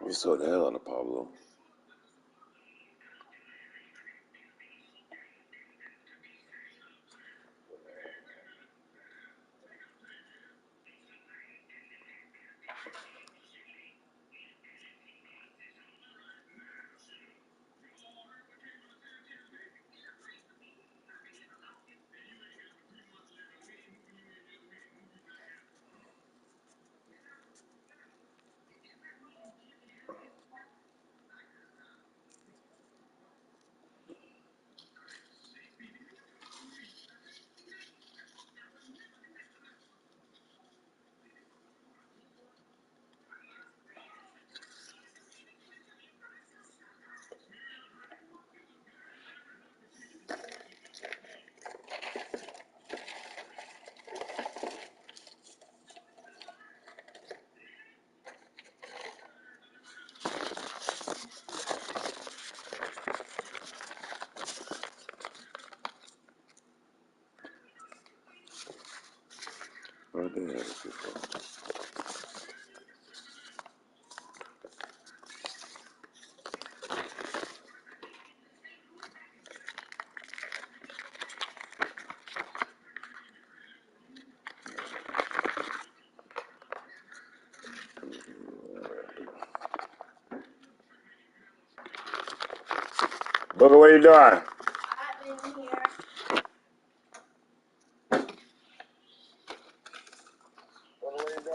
You saw the hell out of Pablo. Right there. Booker, what are you doing? I'm in here. Booker, what are you doing?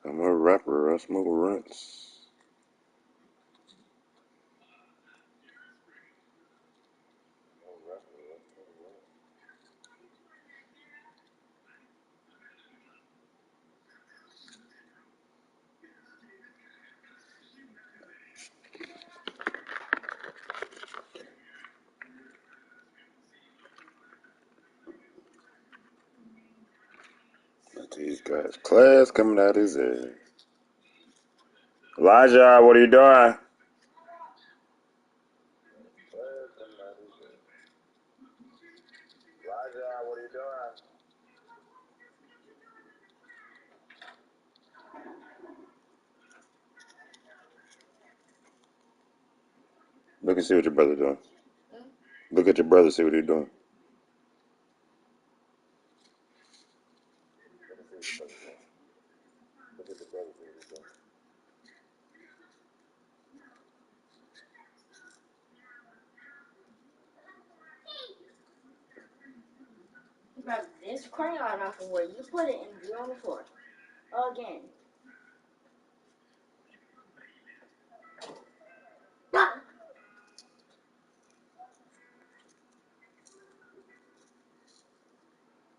I'm a rapper. I smoke rents. These guys, class coming out his head. Elijah, what are you doing? Elijah, what are you doing? Look and see what your brother doing. Look at your brother, see what he's doing. Look at your brother, see what he's doing. Grab this crayon off of where you put it and drew on the floor. Again.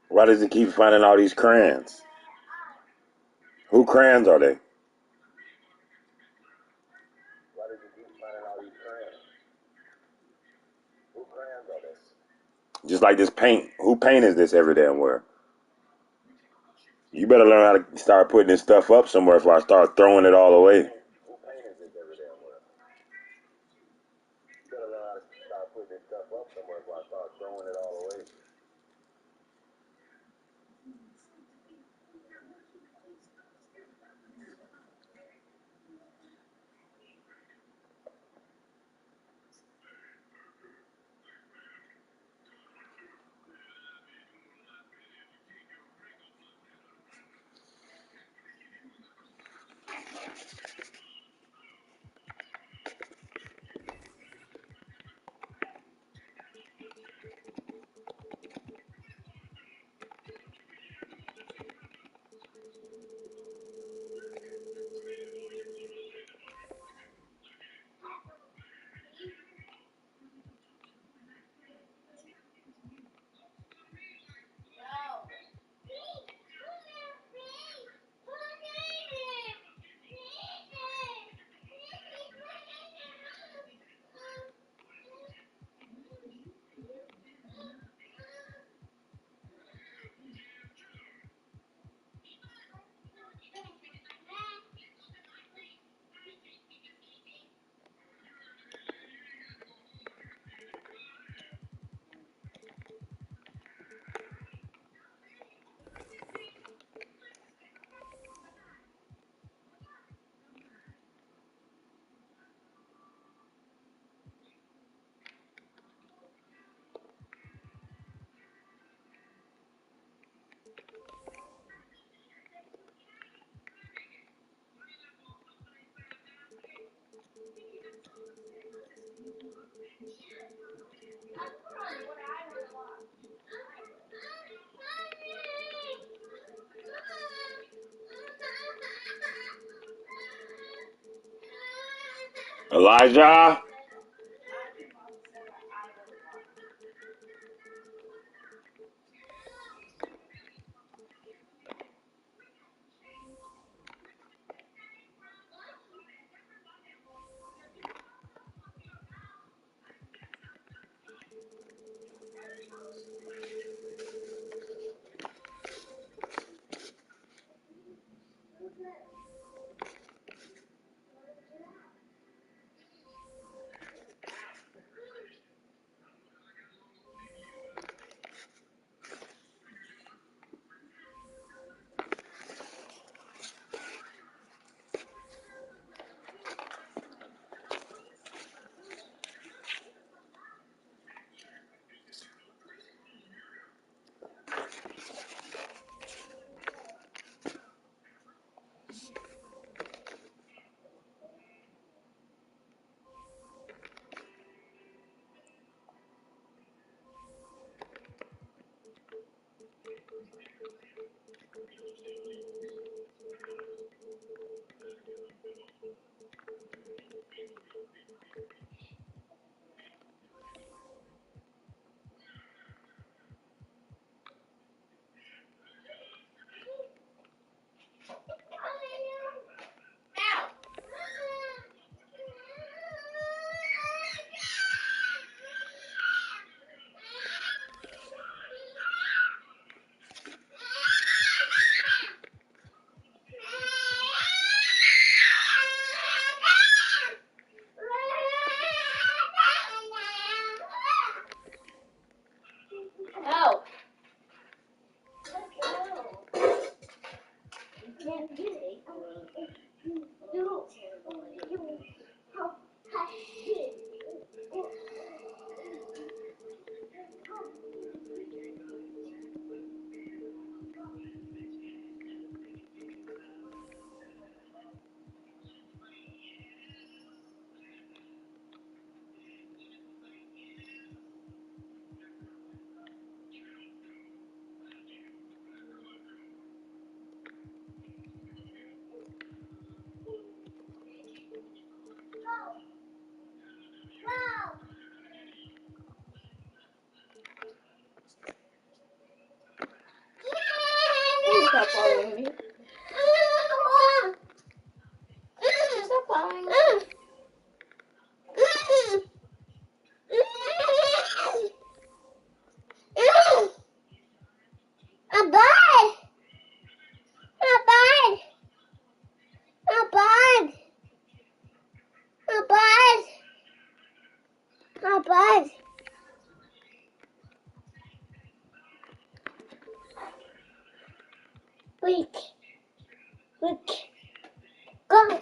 Why does he keep finding all these crayons? Who crayons are they? Why does he keep finding all these crayons? Who crayons are they? Just like this paint. Who paint is this every damn where? You better learn how to start putting this stuff up somewhere before I start throwing it all away. Who paint is this every damn where? You better learn how to start putting this stuff up somewhere before I start throwing it all away. Elijah. Help! You can't get it. Stop following me. Stop following me. A bird. A bird. A bird. A bird. A bird. Wait. Wait. Go.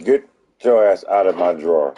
Get your ass out of my drawer.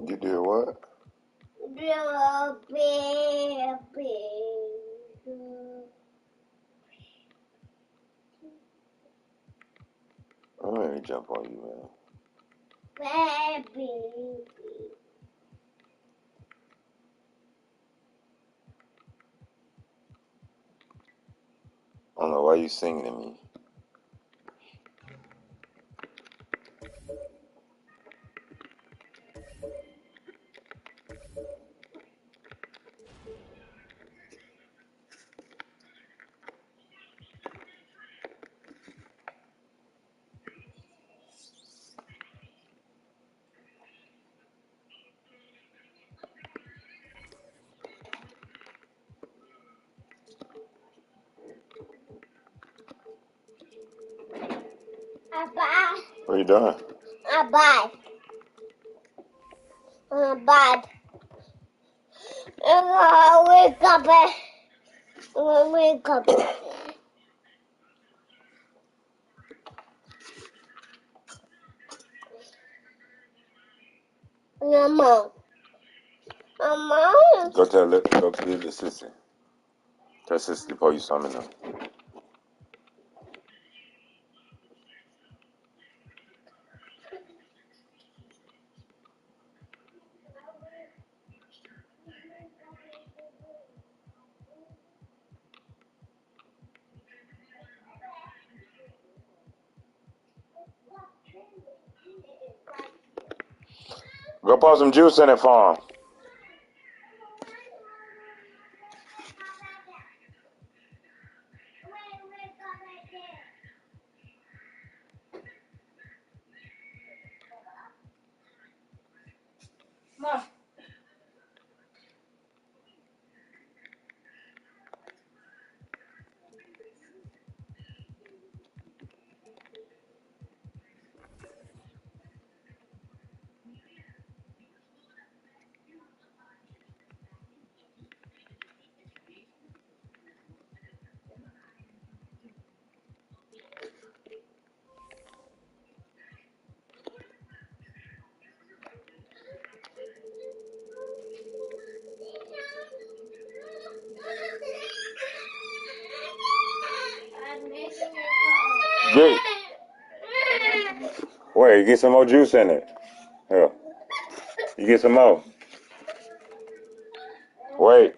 You did what? I'm ready to jump on you, man. I don't know why you singing to me. Abad. What are you doing? Abad. Abad. Wake up. Wake up. Mama. Mama. Go to the sister. Tell sister to pour you some in them. Go pour some juice in it for him. Mom. Get, wait, get some more juice in it. Here. You get some more. Wait.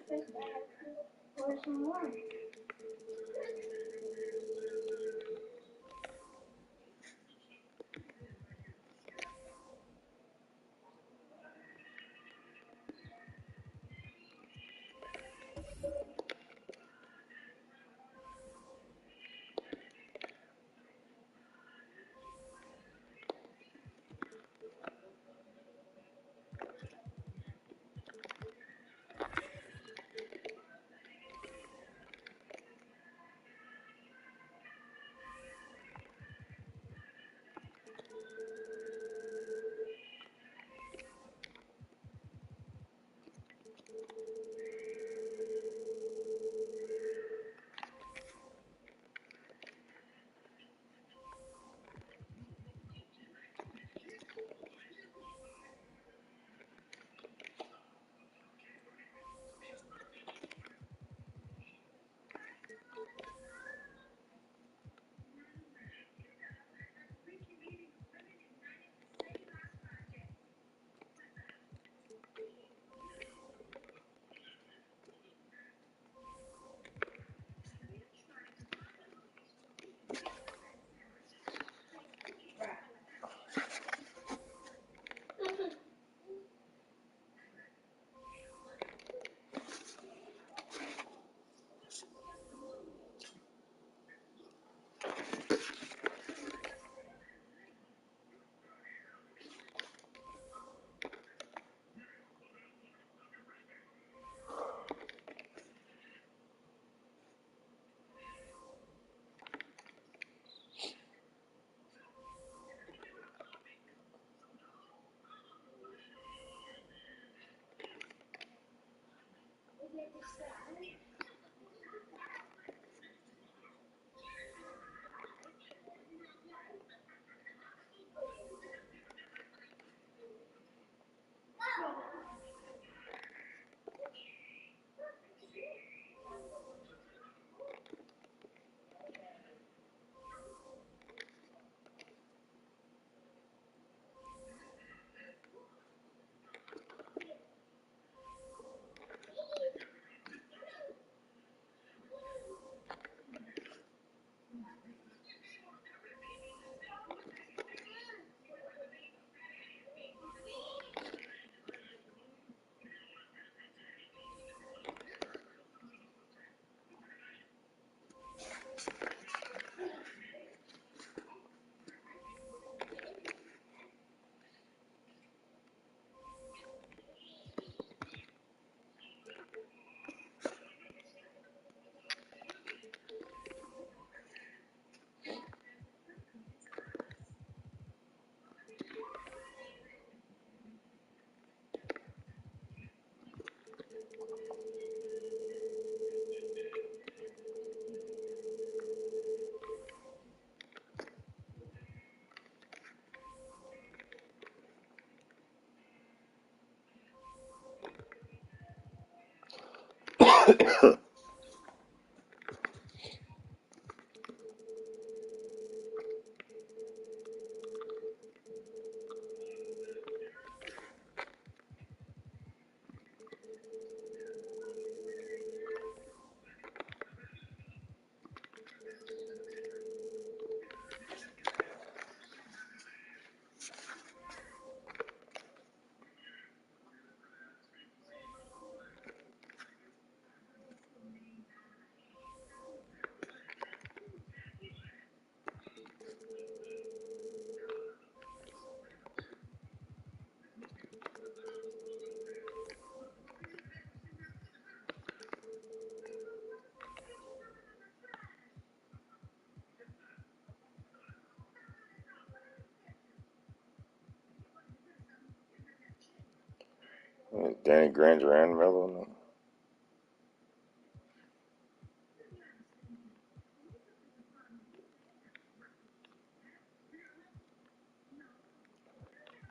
Danny Granger and Melo.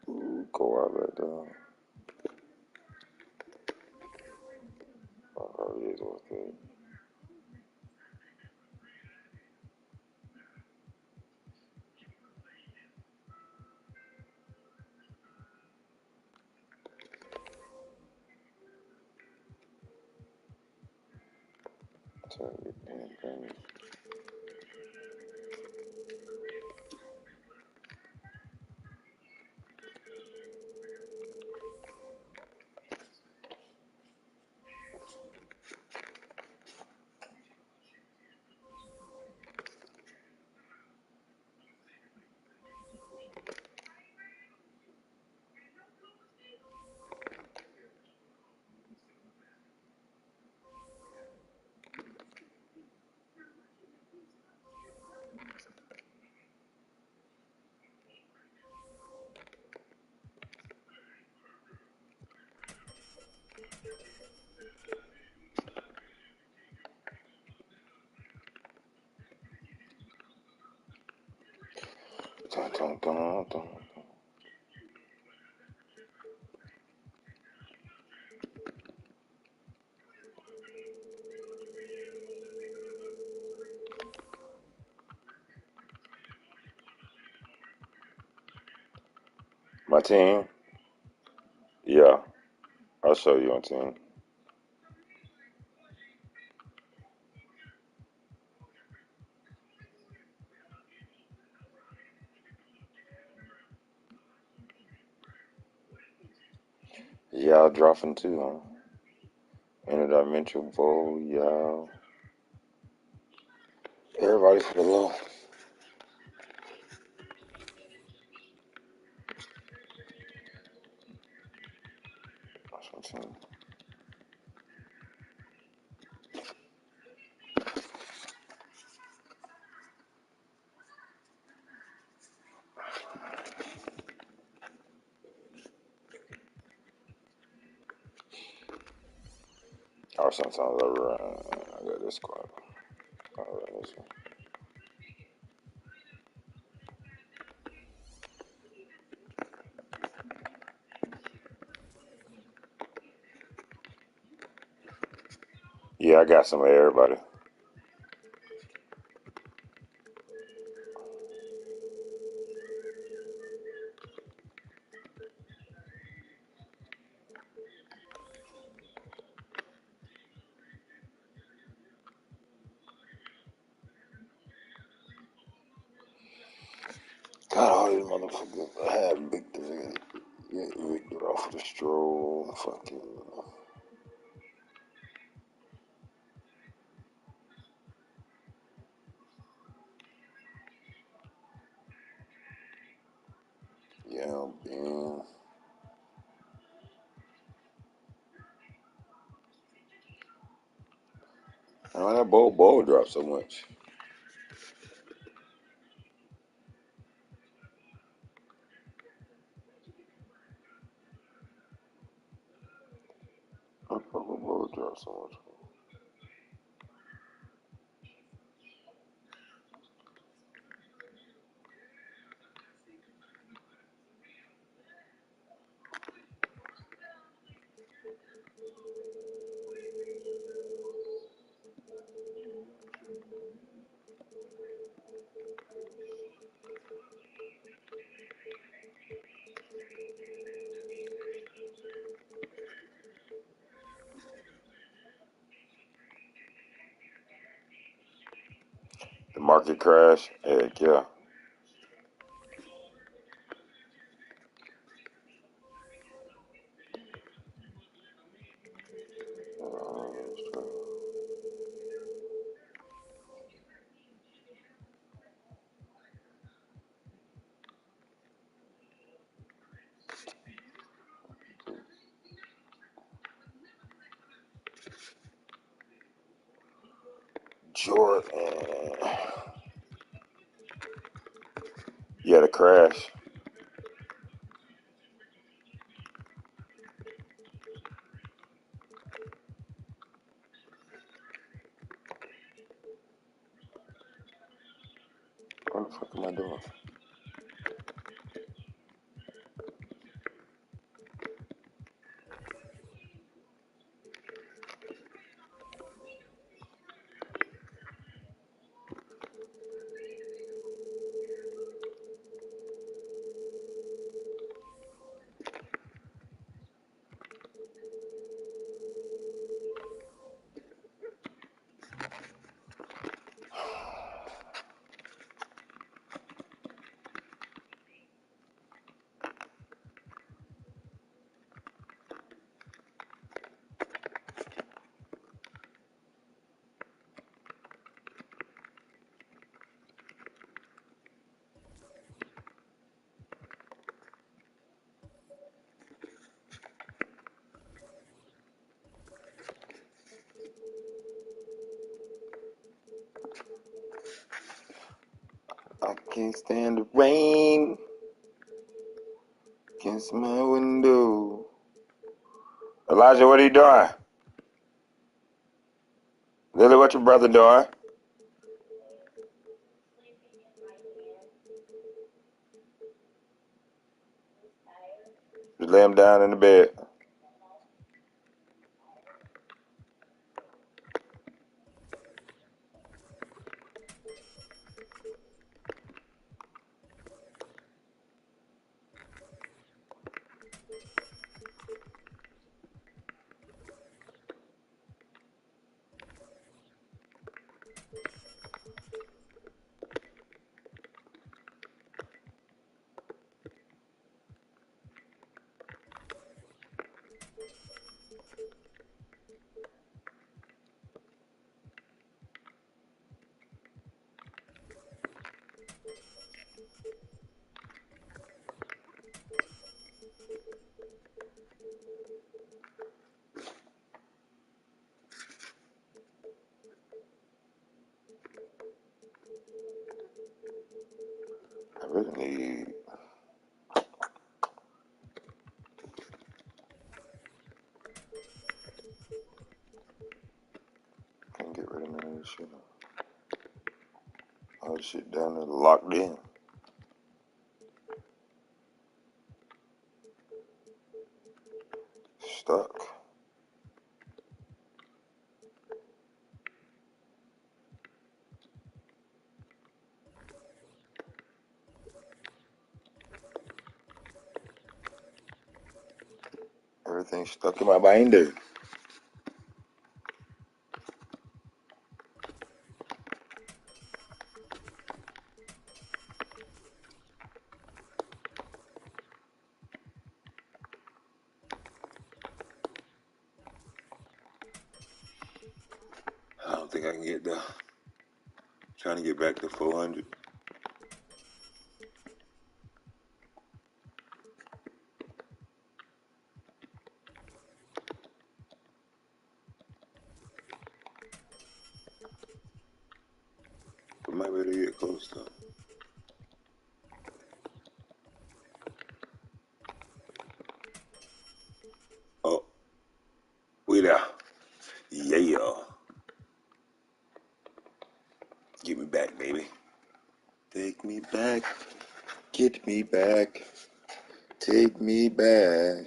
Ooh, go out like that. Oh, he is okay. Dun, dun, dun, dun. My team? Yeah, I'll show you on team. Y'all dropping too, huh? Interdimensional bowl, y'all. Everybody's below. That's what I'm saying. Or sometimes I run. I got this squad. I run this one. Yeah, I got some of everybody. God, all these motherfuckers had Victor. Yeah, Victor off the stroll. Fucking. Yeah, Ben. Why that ball dropped so much? Why the ball dropped so much? Market crash. Heck yeah. Jordan. Yeah, the crash. What the fuck am I doing? I can't stand the rain against my window. Elijah, what are you doing? Lily, what your brother doing? Just lay him down in the bed. I really need. Can't get rid of none of this shit. All this shit down there locked in. Stuck. Everything's stuck in my binder. I don't think I can get there. Trying to get back to 400. But might be able to get close though. Oh, we there. Yeah. Get me back, baby. Take me back. Get me back. Take me back.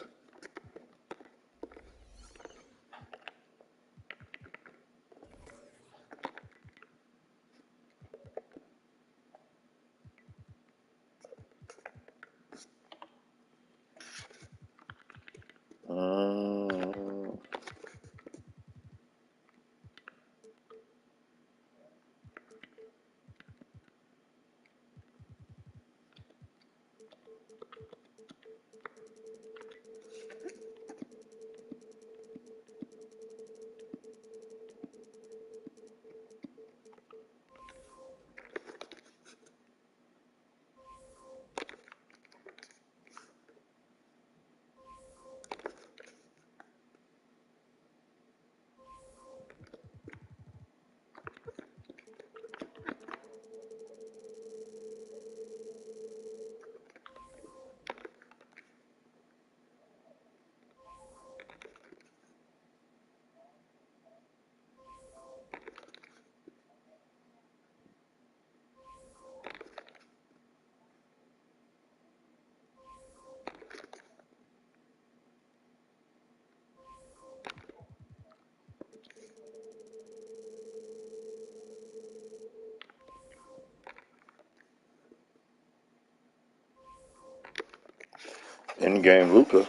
In-game Luca.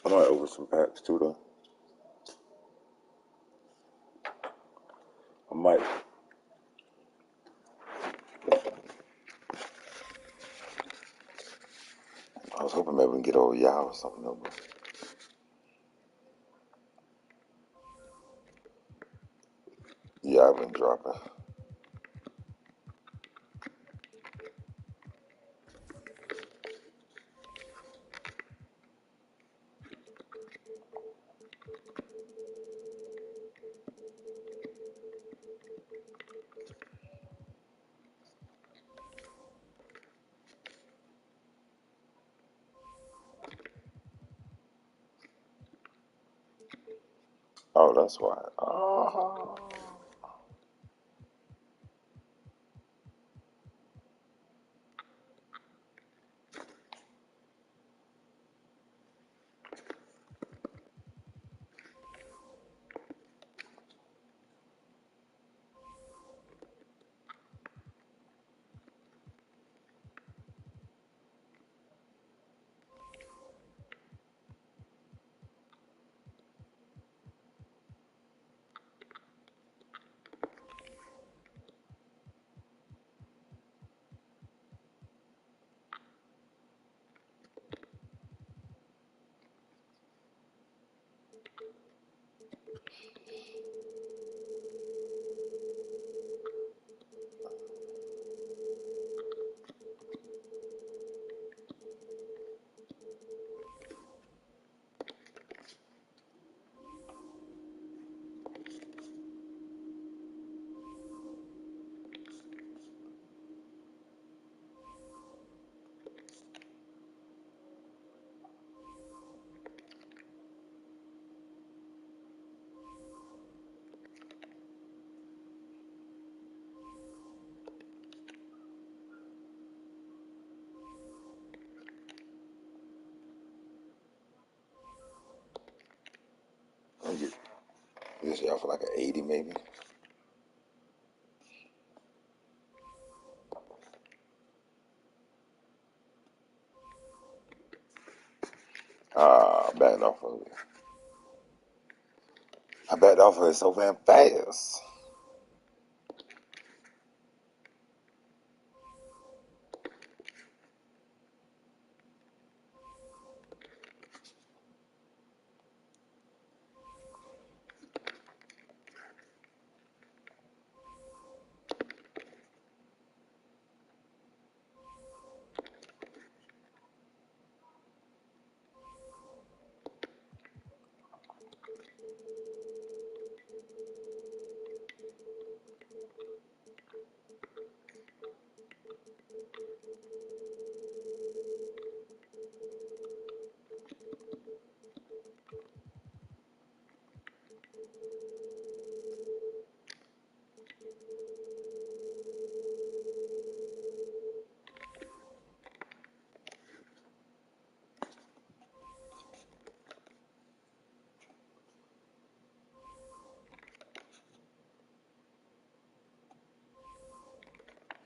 I might open some packs too, though. I might. I was hoping maybe we can get over Yao or something, though. But yeah, I've been dropping. Oh, that's why. I get this y'all for like an 80 maybe. Backed off of it. I backed off of it so damn fast.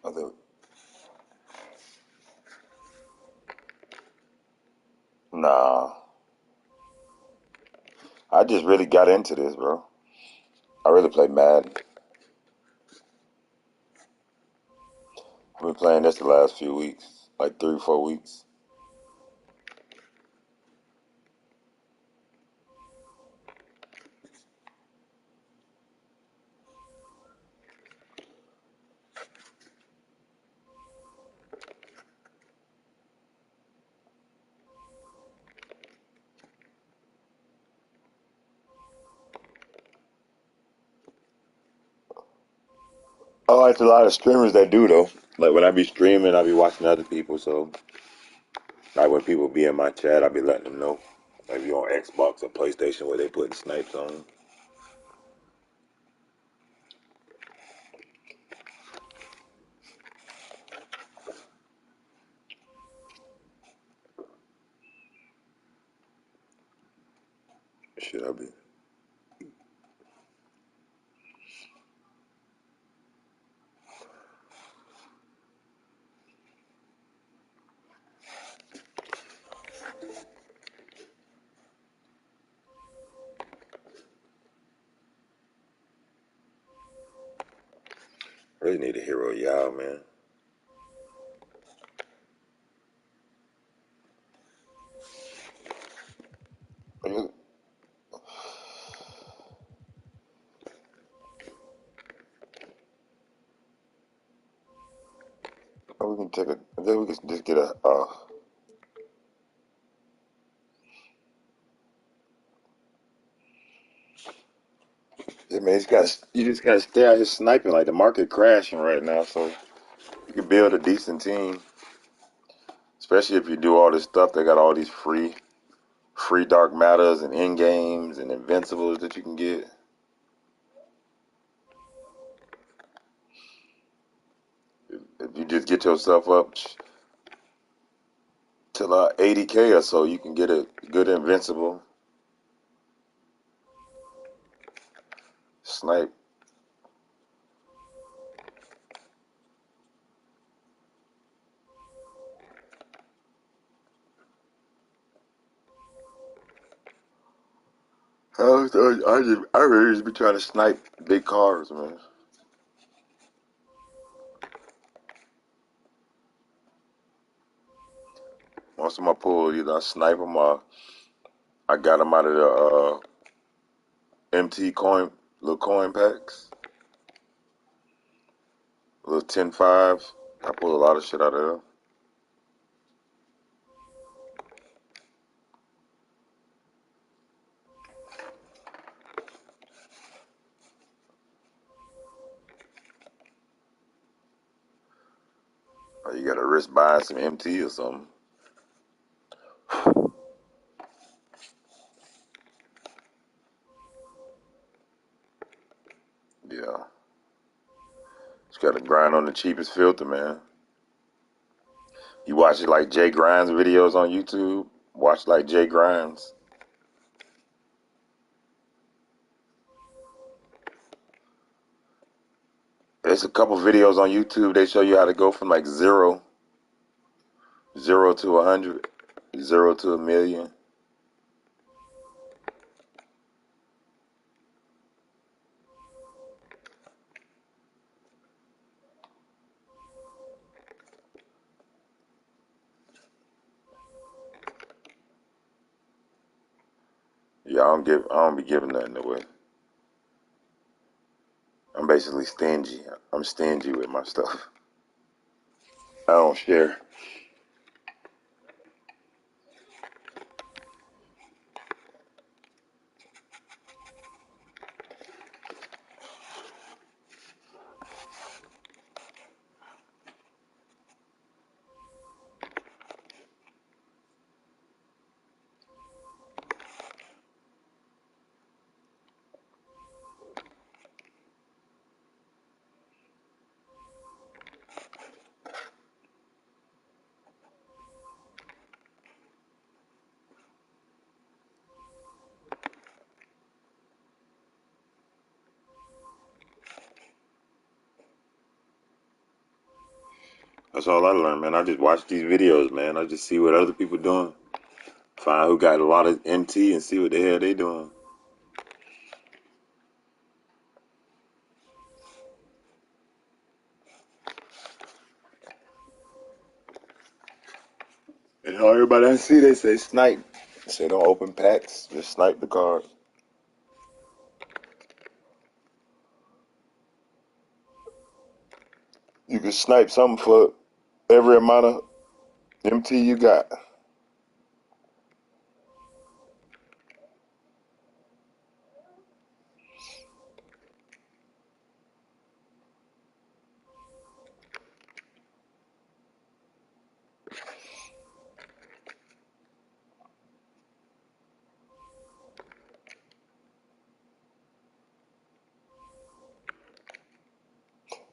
I think, nah. I just really got into this, bro. I really play Madden. I've been playing this the last few weeks. like 3-4 weeks. I like a lot of streamers that do though. Like when I be streaming, I be watching other people. So like when people be in my chat, I be letting them know. Maybe on Xbox or PlayStation where they putting snipes on. Shit, I be. Really need a hero, y'all, man. We can take a. Then we can just get a. Yeah, man, you just gotta stay out here sniping. Like the market crashing right now, so you can build a decent team. Especially if you do all this stuff. They got all these free dark matters and end games and invincibles that you can get. If you just get yourself up to 80K or so, you can get a good invincible. Snipe. I really just be trying to snipe big cars, man. Most of my pulls, either I snipe them or I got them out of the MT coin, little coin packs, little 10-5. I pull a lot of shit out of them. Or you gotta risk buying some MT or something. Yeah. Just gotta grind on the cheapest filter, man. You watch it like Jay Grimes videos on YouTube. Watch like Jay Grimes. There's a couple videos on YouTube. They show you how to go from like zero to 100, 0 to 1,000,000. Yeah, I don't be giving nothing away. I'm basically stingy. I'm stingy with my stuff. I don't share. That's all I learned, man. I just watch these videos, man. I just see what other people doing. Find who got a lot of MT and see what the hell they doing. And all everybody I see, they say snipe. They say don't open packs, just snipe the card. You can snipe something for every amount of MT you got.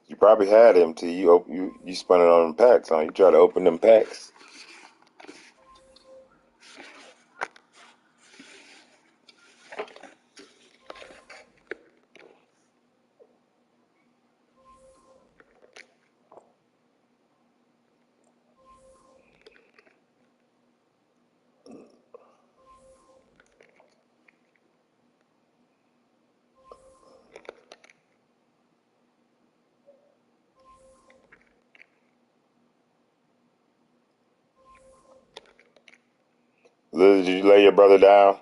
You probably had MT. You spun it on them packs, huh? You try to open them packs. Liz, did you lay your brother down?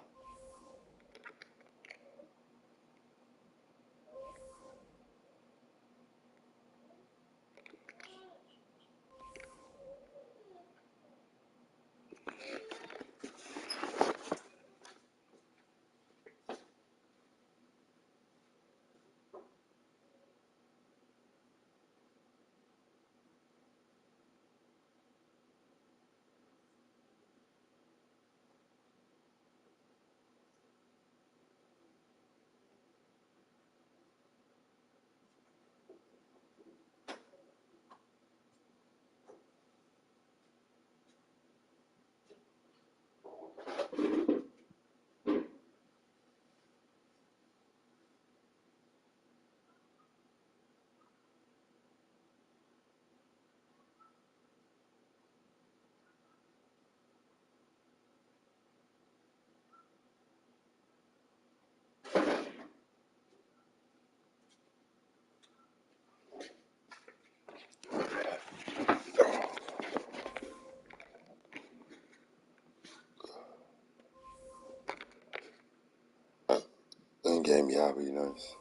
In game, yeah, be nice.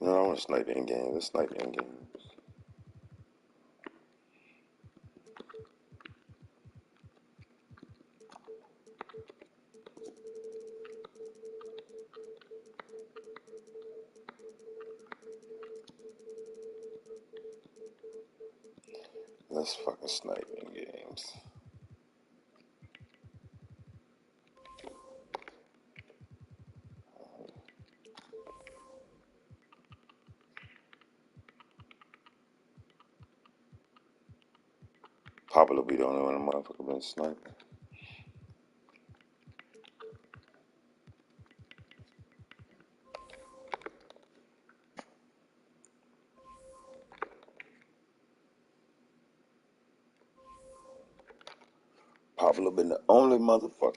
No, I want to snipe in game. Let's snipe in game. Let's fucking snipe in games. Papa will be the only one of motherfucker been sniping. Papa been the only motherfucker.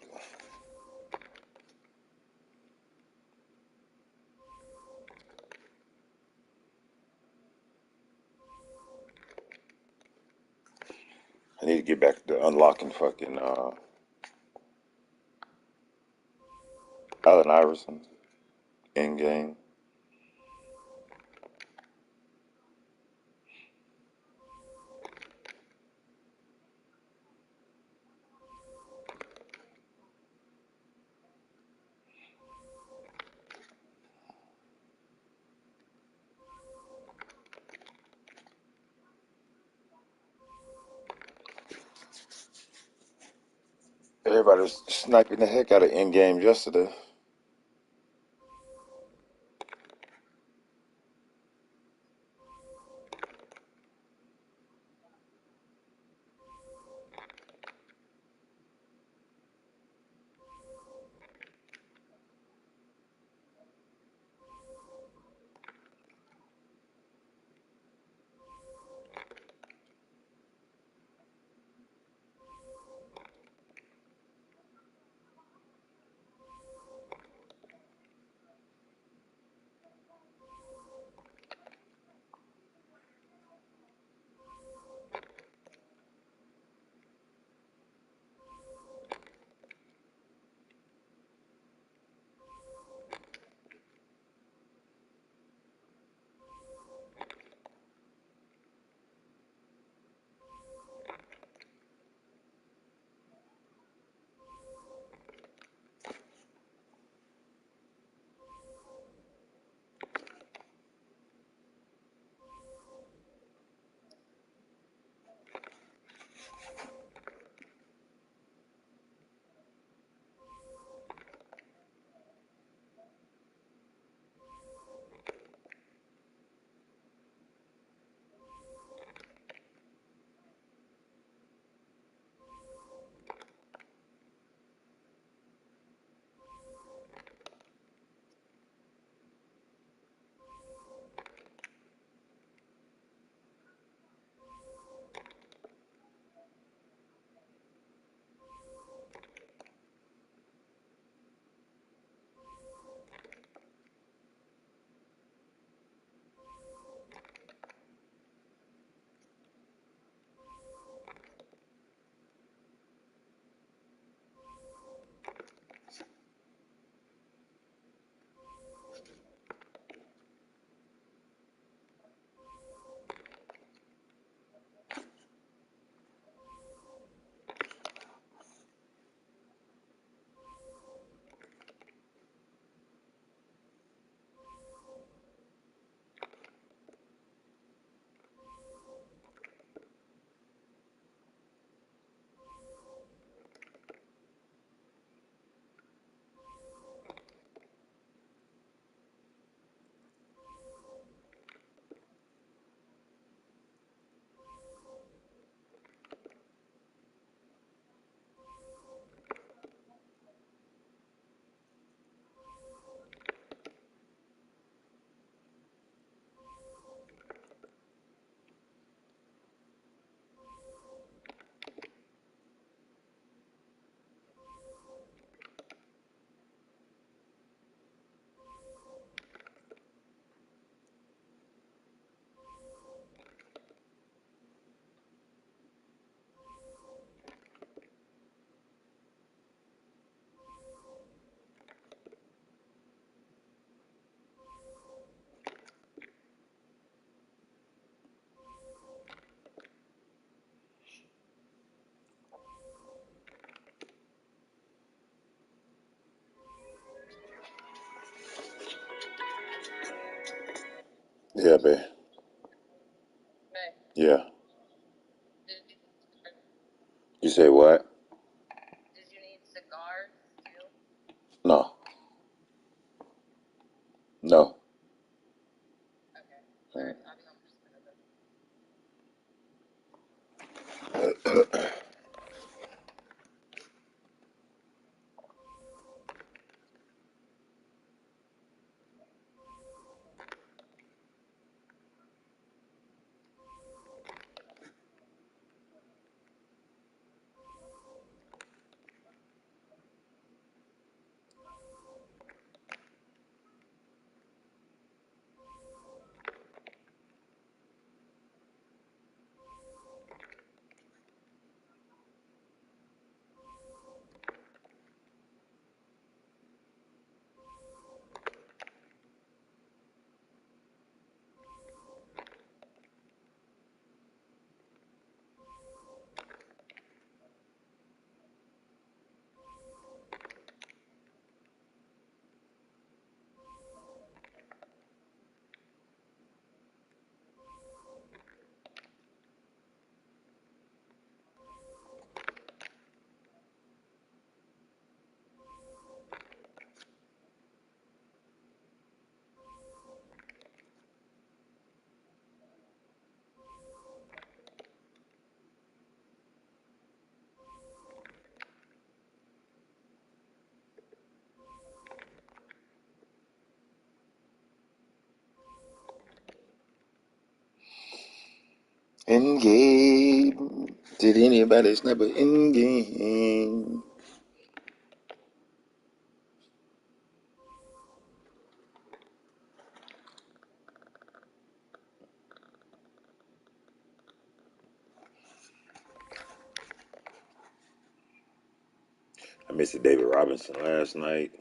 I need to get back to unlocking fucking Allen Iverson in game. Everybody was sniping the heck out of in game yesterday. Yeah, babe. Yeah. You say what? No. No. Mm. In game. Did anybody snap an in game? I missed David Robinson last night.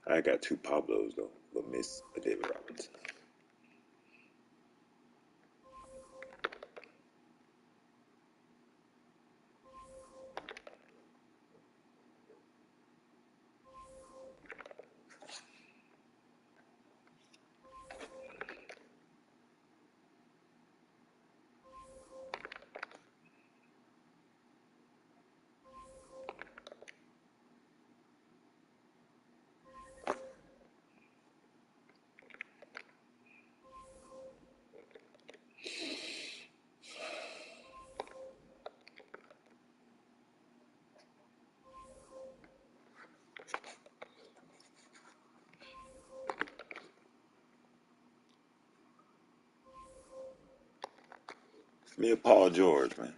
I got two Pablos though, but missed a David Robinson. Me and Paul George, man.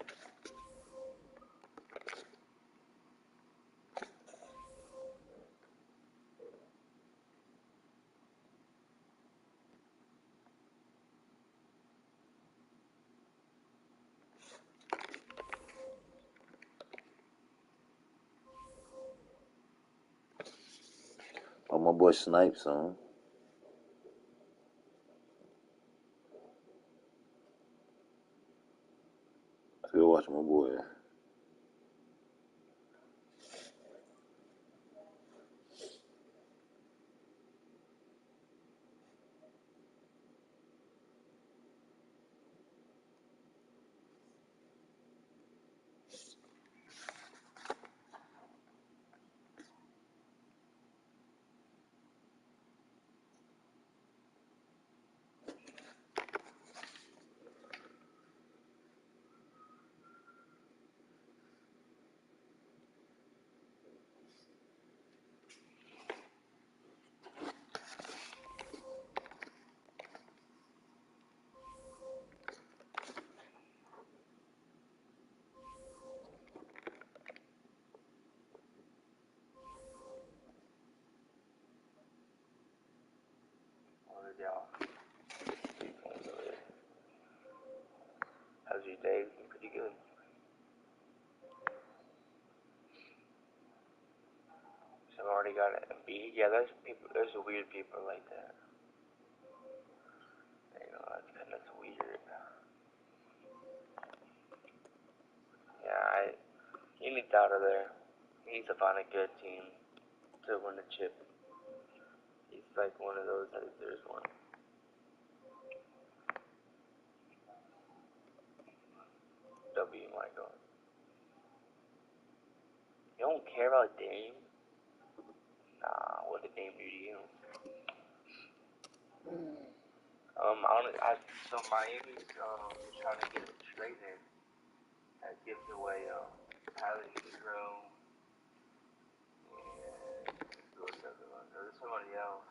Oh, my boy Snipes on. Still watching my boy. How's your day? Pretty good. So I've already got a B. Yeah, there's people. There's weird people like that. You know, that's weird. Yeah, he needs out of there. He needs to find a good team to win the chip. like one of those. There's one. W, my God. You don't care about Dame? Nah, what did Dame do to you? So Miami's trying to get straight in. That gives away Tyler Hero and who's the other one? There's somebody else.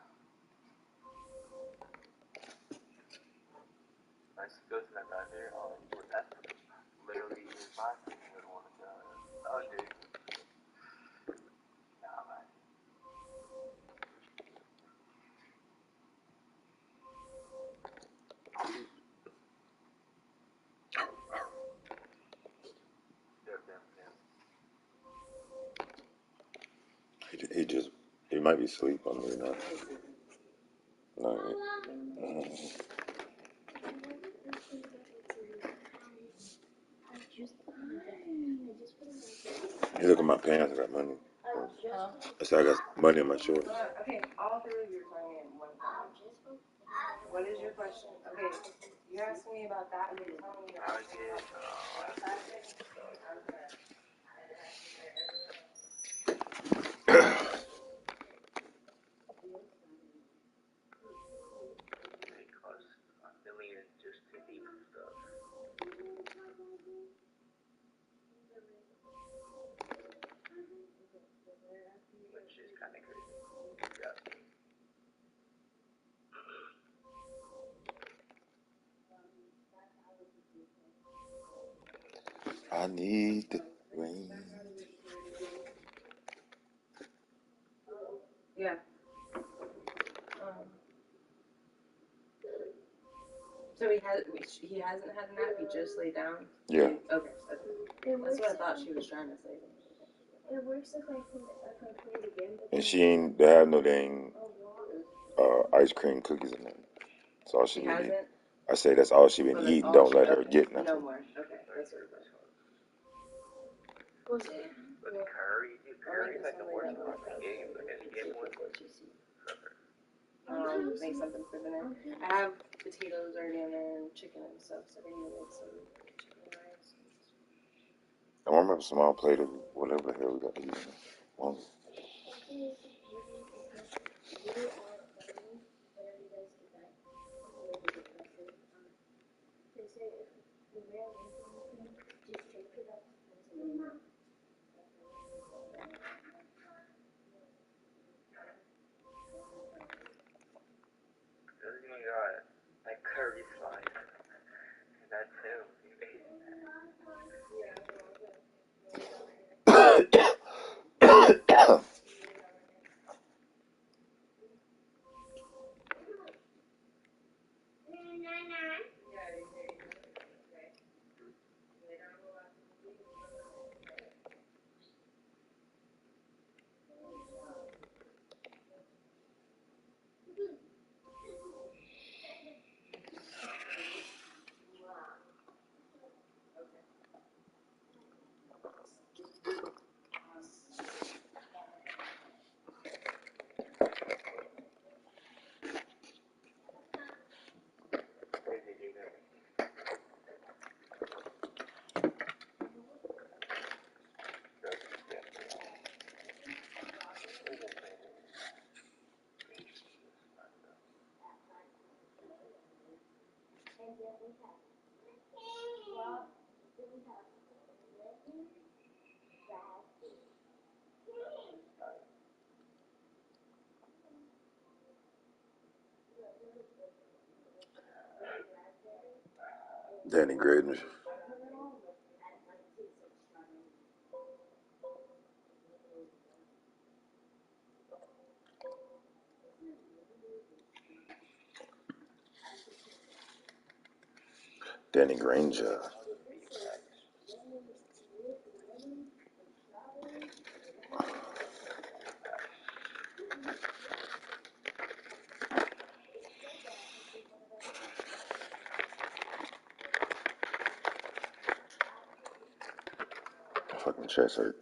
I should go to that guy there. Oh, well, that's literally his last thing he would want to go. Oh, dude. Nah, man. He might be asleep on me now. No. You look at my pants, I got money. I said I got money in my shorts. Okay, all three of you are telling me one question. What is your question? Okay, you asked me about that. I'm telling you. I get, it costs $1 million just to eat stuff. Which is kind of crazy. Yeah. I need the rain. Yeah. So he hasn't had a nap. He just laid down. Yeah. Okay. That's what I thought she was trying to say. It works if I play it again. And she ain't, they have no dang ice cream cookies in there. That's all she been eating. I say that's all she been eating. Don't let her get nothing. No more. Okay. That's what it was. What's it? But Curry, dude, Curry's like the worst one in the game. Like any game one. Make something for dinner. I have potatoes already in there and chicken and stuff, so I need to make some chicken rice. I want to have a small plate of whatever the hell we got to eat. This guy got like curry slice. And that's him. Danny Graydon. Danny Granger. My fucking chest hurt.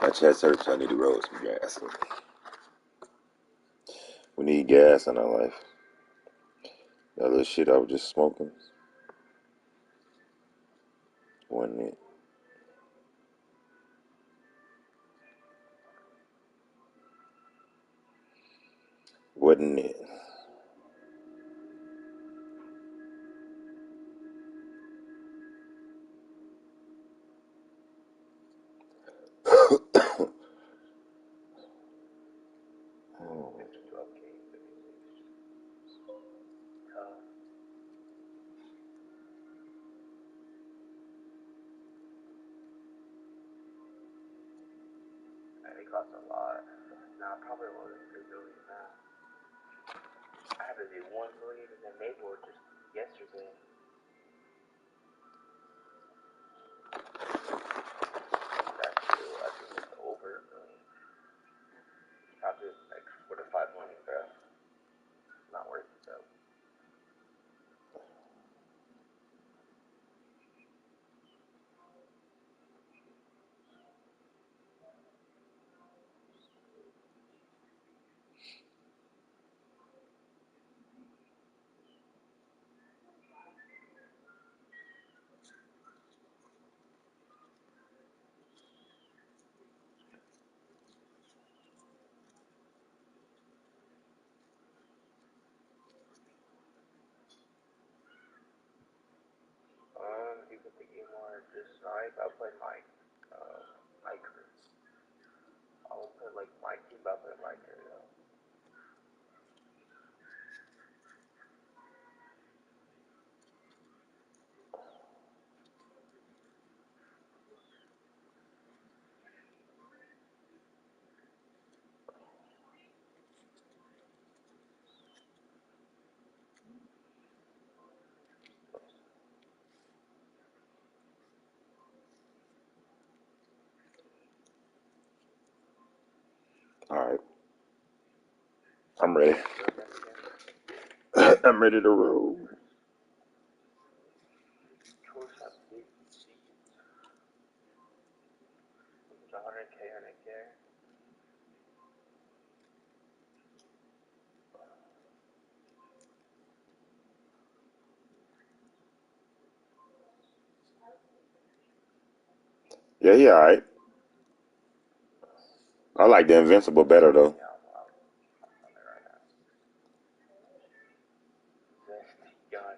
My chest hurts. I need to roll some gas. gas in her life. That little shit I was just smoking wasn't it. Wasn't it? It costs a lot. Nah, probably more than 3 million now. I had to do 1 million in the neighborhood just yesterday. That's still, I think it's over a million. Probably like 4 to 5 million, bro. Not worth it though. You can think more this night. I'll play my crew. I'll play like my team. I'll play my crew though. Alright. I'm ready. I'm ready to roll. Choice up big seats. 100K, 100K. Yeah, he alright. I like the Invincible better though. Yeah, I'm on it right now. God,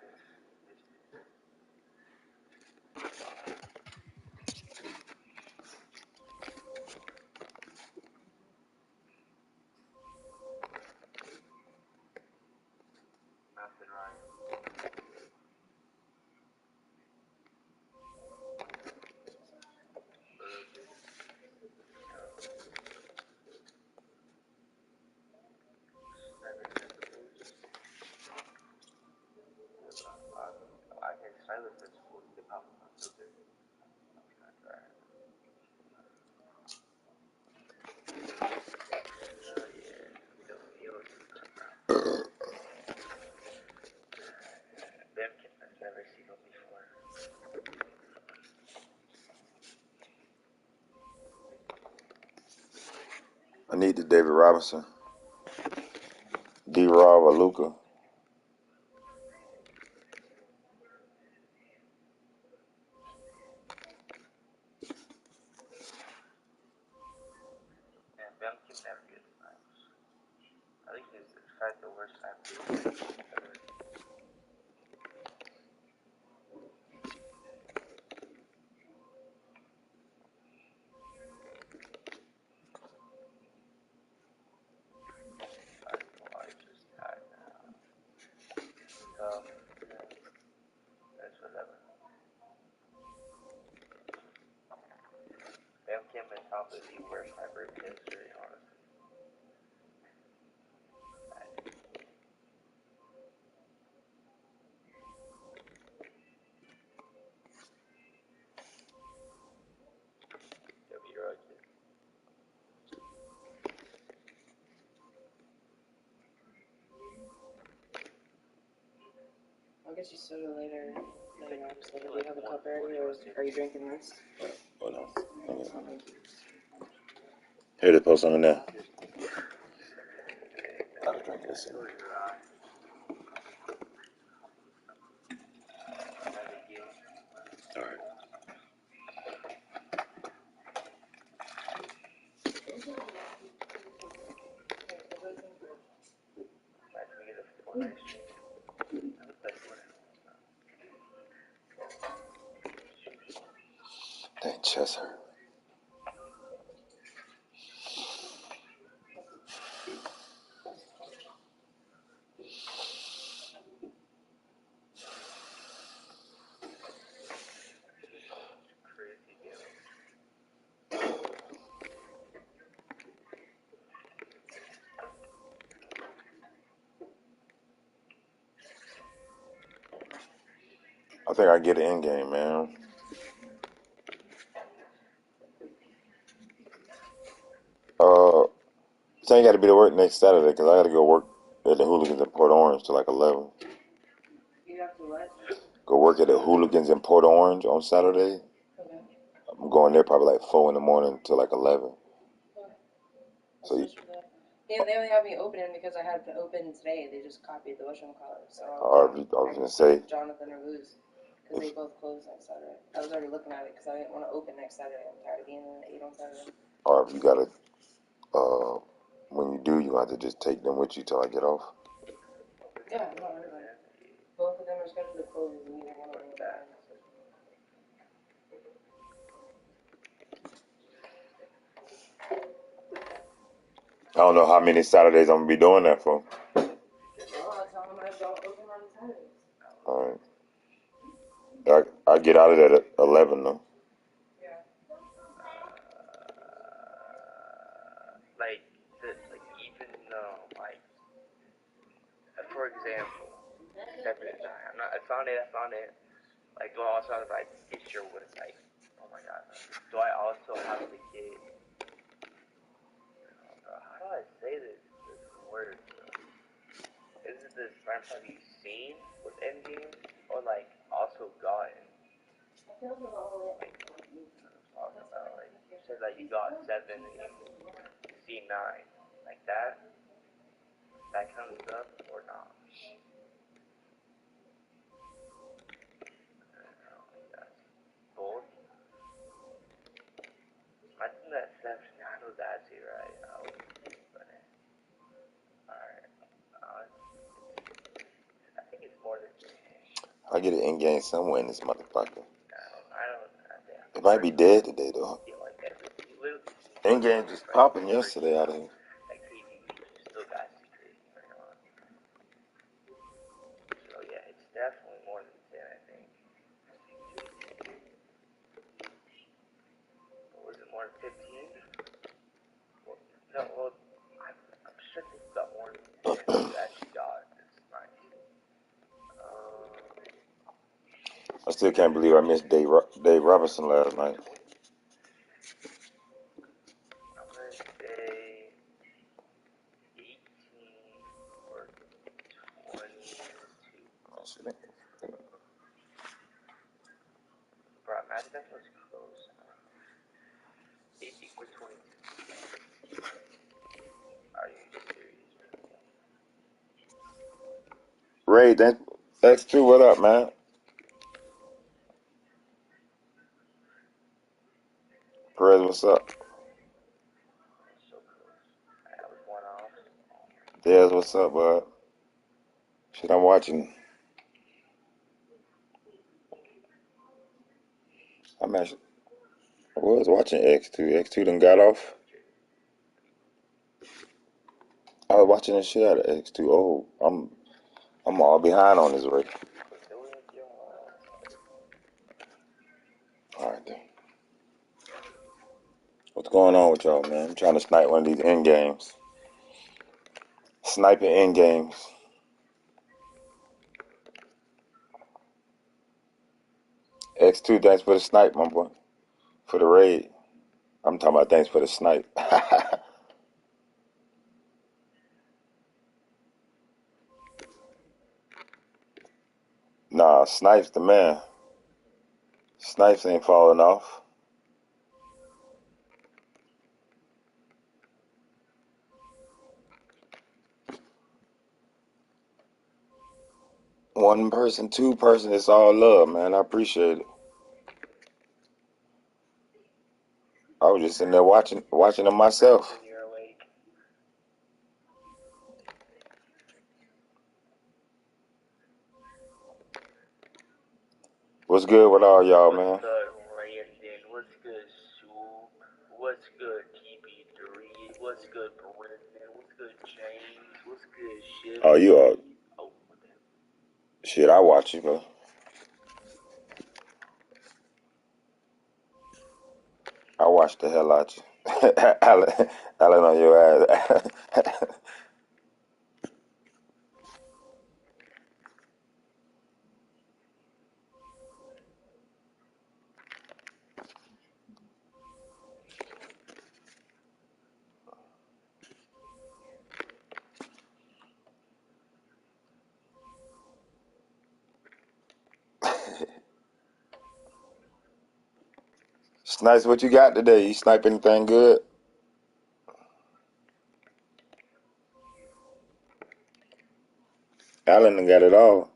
nothing right. I can silence this for the pop up filter. I'm gonna try it. Yeah, we don't feel it. Them kids I've never seen them before. I need the David Robinson. D-Rob or Luka. And them kids never get nice. I think he's in fact the worst athlete ever. It's just tied now. Tough. That's whatever. Bam Kim is probably the worst hybrid in history, honestly. W Rocket. I'll get you soda later. Later on, so do you have a cup already, or are you drinking this? Hold on. Oh, thank you. Here, to post something there. Just I was drinking. Listen. So did I. All right. Imagine we get a 4 night stream. I would play Fortnite. Dang, chest hurt. Crazy game. I think I get it in game, man. So I ain't got to be to work next Saturday because I got to go work at the Hooligans in Port Orange till like 11. You have to what? Go work at the Hooligans in Port Orange on Saturday. Okay. I'm going there probably like 4 in the morning till like 11. So you, Yeah, they only have me opening because I had to open today. They just copied the whatchamacallit. So I was going to say, Jonathan or Luz, because they both close next Saturday. I was already looking at it because I didn't want to open next Saturday. I'm tired of being in at 8 on Saturday. or if you got to, when you do, you have to just take them with you till I get off. Yeah, I'm not worried about it. Both of them are scheduled to close, and neither one of them are. I don't know how many Saturdays I'm going to be doing that for. Well, I'll tell them I don't open on Saturdays. All right. I get out of there at 11 though. Yeah. Like even though, for example, 7 and 9. I found it. Like, do I also have to, get your with, oh my god. Do I also have to get, how do I say this word? Is it the sniper have you seen with endgame, or, also gotten? Like, what I'm talking about, you said that you got 7 and you see 9. Like that comes up, or not? Both? I think that's 7. I know that's it, right? Alright. I think it's more than 10. I get it in game somewhere in this motherfucker. I don't It might be dead today though. feel like every little In game just popping yesterday out of here. like KD still got secret going on. So yeah, it's definitely more than 10, I think. But was it more than 15? Well, no, I'm sure they got more than 10 that you actually got. It's nice. I still can't believe I missed Dave Robinson last night. I'm gonna say 18 or 22. Bro, imagine that was close. 18 or 22. Are you serious, bro? Ray, X2, what up, man? Perez, what's up? So close. I was one off. Dez, what's up, bud? Shit, I'm watching. I was watching X2. X2 done got off. I was watching the shit out of X2. Oh, I'm all behind on this race. All right, then. What's going on with y'all, man? I'm trying to snipe one of these end games. Sniping end games. X2, thanks for the snipe, my boy. For the raid. I'm talking about thanks for the snipe. Nah, Snipes the man. Snipes ain't falling off. one person, two person, it's all love, man. I appreciate it. I was just sitting there watching them myself. When you're awake. What's good with all y'all, man? What's good, Brandon? What's good, Soup? What's good, TB3? What's good, Brendan? What's good, James? What's good, Ship? Oh, you are. Oh, what the hell? Shit, I watch you, man. I watch the hell out you. Alan on your ass. Snipes, what you got today? You snipe anything good? Alan done got it all.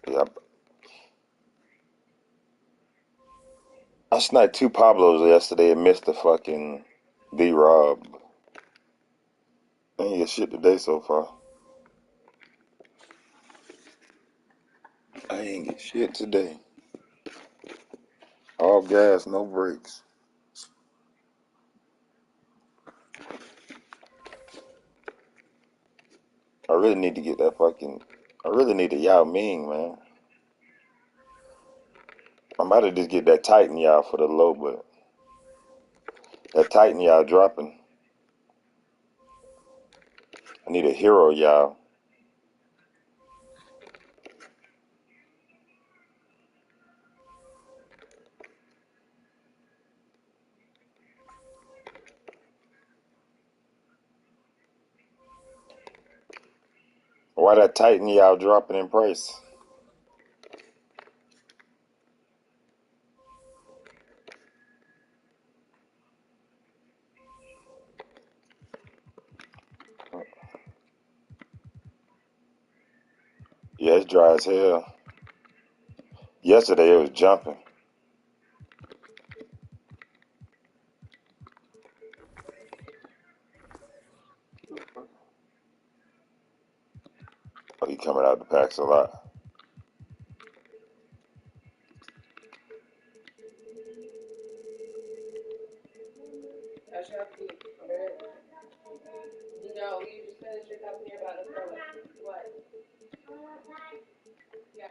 Yep. I sniped 2 Pablos yesterday and missed the fucking D-Rob. I ain't get shit today so far. I ain't get shit today. All gas, no brakes. I really need to get that fucking... I really need a Yao Ming, man. I might have just get that Titan Yao for the low, but... That Titan Yao dropping. I need a Hero Yao. Why that Titan Yao dropping in price? Yeah, it's dry as hell. Yesterday it was jumping. Oh, he coming out the packs a lot. That's your feet. You know, you just finished your cup and you're about to throw it. What? Yeah.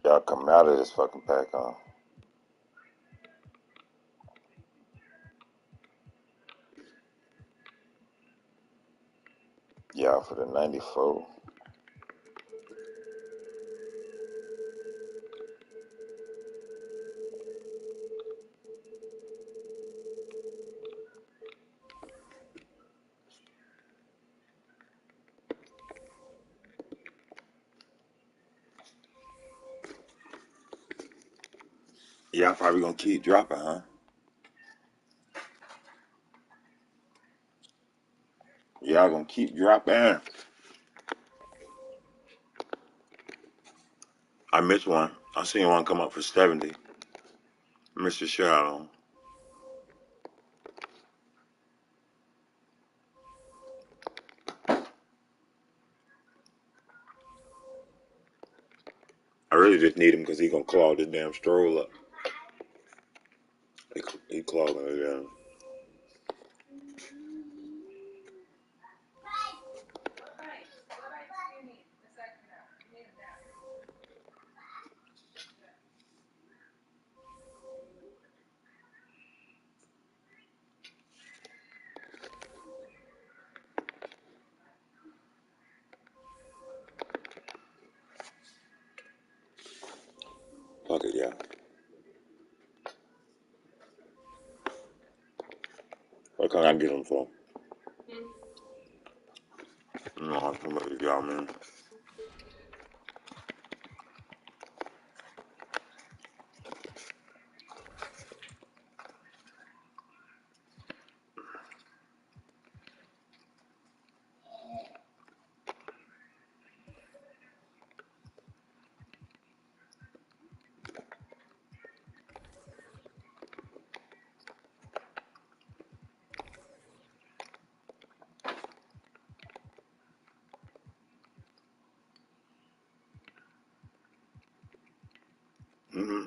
Y'all coming out of this fucking pack, huh? Y'all for the 94. Y'all probably gonna keep dropping, huh? Y'all gonna keep dropping. I missed one. I seen one come up for 70. Mr. Shadow. I really just need him because he gonna claw this damn stroll up. He clawing it down. Fuck it, yeah. What can I get him for? How much y'all man? Mm-hmm.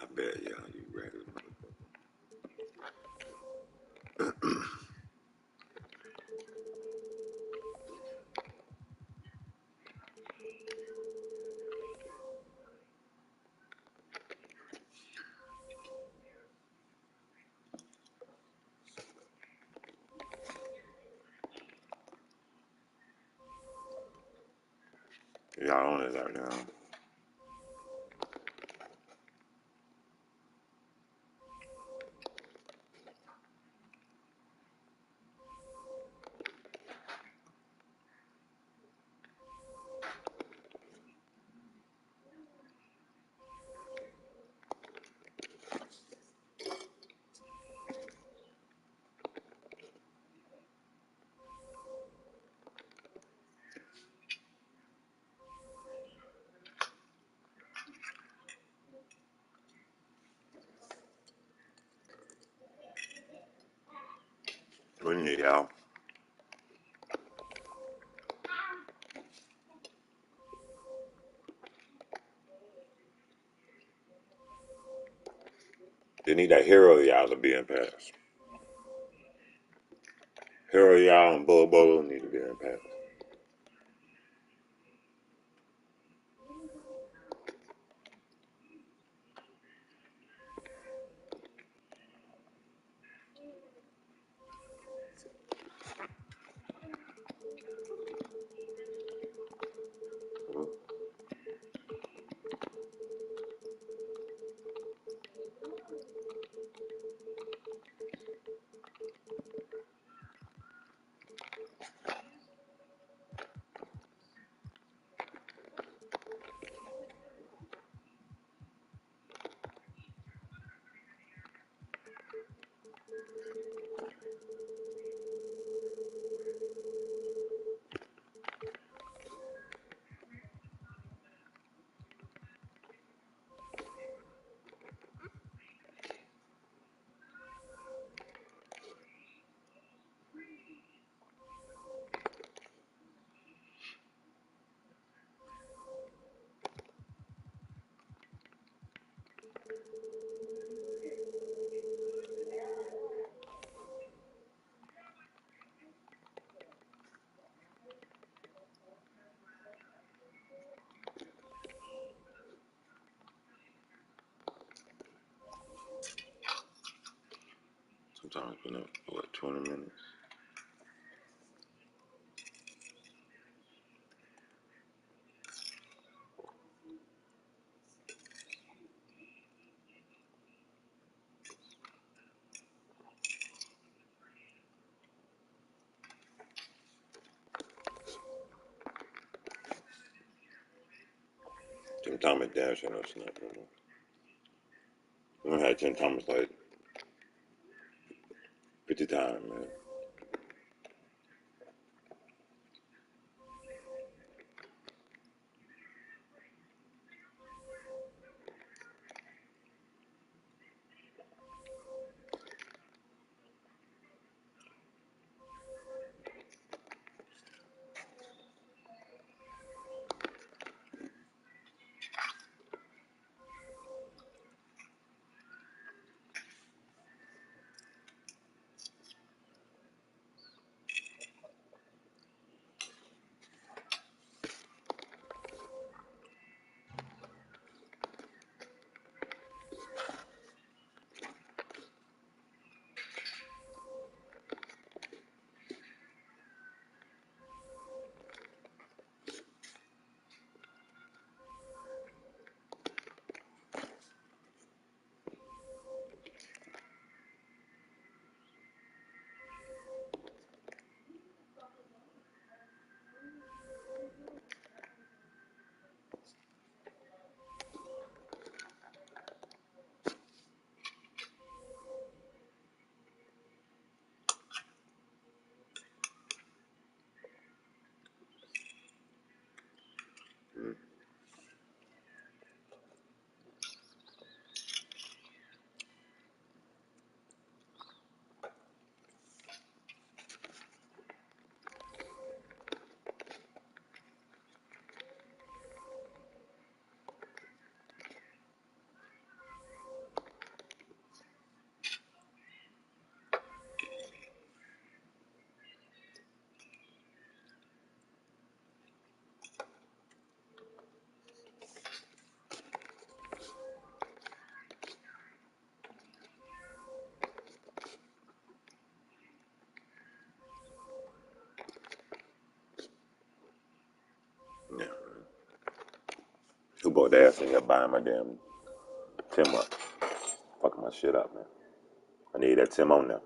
I bet y'all, you regular motherfucker. Y'all on it right now. What do you need, y'all? They need that hero y'all to be in pass. Hero y'all and Bolo Bolo need to be in pass. Sometimes it's been up, what, 20 minutes? Tim Thomas dash and no snap no more. We done had Tim Thomas like 50 times, man. football dads in here buying my damn Tim up. Fucking my shit up, man. I need that Tim on now.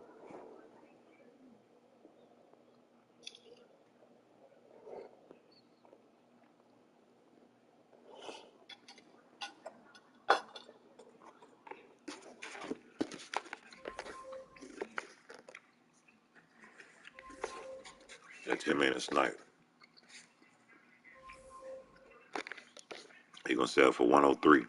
That Tim ain't a sniper. He gonna sell for 103.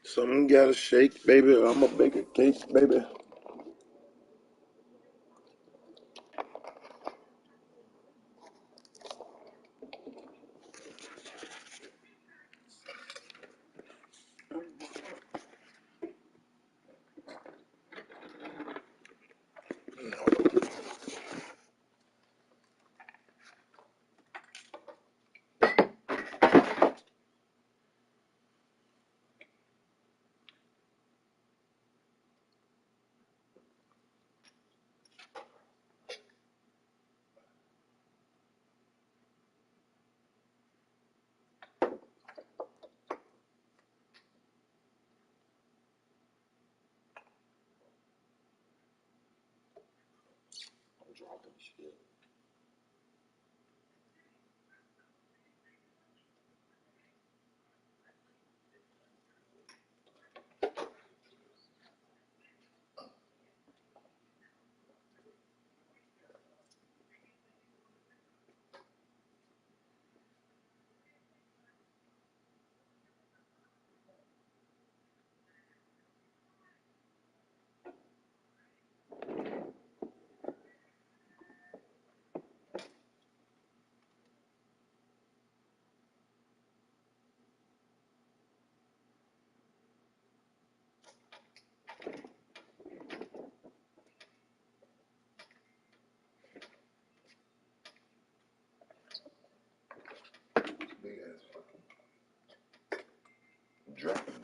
Something gotta shake, baby. I'm a bake a cake, baby. I'm dropping shit. Big ass fucking dropping.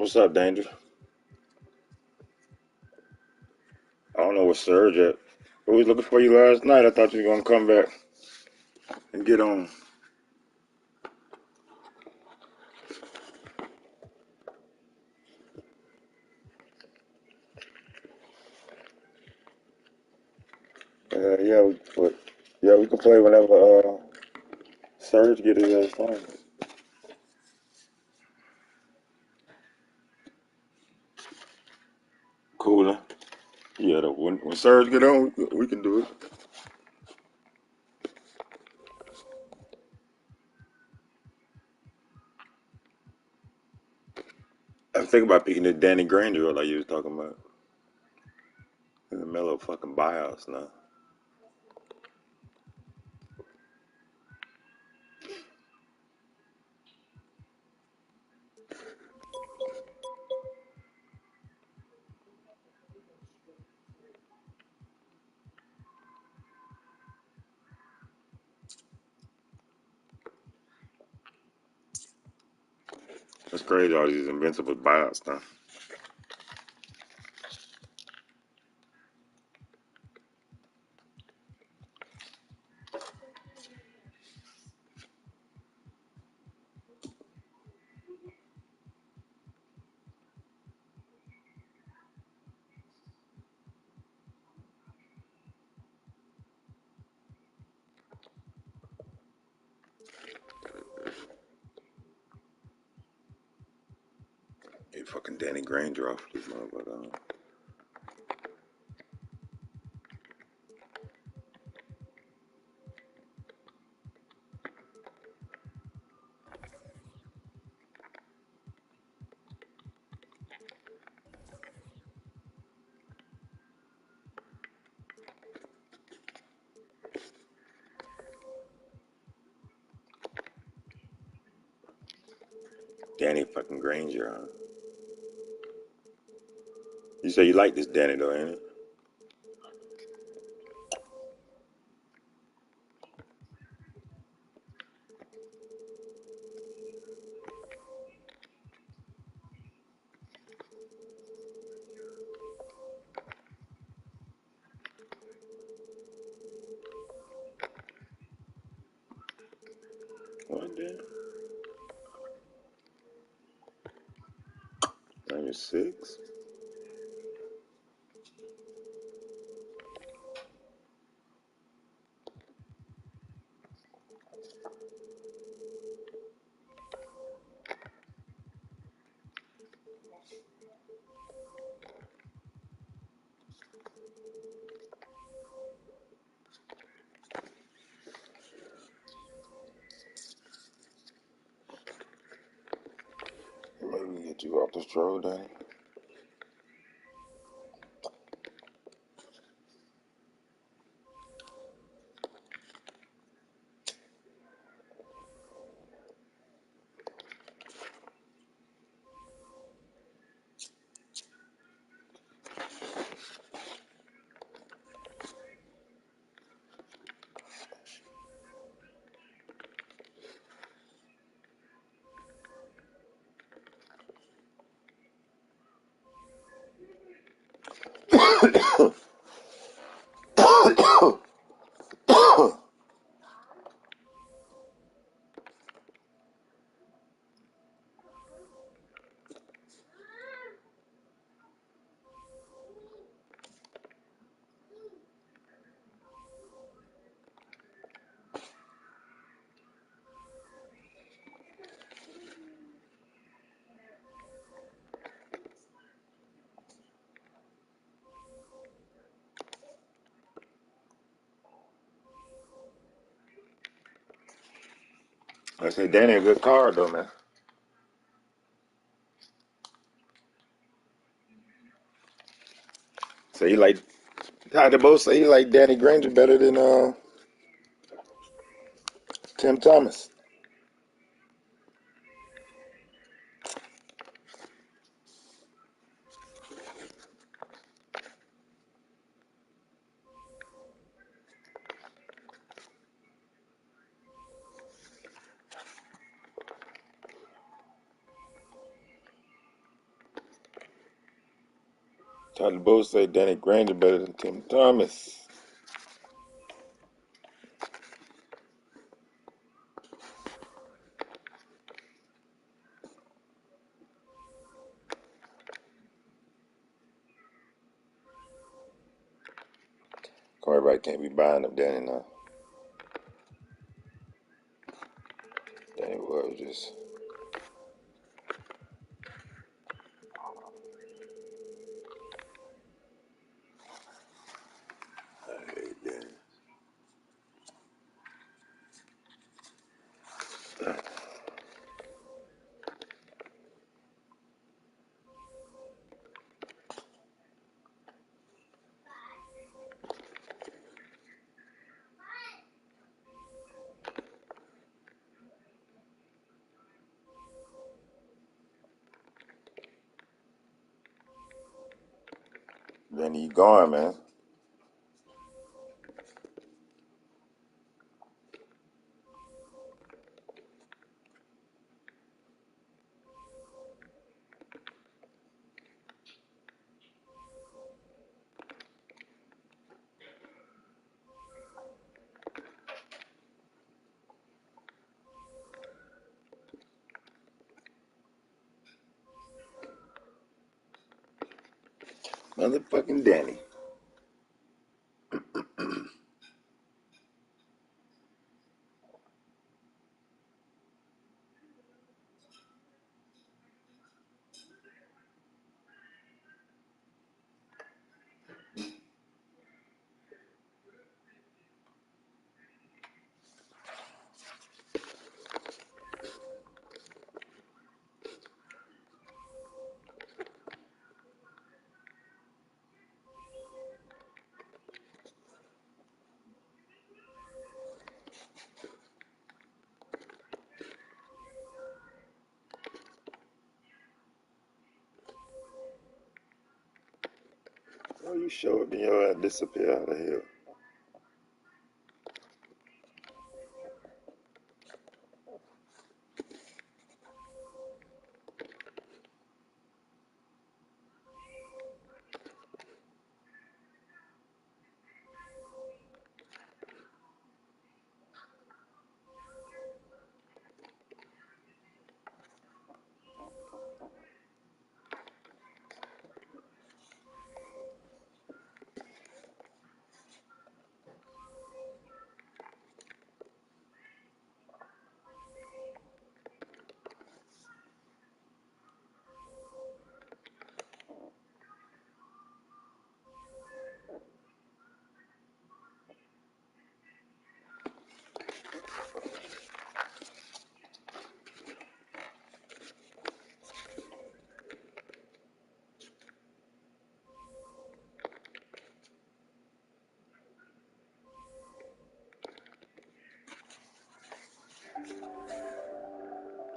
What's up, Danger? I don't know where Surge at. I was looking for you last night. I thought you were gonna come back and get on. Yeah, we can play whenever Surge get his ass on. Cool, huh? Yeah, when Surge get on, we can do it. I'm thinking about picking this Danny Granger up like you was talking about. In the middle of fucking buyouts now. That's crazy, all these invincible buyouts now. Get fucking Danny Granger off this motherfucker. Danny fucking Granger, huh? You say you like this Danny though, ain't it? What damn? 96? Maybe we can get you off this road, Danny. I say Danny a good card though, man. Say he like Ty DeBow say he like Danny Granger better than Tim Thomas. Tyler Bowes say Danny Granger better than Tim Thomas. Everybody can't be buying up Danny now. Danny was just. I hate Danny. Danny, you gone, man. Motherfucking Danny. Oh, you show up and your ass disappear out of here.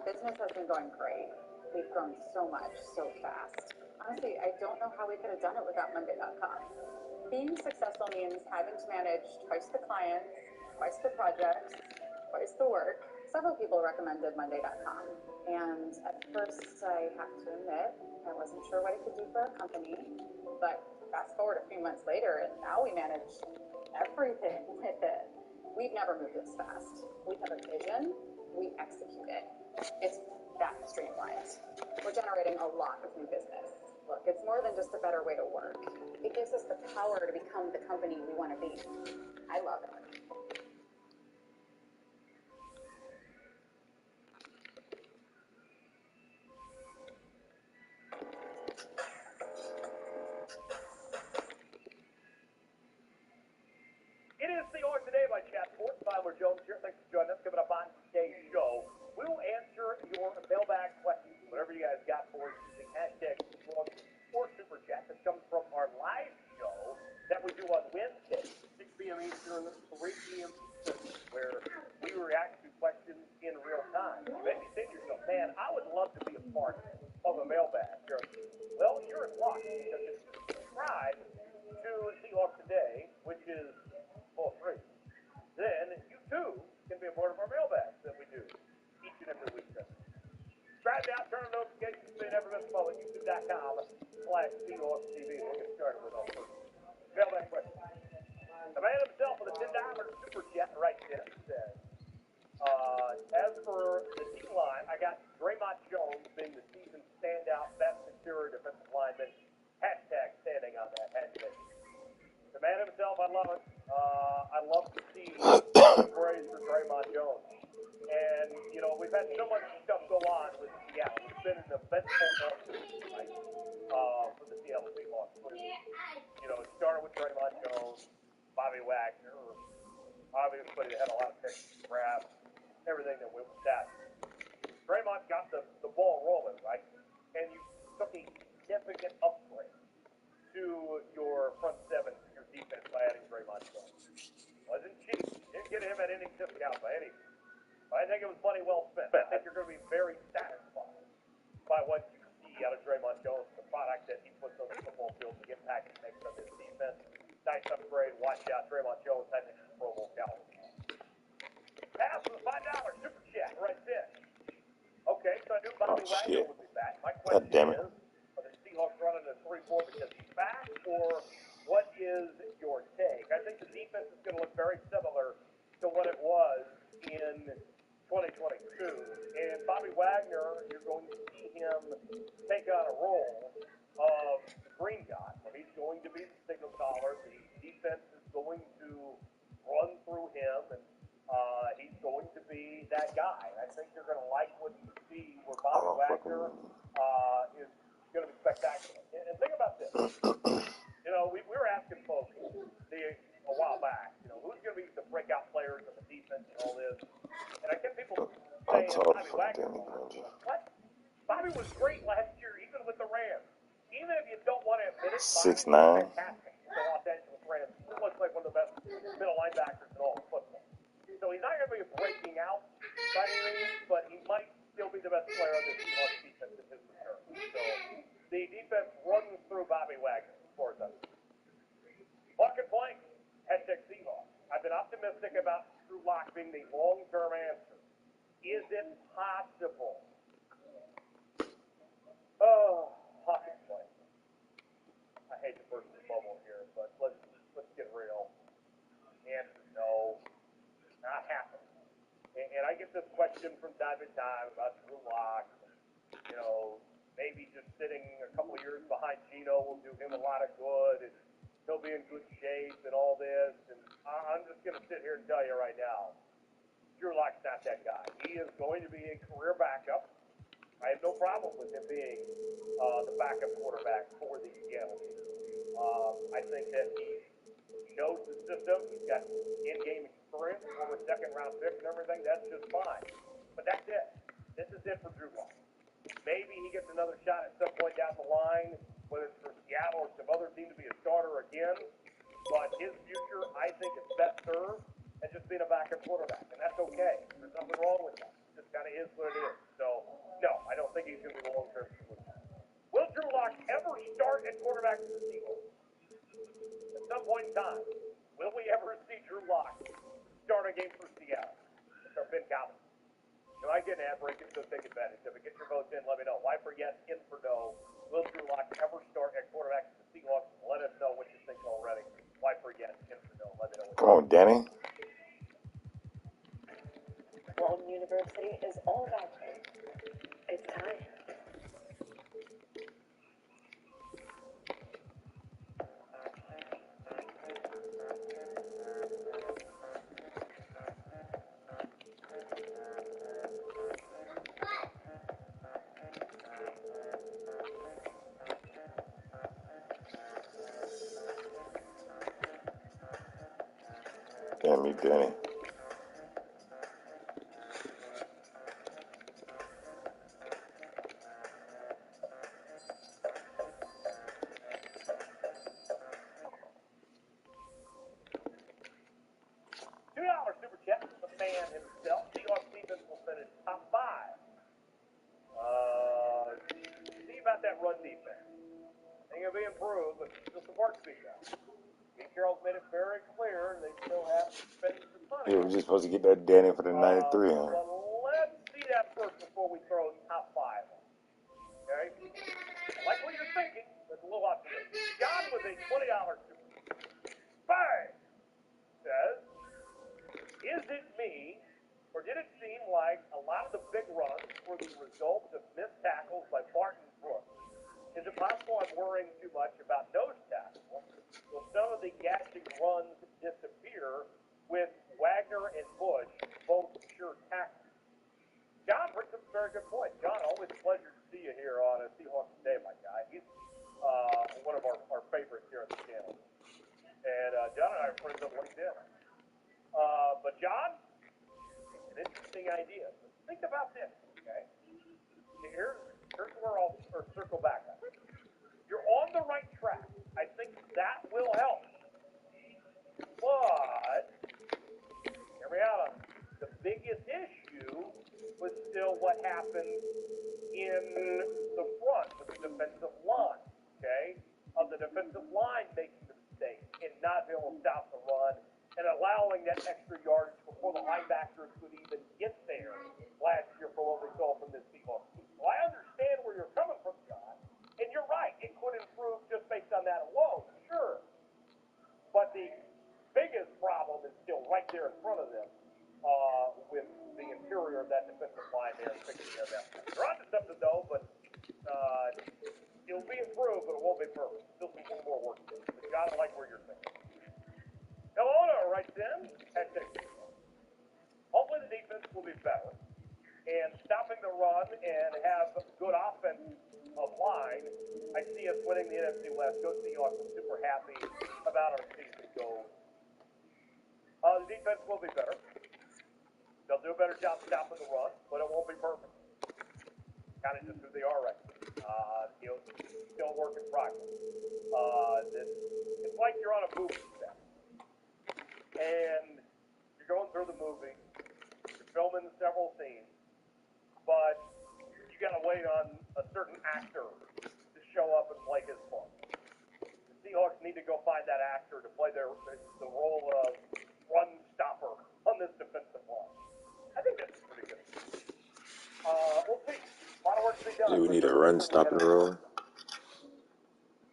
Business has been going great. We've grown so much, so fast. Honestly, I don't know how we could have done it without Monday.com. Being successful means having to manage twice the clients, twice the projects, twice the work. Several people recommended Monday.com. And at first, I have to admit, I wasn't sure what it could do for our company. But fast forward a few months later, and now we manage everything with it. We've never moved this fast. We have a vision, we execute it. It's that streamlined. We're generating a lot of new business. Look, it's more than just a better way to work. It gives us the power to become the company we want to be. I love it. It is the Org Today by Chat Sports. Tyler Jones here. Thanks for joining us. Coming up on today's show, we'll answer your mailbag questions. Whatever you guys got for us using hashtag or Super Chat. This comes from our live show that we do on Wednesday, 6 p.m. Eastern, 3 p.m. Pacific, where we react to questions in real time. You may be saying to yourself, man, I would love to be a part of a mailbag. Well, you're in luck because if you subscribe to the Org Today, which is for free, then you too can be a part of our mailbags that we do each and every week. Subscribe now, turn on notifications so you never miss a follow. YouTube.com/CORTV. We'll get started with all first. Mailbag question. The man himself with a $10 super chat right there says, as for the D-line, I got Draymond Jones being the season standout best interior defensive lineman. Hashtag standing on that. Hashtag. The man himself, I love it. I love to see praise for Draymond Jones. And, you know, we've had so much stuff go on with Seattle. It's been an eventful offseason, right? For the Seattle Seahawks. You know, it started with Draymond Jones, Bobby Wagner. Obviously, they had a lot of picks, drafts, everything that went with that. Draymond got the ball rolling, right? And you took a significant upgrade to your front seven, your defense, by adding Draymond Jones. Wasn't cheap. Didn't get him at any discount by any means. But I think it was money well spent. I think you're going to be very satisfied by what you see out of Draymond Jones, the product that he puts on the football field, the impact he makes on his defense. Nice upgrade. Watch out, Draymond Jones. I think he's Pro Bowl caliber. Pass with $5 super chat right there. Okay, so I knew Bobby Wagner would be back. My question is, are the Seahawks running a 3-4 because he's back, or what is your take? I think the defense is going to look very similar to what it was in 2022. And Bobby Wagner, you're going to see him take on a role of the green guy. He's going to be the signal caller. The defense is going to run through him, and he's going to be that guy. I think you're going to like what you see where Bobby Wagner is going to be spectacular. And think about this. You know, we were asking folks a while back, you know, who's going to be the breakout players of the defense and all this. And I get people saying Bobby Wagner. What? Bobby was great last year, even with the Rams. Even if you don't want to admit it, Bobby was fantastic. The Los Angeles Rams. He looks like one of the best middle linebackers in all of football. So he's not going to be breaking out by any means, but he might still be the best player on this Seahawks defense in his return. So the defense runs through Bobby Wagner, as far as I'm concerned. Buck and Plank, hashtag Seahawks. I've been optimistic about Drew Lock being the long-term answer. Is it possible? Oh, Buck and Plank. I hate to burst the bubble here, but let's get real. The answer is no. Not happening. And I get this question from time to time about Drew Lock. You know, maybe just sitting a couple of years behind Geno will do him a lot of good, and he'll be in good shape and all this. And I'm just going to sit here and tell you right now, Drew Lock's not that guy. He is going to be a career backup. I have no problem with him being the backup quarterback for the Seattle Seahawks. I think that he knows the system. He's got in-game experience, former second-round pick and everything. That's just fine. But that's it. This is it for Drew Lock. Maybe he gets another shot at some point down the line, whether it's for Seattle or some other team to be a starter again. But his future, I think, is best served as just being a backup quarterback. And that's okay. There's nothing wrong with that. It just kind of is what it is. So, no, I don't think he's going to be the long-term solution. Will Drew Lock ever start at quarterback for the Seahawks? At some point in time, will we ever see Drew Lock start a game for Seattle? It's our Ben Collins. You know, I get an ad break, so take advantage of it. Get your votes in, let me know. Why for yes, in for no. Will Drew Lock ever start at quarterback for the Seahawks? Let us know what you think already. Why for yes, in for no. Let me know. Come on, Danny. Walden University is all about you. It's time. Damn you, Danny. $2 super chat from the man himself. Seahawks defense will finish top 5. See about that run defense. Ain't going to be improved, but still some work to be done. Pete Carroll's made it very clear they still have to spend some money. Yeah, we're just supposed to get that Danny for the 93, huh? But let's see that first before we throw top 5. Okay? I like what you're thinking. That's a little optimistic. John with a $20 super. Bang! Says, is it me, or did it seem like a lot of the big runs were the result of missed tackles by Barton Brooks? Is it possible I'm worrying too much about nose tackle? Will some of the gashing runs disappear with Wagner and Bush both sure tackles? John brings up a very good point. John, always a pleasure to see you here on a Seahawks Today, my guy. He's one of our favorites here on the channel. And John and I are friends on LinkedIn. But John, it's an interesting idea. Think about this, okay? Here's where I'll circle back on. You're on the right track. I think that will help. But, hear me out on this. The biggest issue was still what happened in the front with the defensive line, okay? Of the defensive line making the mistake and not being able to stop the run and allowing that extra yardage before the linebackers could even get there last year for what we saw from this Seahawks team. So I understand where you're coming from, John, and you're right. It could improve just based on that alone, sure. But the biggest problem is still right there in front of them with the interior of that defensive line there and picking care of that. They're on to something, though, but it'll be improved, but it won't be perfect. Still some more work to do. But you got to like where you're thinking. Hello, right then. Hopefully the defense will be better. And stopping the run and have good offense of line, I see us winning the NFC West. Go Seahawks. I'm super happy about our season goals. The defense will be better. They'll do a better job stopping the run, but it won't be perfect. Kind of just who they are right now. Still a work in progress. It's like you're on a movie set. And you're going through the movie, you're filming several scenes, but you got to wait on a certain actor to show up and play his part. The Seahawks need to go find that actor to play the role of run stopper on this defensive line. I think that's pretty good. We'll see. A lot of work to be done. Yeah, we need a run stopping role.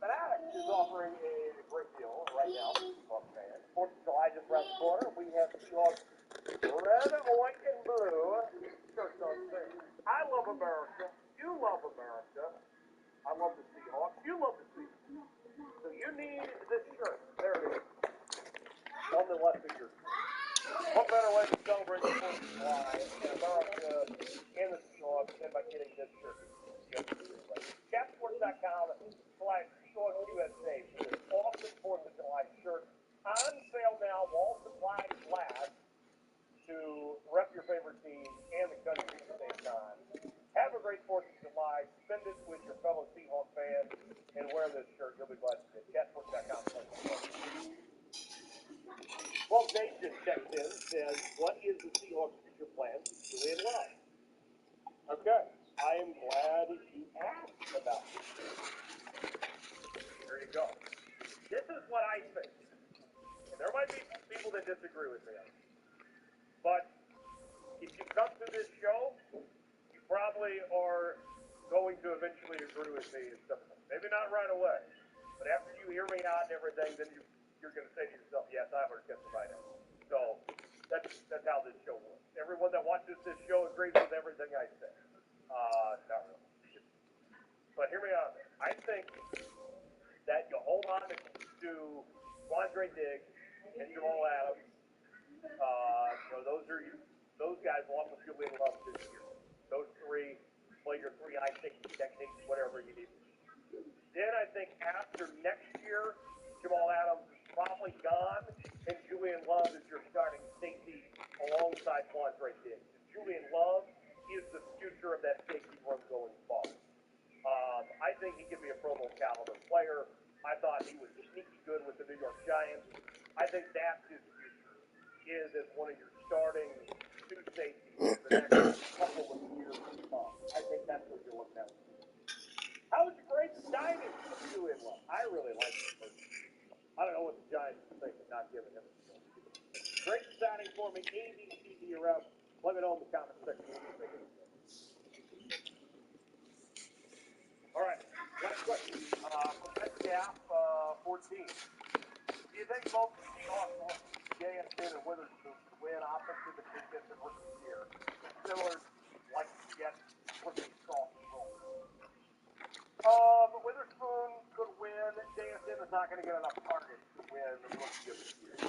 Fanatics is offering a great deal right now for Seahawks fans. 4th of July just around the corner. We have Seahawks red, white, and blue shirts on sale. I love America. You love America. I love the Seahawks. You love the Seahawks. So you need this shirt. There it is. On the left of your shirt. What better way to celebrate the 4th of July in America and the Seahawks than by getting this shirt? Capsports.com/SeahawksUSA for this awesome 4th of July shirt. On sale now, while supplies last, to rep your favorite team and the country at the same time. Have a great 4th of July. Spend it with your fellow Seahawks fans and wear this shirt. You'll be glad to get it. Capsports.com/Seahawks. Well, Nation checks in, says, what is the Seahawks' future plan for Julian Love? Okay, I am glad you asked about this. There you go. This is what I think. And there might be people that disagree with me on this. But if you come to this show, you probably are going to eventually agree with me in some things. Maybe not right away. But after you hear me out and everything, then you're going to say to yourself, yes, I understand the right answer. So that's how this show works. Everyone that watches this show agrees with everything I say. Not really. But hear me out. I think that you hold on to Andre Diggs and Jamal Adams. Those guys along with Julian Love this year. Those three, play your 3 high safety techniques, whatever you need. Then I think after next year, Jamal Adams is probably gone, and Julian Love is your starting safety alongside Andre Diggs. Julian Love is the future of that safety room going forward. I think he could be a Pro Bowl caliber player. I thought he was sneaky good with the New York Giants. I think that's his future, is as one of your starting 2 safeties for the next couple of years. I think that's what you're looking at. How would you grade the signing of Julian Love? I really like him. I don't know what the Giants think of not giving him a deal. Great signing for me. ABCD around. Let me know in the comment section what you think of it. All right. Last question. From Metcalf, 14 Seahawks look Jansen and Witherspoon to win offensive and defensive rookie of the year. Steelers like to get rookie soft roll. Witherspoon could win. Jansen is not going to get enough targets to win rookie of the year.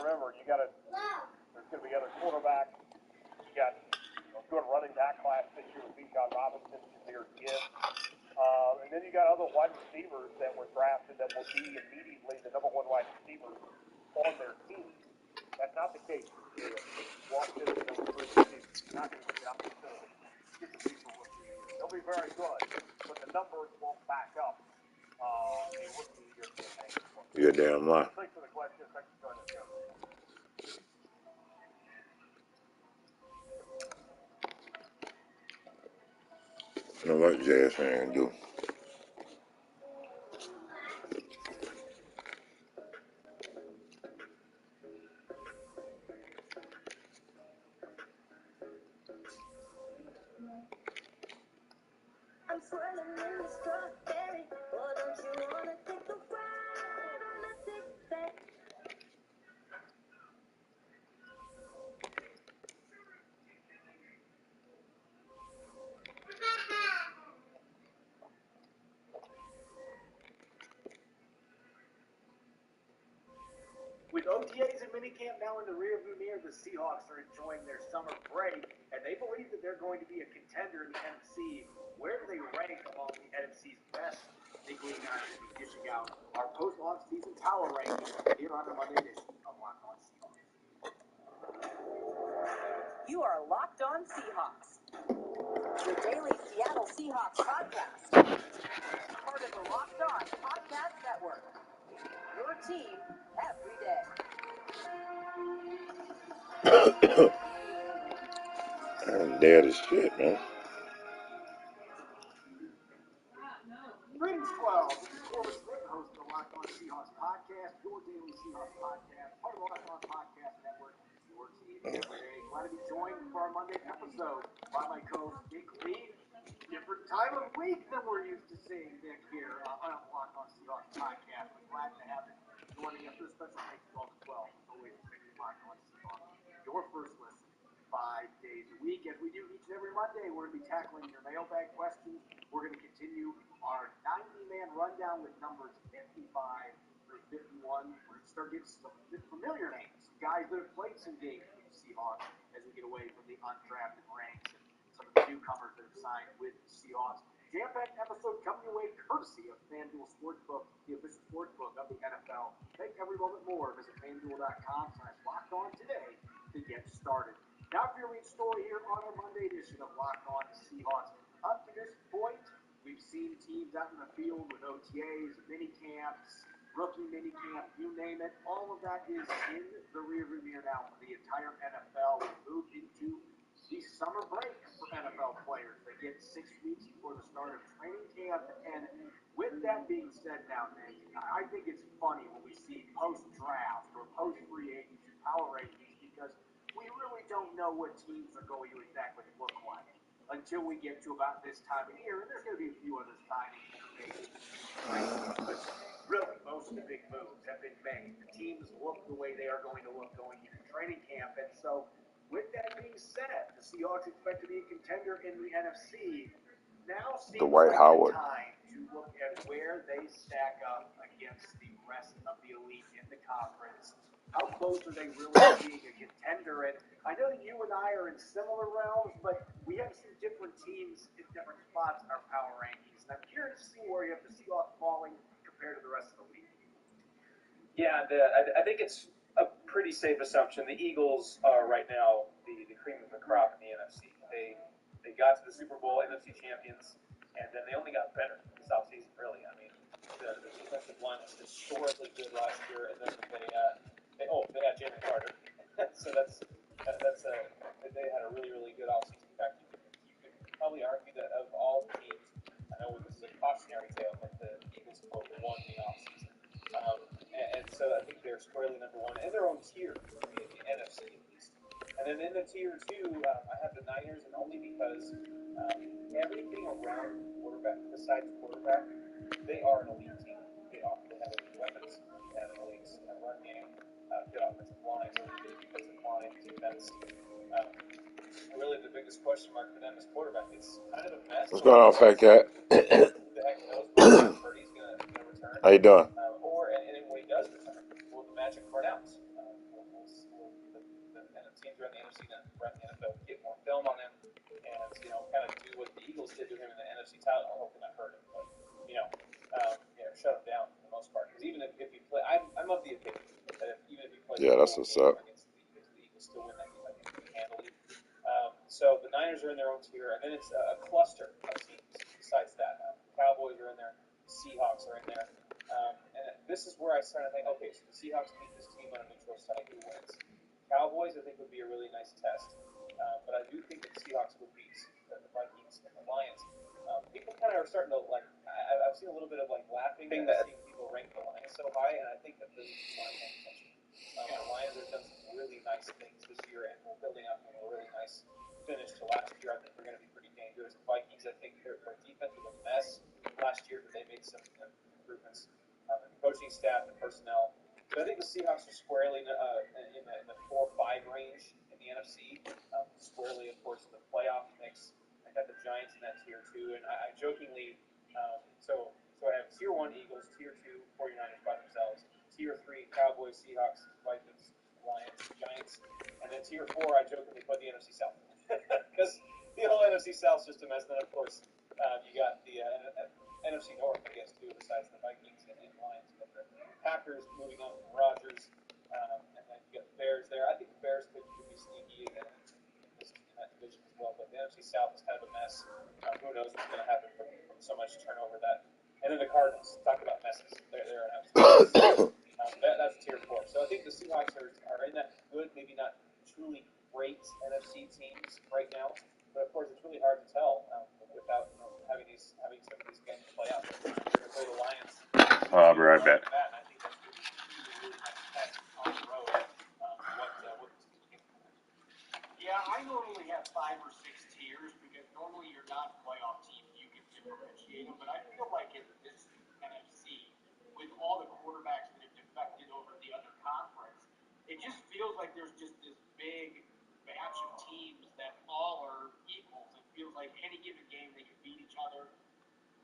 Remember, there's going to be other quarterbacks. You got good running back class this year with Bijan Robinson, Jameer Gibbs. And then you got other wide receivers that were drafted that will be immediately the number one wide receivers on their team. That's not the case. Washington is the number 3 receiver. You're not going to get the opportunity to compete for rookie of the year. They'll be very good, but the numbers won't back up a rookie of the year campaign. You're damn right. Thanks for the question. Thanks for joining us here. You know what Jazz fan do? I'm swirling in the strawberry. Oh, don't you wanna take the ride on the zigzag? With OTAs and minicamp now in the rearview mirror, the Seahawks are enjoying their summer break, and they believe that they're going to be a contender in the NFC. Where do they rank among the NFC's best big league guys to be dishing out our post-launch season power rankings here on the Monday edition of Locked On Seahawks? You are Locked On Seahawks, your daily Seattle Seahawks podcast. Part of the Locked On Podcast Network. Your team every day. I'm dead as shit, man. Greetings, 12. This is Corbin Smith, host of the Locked On Seahawks podcast, your daily Seahawks podcast, part of the Locked On Podcast Network, your team every day. Glad to be joined for our Monday episode by my co-host Nick Lee. Different time of week than we're used to seeing Nick here on the Locked On Seahawks podcast. We're glad to have him joining us for a special thanks to all the 12. As always, making Locked On Seahawks your first listen 5 days a week. As we do each and every Monday, we're going to be tackling your mailbag questions. We're going to continue our 90-man rundown with numbers 55 through 51. We're going to start getting some familiar names, some guys that have played some games with the Seahawks as we get away from the undrafted ranks and some of the newcomers that have signed with the Seahawks. Jam-packed episode coming your way courtesy of FanDuel Sportsbook, the official sportsbook of the NFL. Make every moment more. Visit FanDuel.com/LockedOn today to get started. Now for your lead story here on our Monday edition of Locked On Seahawks. Up to this point, we've seen teams out in the field with OTAs, mini camps, rookie mini camp, you name it. All of that is in the rearview mirror now for the entire NFL. We moved into the summer break for NFL players. They get 6 weeks before the start of training camp. And with that being said now, Nick, I think it's funny when we see post-draft or post-free agency power rankings because we really don't know what teams are going to exactly look like until we get to about this time of year. And there's going to be a few other signings made. But really, most of the big moves have been made. The teams look the way they are going to look going into training camp. And so, with that being said, the Seahawks expect to be a contender in the NFC. Now seems Dwight like Howard. the time to look at where they stack up against the rest of the elite in the conference. How close are they really to being a contender? And I know that you and I are in similar realms, but we have some different teams in different spots in our power rankings. And I'm curious to see where you have the Seahawks falling compared to the rest of the league. Yeah, I think it's a pretty safe assumption. The Eagles are right now the cream of the crop in the NFC. They got to the Super Bowl, NFC champions, and then they only got better this offseason, really. I mean, the defensive line was historically good last year, and then they had Jalen Carter. So they had a really, really good offseason. In fact, you could probably argue that of all the teams, I know this is a cautionary tale, but the Eagles won the offseason. And so I think they're squarely number one in their own tier, in the NFC at least. And then in the tier two, I have the Niners, and only because everything around quarterback, besides quarterback, they are an elite team. they often have elite weapons and an elite run game, good offensive line, good defensive line, defense. Really, the biggest question mark for them is quarterback. It's kind of a mess. What's going on, Fat Cat? Who the heck knows when Purdy's going to return? How you doing? And when he does return, will the magic run out? The teams around the NFC around the NFL get more film on him, and kind of do what the Eagles did to him in the NFC title. I hope not hurt him, but shut him down for the most part. Because even if he play, I'm of the opinion that even if he plays That's what's up. against the Eagles still win that game, I think, pretty handily. So the Niners are in their own tier, and then it's a cluster of teams besides that. Cowboys are in there, Seahawks are in there. And this is where I started to think, okay, so the Seahawks beat this team on a neutral site, who wins? Cowboys, I think, would be a really nice test. But I do think that the Seahawks would beat the Vikings and the Lions. People kind of are starting to, like, I've seen a little bit of, like, laughing at seeing people rank the Lions so high, and I think that the reason why the Lions have done some really nice things this year, and we're building up a really nice finish to last year. I think they're going to be pretty dangerous. The Vikings, I think their defense was a mess last year, but they made some improvements in the coaching staff and personnel. So I think the Seahawks are squarely in the 4-5 range in the NFC. Squarely, of course, in the playoff mix. I got the Giants in that tier 2, and I jokingly, so I have tier 1 Eagles, tier 2 49ers by themselves, tier 3 Cowboys, Seahawks, Vikings, Lions, Giants, and then tier 4 I jokingly put the NFC South because the whole NFC South is just a mess. And then of course you got the NFC North, I guess, too, besides the Vikings and Lions. You got the Packers moving on from Rodgers, and then you got the Bears there. I think the Bears could be sneaky in that division as well. But the NFC South is kind of a mess. Who knows what's going to happen from so much turnover that. And then the Cardinals. Talk about messes. They're an absolute mess. That's tier 4. So I think the Seahawks are in that good, maybe not truly great NFC teams right now. But of course, it's really hard to tell without having some of these games play out. They're going to play the Lions. I'll be right back. And I think that's going to be a really nice test on the road. What this team can do. Yeah, I normally have 5 or 6 tiers because normally you're not playoff teams. You can differentiate them, but I feel like in this NFC, with all the quarterbacks that have defected over the other conference, it just feels like there's just this big batch of teams that all are equals. It feels like any given game they can beat each other,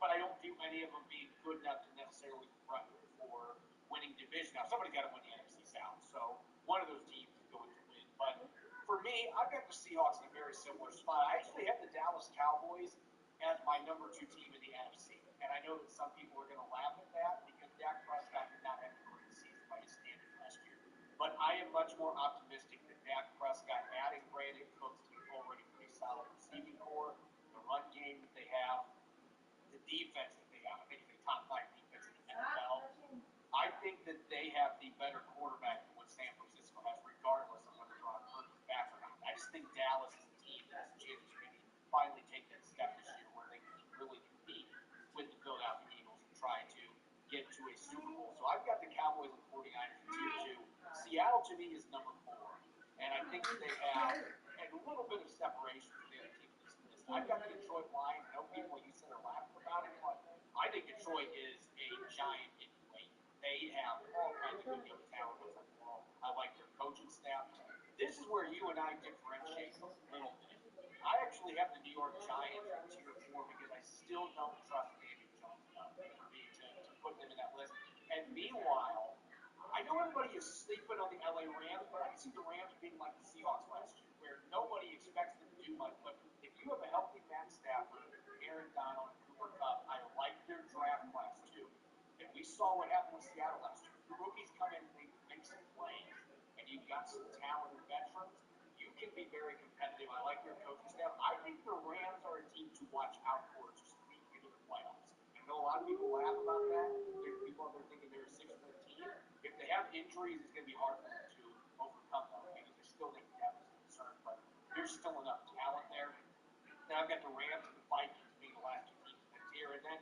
but I don't view any of them being good enough to necessarily threaten for winning division. Now, somebody's got to win the NFC South, so one of those teams is going to win. But for me, I've got the Seahawks in a very similar spot. I actually have the Dallas Cowboys as my number 2 team in the NFC. And I know that some people are going to laugh at that because Dak Prescott did not have a great season by his standards last year. But I am much more optimistic that Dak Prescott adding Brandon Cooks to an already pretty solid receiving core, the run game that they have, the defense that they have. I think it's a top 5 defense in the NFL. I think that they have the better quarterback than what San Francisco has, regardless of whether they're on Purdy's back or not. I just think Dallas is a team that has a chance to maybe finally take that step this year where they can really compete with the Philadelphia Eagles and try to get to a Super Bowl. So I've got the Cowboys and 49ers in tier 2. Seattle, to me, is number 4. And I think that they have a little bit of separation from the other teams in this list. I've got the Detroit Lions. I know people you said are laughing about it, but I think Detroit is a giant in weight. They have all kinds of good young talent on the ball. I like their coaching staff. This is where you and I differentiate a little bit. I actually have the New York Giants in tier 4 because I still don't trust Daniel Jones enough for me to put them in that list. And meanwhile, I know everybody is sleeping on the LA Rams, but I can see the Rams being like the Seahawks last year, where nobody expects them to do much. But if you have a healthy Matt Stafford, Aaron Donald, and Cooper Kupp, I like their draft class too. And we saw what happened with Seattle last year. The rookies come in, they make some plays, and you've got some talented veterans. You can be very competitive. I like their coaching staff. I think the Rams are a team to watch out for to squeak into the playoffs. I know a lot of people laugh about that. There's people out there thinking they're a 6-4 team. If they have injuries, it's going to be hard for them to overcome them because I still think depth is a concern. But there's still enough talent there. Now I've got the Rams and the Vikings being the last 2 teams in that tier. And then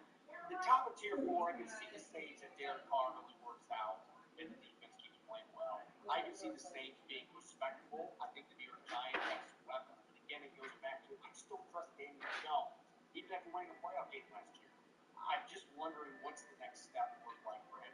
the top of tier 4, I can see the Saints and Derek Carr really works out and the defense keeps playing well. I can see the Saints being respectable. I think the New York Giants have some weapons. But again, it goes back to I still trust Daniel Jones, even after winning a playoff game last year. I'm just wondering what's the next step look like for him.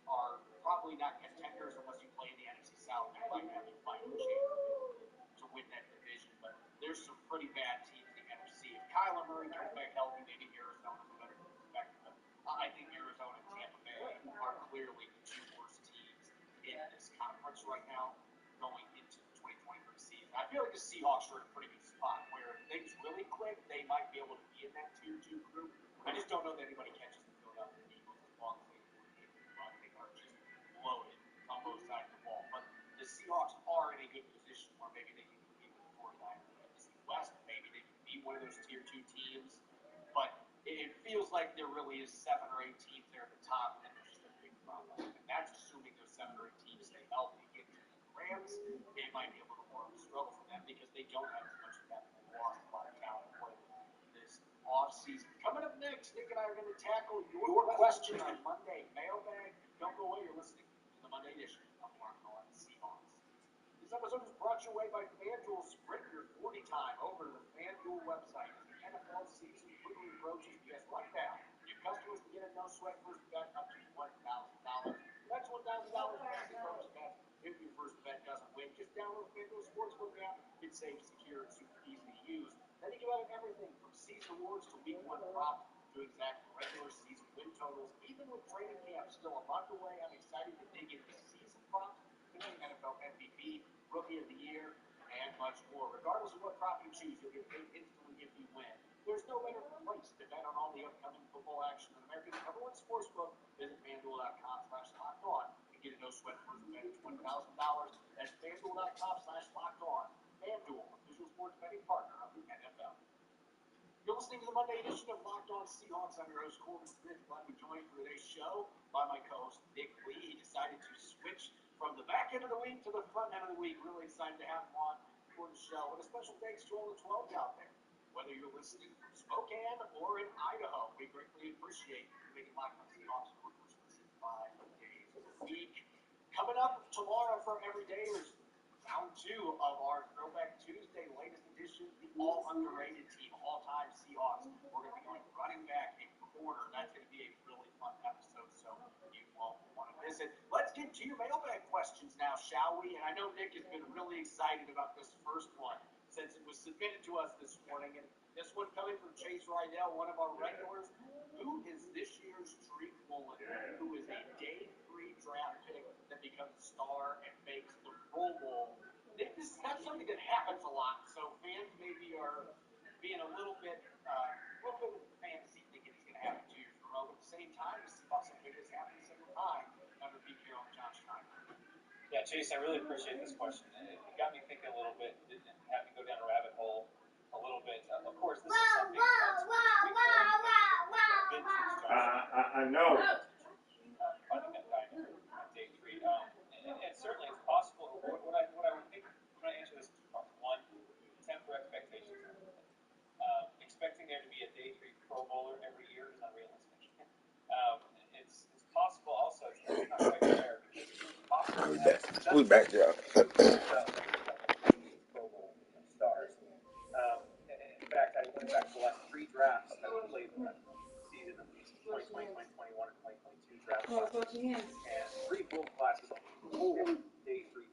are probably not contenders unless you play in the NFC South. They might have a fighting chance to win that division, but there's some pretty bad teams in the NFC. If Kyler Murray comes back healthy, maybe Arizona's a better perspective. But I think Arizona and Tampa Bay are clearly the two worst teams in this conference right now going into the 2023 season. I feel like the Seahawks are in a pretty good spot where if things really click, they might be able to be in that tier 2 group. I just don't know that anybody catches the Philadelphia Eagles as long as they are just loaded on both sides of the ball. But the Seahawks are in a good position where maybe they can compete with the 49ers in the NFC West. Maybe they can beat one of those tier 2 teams. But it feels like there really is 7 or 8 teams there at the top, and there's just a big problem. And that's assuming those 7 or 8 teams stay healthy. Get to the Rams, it might be a little more of a struggle for them because they don't have as much depth. They lost a lot of talent for this offseason. Coming up next, Nick and I are going to tackle your questions on Monday. Mailbag. Don't go away. You're listening to the Monday edition of Marco on the Seahawks. This episode is brought to you away by FanDuel. Sprint your 40 time over to the FanDuel website. The NFL season quickly approaches because right now, new customers can get a no-sweat first bet up to $1,000. That's $1,000 back in bonus bets if your first bet doesn't win. Just download the FanDuel Sportsbook app. It's safe, secure, and super easy to use. Then you can have everything from season awards to week 1 props to exact regular season win totals. Even with training camp still a month away, I'm excited to dig into season props, including NFL MVP, Rookie of the Year, and much more. Regardless of what prop you choose, you'll get paid instantly if you win. There's no better place to bet on all the upcoming football action than America's #1 sportsbook. Visit FanDuel.com/lockedon and get a no-sweat first bet of $1,000. That's FanDuel.com/lockedon. FanDuel, official sports betting partner of the NFL. You're listening to the Monday edition of Locked On Seahawks. I'm your host, Corbin Smith. Glad to be joined for today's show by my co-host, Nick Lee. He decided to switch from the back end of the week to the front end of the week. Really excited to have him on for the show. And a special thanks to all the 12s out there. Whether you're listening from Spokane or in Idaho, we greatly appreciate you making Locked On Seahawks your first listen 5 days a week. Coming up tomorrow for Everydayers, round 2 of our Throwback Tuesday, latest edition, the all underrated team, all-time Seahawks. We're going to be going running back and corner. That's going to be a really fun episode, so you won't want to miss it. Let's get to your mailbag questions now, shall we? And I know Nick has been really excited about this first one since it was submitted to us this morning. And this one coming from Chase Rydell, one of our regulars. Who is this year's Dream Mullen? Who is a day 3 draft pick that becomes a star and makes the Pro Bowl? Nick, this is not something that happens a lot, so fans maybe are being a little bit with fantasy, thinking it's going to happen 2 years in a row. But at the same time, the Seahawks have made this happen several times under Pete Carroll and John Schneider. Yeah, Chase, I really appreciate this question. It got me thinking a little bit and had me go down a rabbit hole a little bit. Of course, this is something I know. Finding that diamond on day 3. And certainly it's possible. What I would think, I'm going to answer this in 2 parts. One, temper expectations. Expecting there to be a day 3 Pro Bowler every year is unrealistic. It's possible also. It's not quite fair because it's possible. We back there. Pro Bowl stars. In fact, I went back to the last 3 drafts that we played in the season of 2020, 2021, and 2022 draft classes. And 3 both classes, 4 day 3.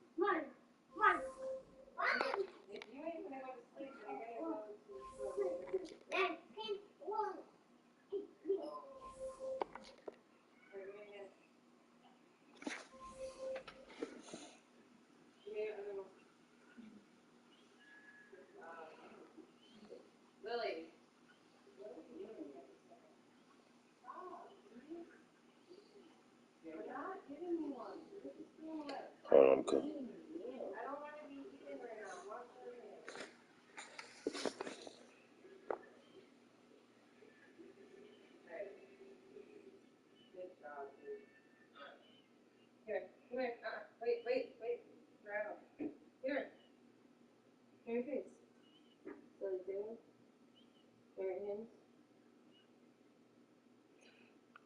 If you ain't gonna go to sleep, then you're gonna go to Lily. You're not giving me one. Hold on, cool. I don't want to be eating right now. I'm watching the video. Hey. Good job, dude. Here, come here. Wait. Grab him. Here. Here your face. So you do. Here your hands.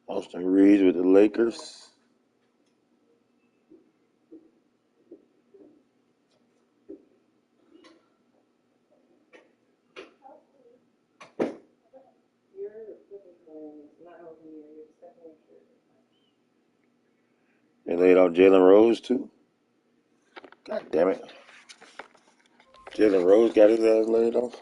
Austin Reeves with the Lakers. You're looking for him. It's not helping you. You're stepping your shirt. They laid off Jalen Rose too. God damn it. Jalen Rose got his ass laid off.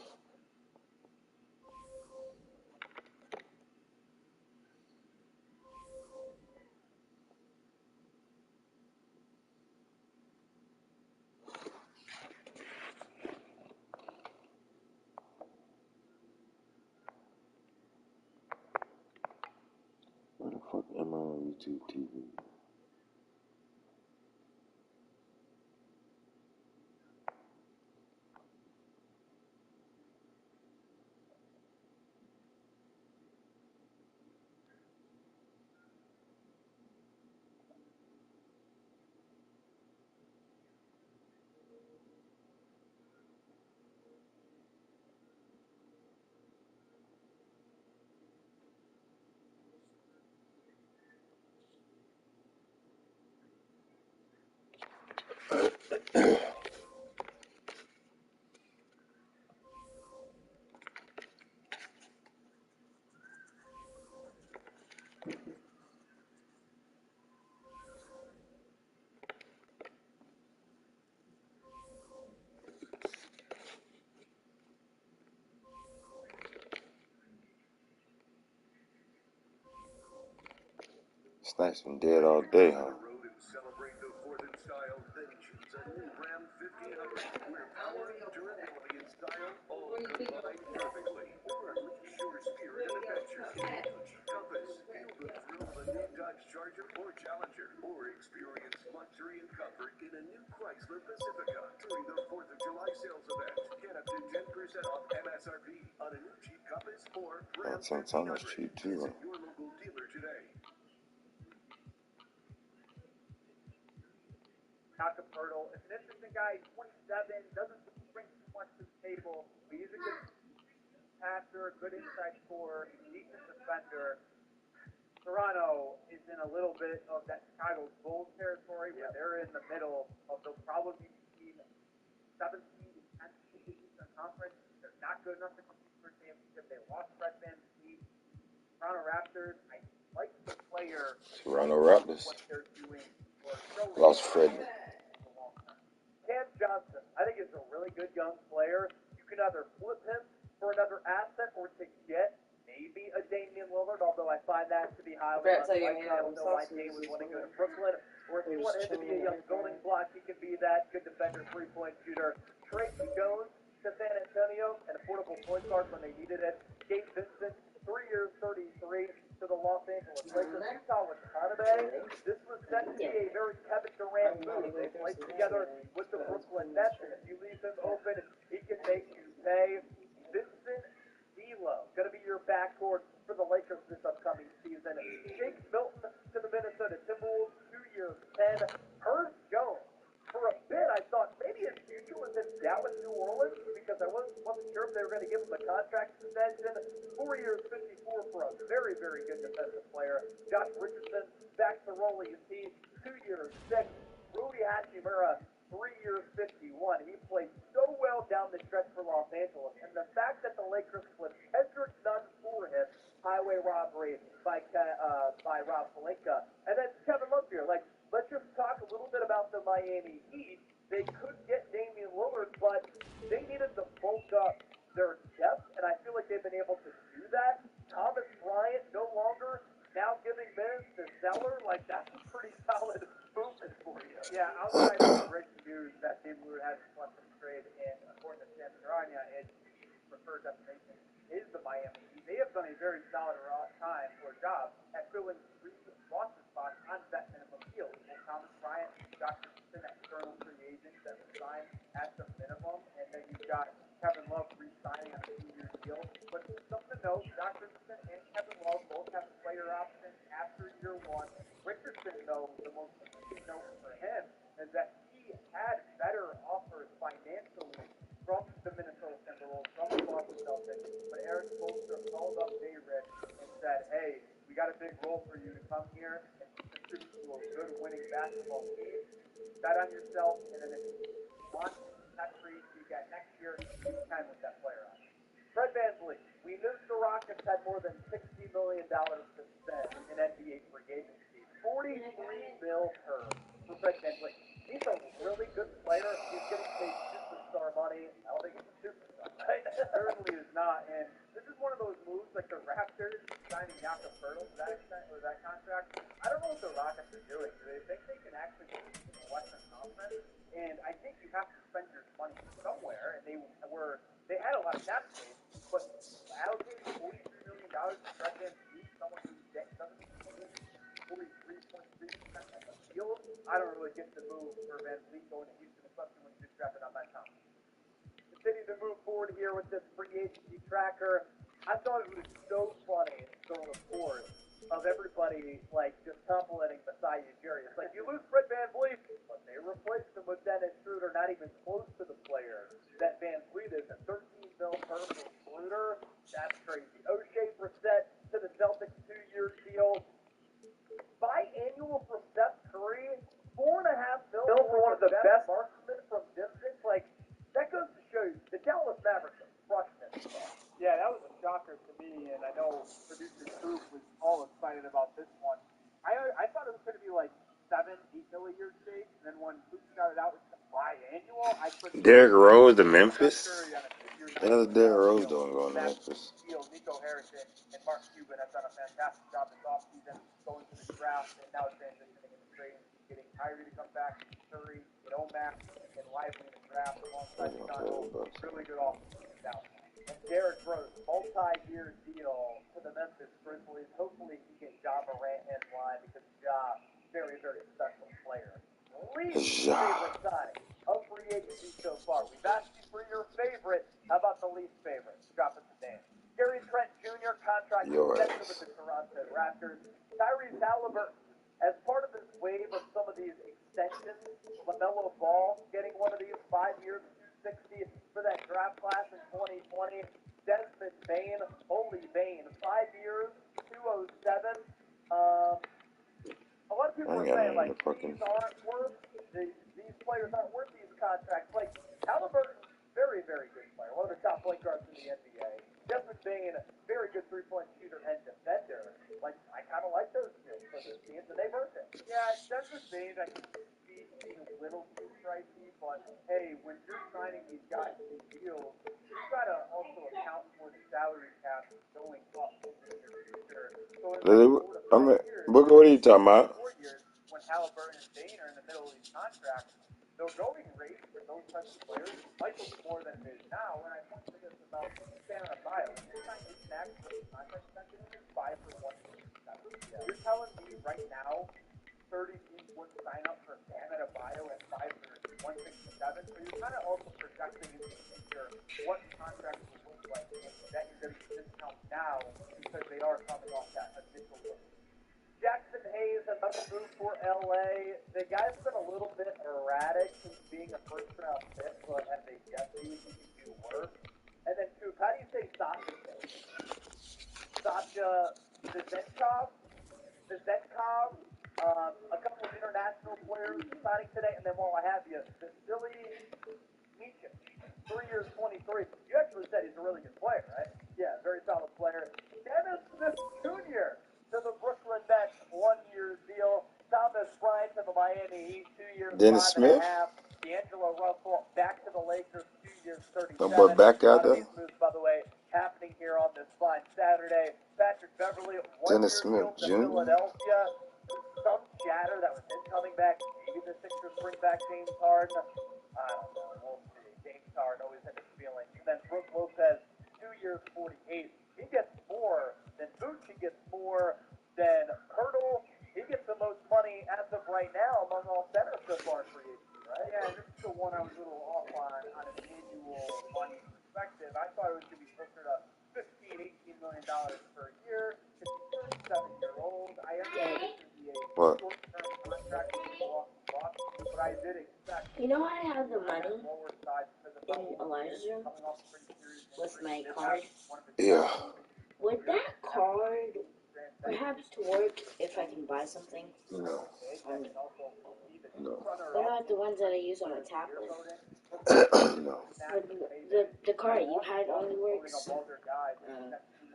Where the fuck am I on YouTube TV? Snipes been dead all day, huh? Celebrate the 4th in style, then choose a new Ram 1500 where power, durability, and style all combine perfectly. Or unleash your spirit and adventure in a new Jeep Compass. Feel the thrill of a new Dodge Charger or Challenger. Or experience luxury and comfort in a new Chrysler Pacifica during the 4th of July sales event. Get up to 10% off MSRP on a new Jeep Compass or Ram 1500. Cheap too, huh? Visit your local dealer today. Hurdle. It's an interesting guy. He's 27, doesn't bring too much to the table, but he's a good passer, good inside scorer, decent defender. Toronto is in a little bit of that Chicago Bulls territory where they're in the middle of the probably between 7th seed and 10th seed in the Eastern Conference. They're not good enough to compete for a championship. They lost Fred VanVleet. Toronto Raptors, I like the player. Toronto Raptors what they're doing or showing. lost Fred. Cam Johnson, I think, is a really good young player. You can either flip him for another asset or to get maybe a Damian Lillard, although I find that to be highly unlikely. I don't know why Dame would want to go to Brooklyn. Or if you want him to be a young building block, he can be that good defender, three-point shooter. Tracy Jones to San Antonio, an affordable point guard when they needed it. Gabe Vincent, 3 years, 33 to the Los Angeles Lakers. Utah Watanabe, this was set to be a very Kevin Durant move. They played together with the Brooklyn Nets, and if you leave him open, he can make you pay. Vincent D'Lo, going to be your backcourt for the Lakers this upcoming season. Jake Milton to the Minnesota Timberwolves, 2 years, 10. Herb Jones, for a bit, I thought maybe his future was in Dallas, New Orleans, because I wasn't sure if they were going to give him a contract extension. 4 years, 54 for a very, very good defensive player. Josh Richardson, back to Rolly, you see, 2 years, 6. Rudy Hachimura, 3 years, 51. He played so well down the stretch for Los Angeles. And the fact that the Lakers flipped Kendrick Nunn for him, highway robbery by Rob Pelinka. And then Kevin Love here, let's just talk a little bit about the Miami Heat. They could get Damian Lillard, but they needed to bulk up their depth, and I feel like they've been able to do that. Thomas Bryant no longer now giving minutes to Zeller, that's a pretty solid movement for you. Yeah, outside of the breaking news that Damian Lillard has selected to trade, and according to Sam Sarania, its preferred destination is the Miami Heat. They have done a very solid job at filling 3 roster spots on vet minimum deals. And Thomas Bryant, Josh Richardson, external free agents that will sign at the minimum, and then you've got Kevin Love re-signing on a 2-year deal. But something to note, Josh Richardson and Kevin Love both have player options after year 1. Richardson, though, the most interesting note for him is that he had better offers financially from the Minnesota Timberwolves, from the Boston Celtics, but Eric Spoelstra called up Jay Rich and said, hey, we got a big role for you to come here and contribute to a good winning basketball team. Bet on yourself, and then if you want that free you get next year, you can with that player option. Fred VanVleet, we knew the Rockets had more than $60 million to spend in NBA free agency. 43 mil per. moves, like the Raptors signing Jakob Poeltl to that extent or that contract. I don't know what the Rockets are doing. Do they think they can actually compete in the Western Conference? And I think you have to spend your money somewhere. And they had a lot of cap space, but allocating $43 million to Fred VanVleet, someone who doesn't even 43.3% of the field. I don't really get the move for VanVleet going to Houston, especially when you just drafted on that time. Continue to move forward here with this free agency tracker. I thought it was so funny, the report of everybody like just complimenting Masai Ujiri. It's like you lose Fred VanVleet, but they replaced him with Dennis Schroeder, not even close to the player that VanVleet is. A 13 mil per Schroeder, that's crazy. O'Shea Brissett to the Celtics 2-year deal. Biannual for Steph Curry, $4.5 million for one of the best marksmen from distance. Like, that goes to show you, the Dallas Mavericks are crushing it. Yeah, that was a shocker to me, and I know producer Troop was all excited about this one. I thought it was going to be like 7-8 mil a year shake, and then when Troop started out with the biannual, I couldn't. Derrick Rose to Memphis? How's Derrick Rose doing going to Memphis? Nico Harrison and Mark Cuban have done a fantastic job this offseason, going to the draft, and now transitioning into trade, getting Kyrie to come back, Curry, get Omac, and Lively in the draft alongside Sean Hope. Really good offseason now. And Derrick Rose, multi-year deal to the Memphis Grizzlies. Hopefully he can Ja Morant in line because Ja, very, very special player. Least favorite signing of free agency so far. We've asked you for your favorite. How about the least favorite? Drop us a name. Gary Trent Jr. contract extension with the Toronto Raptors. Tyrese Halliburton, as part of this wave of some of these extensions, LaMelo Ball getting one of these 5 years, 260 for that draft class in 2020. Desmond Bane, holy Bane, 5 years, 207. A lot of people are saying like these aren't worth these players aren't worth these contracts. Like Halliburton, very, very good player, one of the top point guards in the NBA. Desmond Bane, very good 3-point shooter and defender. Like I kind of like those two for this team, and they've earned it. Yeah, Desmond Bane, I can see being a little too pricey, but hey, when you're signing these guys to these deals, you've got to also account for the salary cap going up in the near future. So Booker, what are you talking about? 4 years, when Halliburton and Bane are in the middle of these contracts, the going rate for those types of players might be more than it is now. And I point to this about Stan Adebayo. When you're signing max contract extension, it's 5 for 167. Yeah. You're telling me right now 30 teams wouldn't sign up for Bam Adebayo at 5 for 167. So you're kind of also projecting into the future what contracts will look like, and that you're going to get discount now because they are coming off that initial look. Jackson Hayes has another move for LA. The guy's been a little bit erratic since being a first-round pick, but as a deputy, he can do work. And then, Coop, how do you say Sasha? Sasha Vezenkov? A couple of international players signing today, and then while I have you, Vasily Michik, 3 years, 23. You actually said he's a really good player, right? Yeah, very solid player. Dennis Smith Jr. to the Brooklyn Nets, 1-year deal. Thomas Bryant to the Miami Heat, 2 years, Dennis 5.5. Smith? D'Angelo Russell back to the Lakers, 2 years, 37. No, but back out A lot of there? these moves, by the way, happening here on this fine Saturday. Patrick Beverley, 1-year deal to Philadelphia. Some chatter that with him coming back, maybe the Sixers bring back James Harden. I don't know. We'll see. James Harden always had his feelings. And then Brook Lopez, 2 years, 48. He gets more than Vooch. He gets more than Hurdle. He gets the most money as of right now among all centers so far in free agency, right? Yeah, this is the one I was a little off on an annual money perspective. I thought it was going to be closer to $15-18 million per year. It's a 37-year-old. I understand it's going to be a short-term contract to go off the block, but I did expect. You know I have the money lower side because of in Elijah's room coming off a pretty serious with my card. Yeah. Would that card perhaps to work if I can buy something? No. No. What about the ones that I use on my tablet? No. The card you had only works. I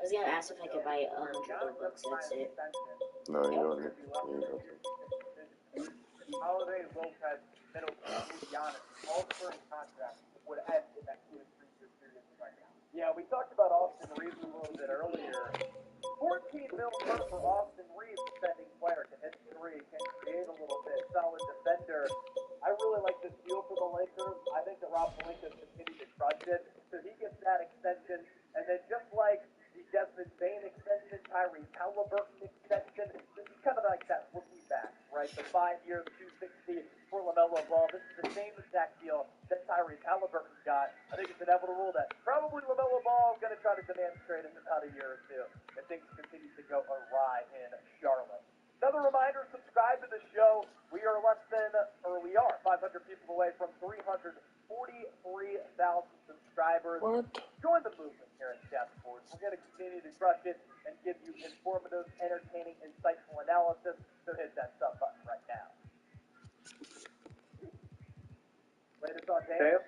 was gonna ask if I could buy 100 books. That's it. No, you don't need Holiday, Lopez, Middleton, Giannis, all current contracts would end in that 2 to 3 year period right now. Yeah, we talked about Austin Reeves a little bit earlier. 14 mil per for Austin Reeves, defending player, can hit three, can create a little bit, solid defender. I really like this deal for the Lakers. I think that Rob Pelinka's continued to crush it, so he gets that extension. And then just like the Desmond Bain extension, Tyrese Halliburton extension, this is kind of like that rookie back, right? The 5-year, the 260 for LaMelo Ball. This is the same exact deal that Tyrese Halliburton got. I think it's inevitable that probably LaMelo Ball is going to try to demand trade in about a year or two if things continue to go awry in Charlotte. Another reminder, subscribe to the show. We are 500 people away from 343,000 subscribers. What? Join the movement here at Chat Sports. We're going to continue to crush it and give you informative, entertaining, insightful analysis. So hit that sub button right now. Latest on Dame.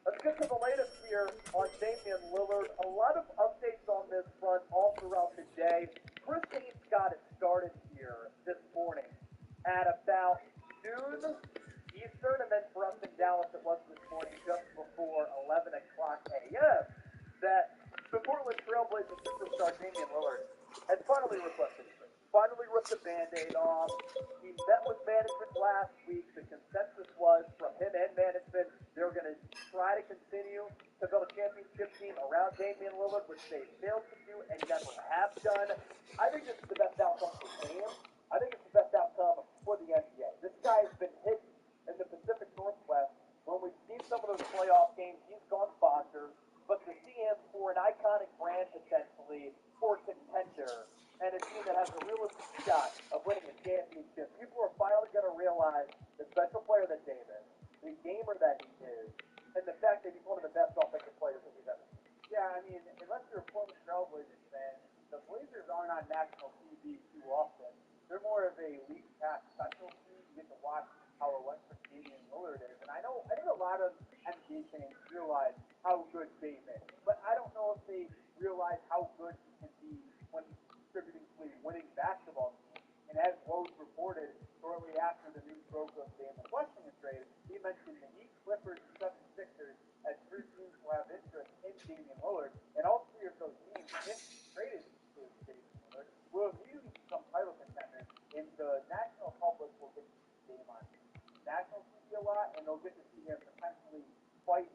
Let's get to the latest here on Damian Lillard. A lot of updates on this front all throughout the day. Chris Haynes got it started here this morning at about noon Eastern, and then for us in Dallas it was this morning just before 11 o'clock a.m. that the Portland Trailblazers superstar Damian Lillard has finally requested a trade. Finally ripped the Band-Aid off. He met with management last week. The consensus was from him and management they were going to try to continue to build a championship team around Damian Lillard, which they failed to do and never have done. I think this is the best outcome for Dame. I think it's the best outcome for the NBA. This guy has been hidden in the Pacific Northwest. When we've seen some of those playoff games, he's gone bonkers. But to see him for an iconic brand, potentially, for contender, and a team that has a realistic shot of winning a championship, people are finally going to realize the special player that Dame is, the gamer that he is, and the fact that he's one of the best offensive players that we've ever seen. Yeah, I mean, unless you're a Portland Trailblazers fan, the Blazers aren't on national TV too often. They're more of a league pass special team. You get to watch how electric Damian Lillard is. And I think a lot of NBA fans realize how good Dame is. But I don't know if they realize how good he can be when contributing to a winning basketball team. And as Rose reported shortly after the news broke of Dame requesting a trade, he mentioned the Heat, Clippers, and 76ers as three teams will have interest in Damian Lillard. And all three of those teams, if traded to Damian Lillard, will immediately become title contenders. And the national public will get to see Dame on national TV a lot, and they'll get to see him potentially fight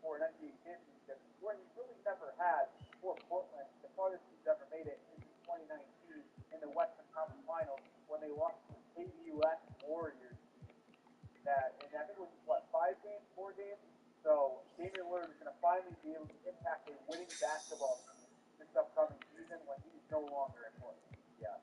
for an NBA championship, where he really never had for Portland. The farthest he's ever made it is in 2019 in the Western Conference Finals when they lost to the KUS Warriors team. And I think it was, 4 games? So Damian Lillard is going to finally be able to impact a winning basketball team this upcoming season when he's no longer in Portland. Yeah.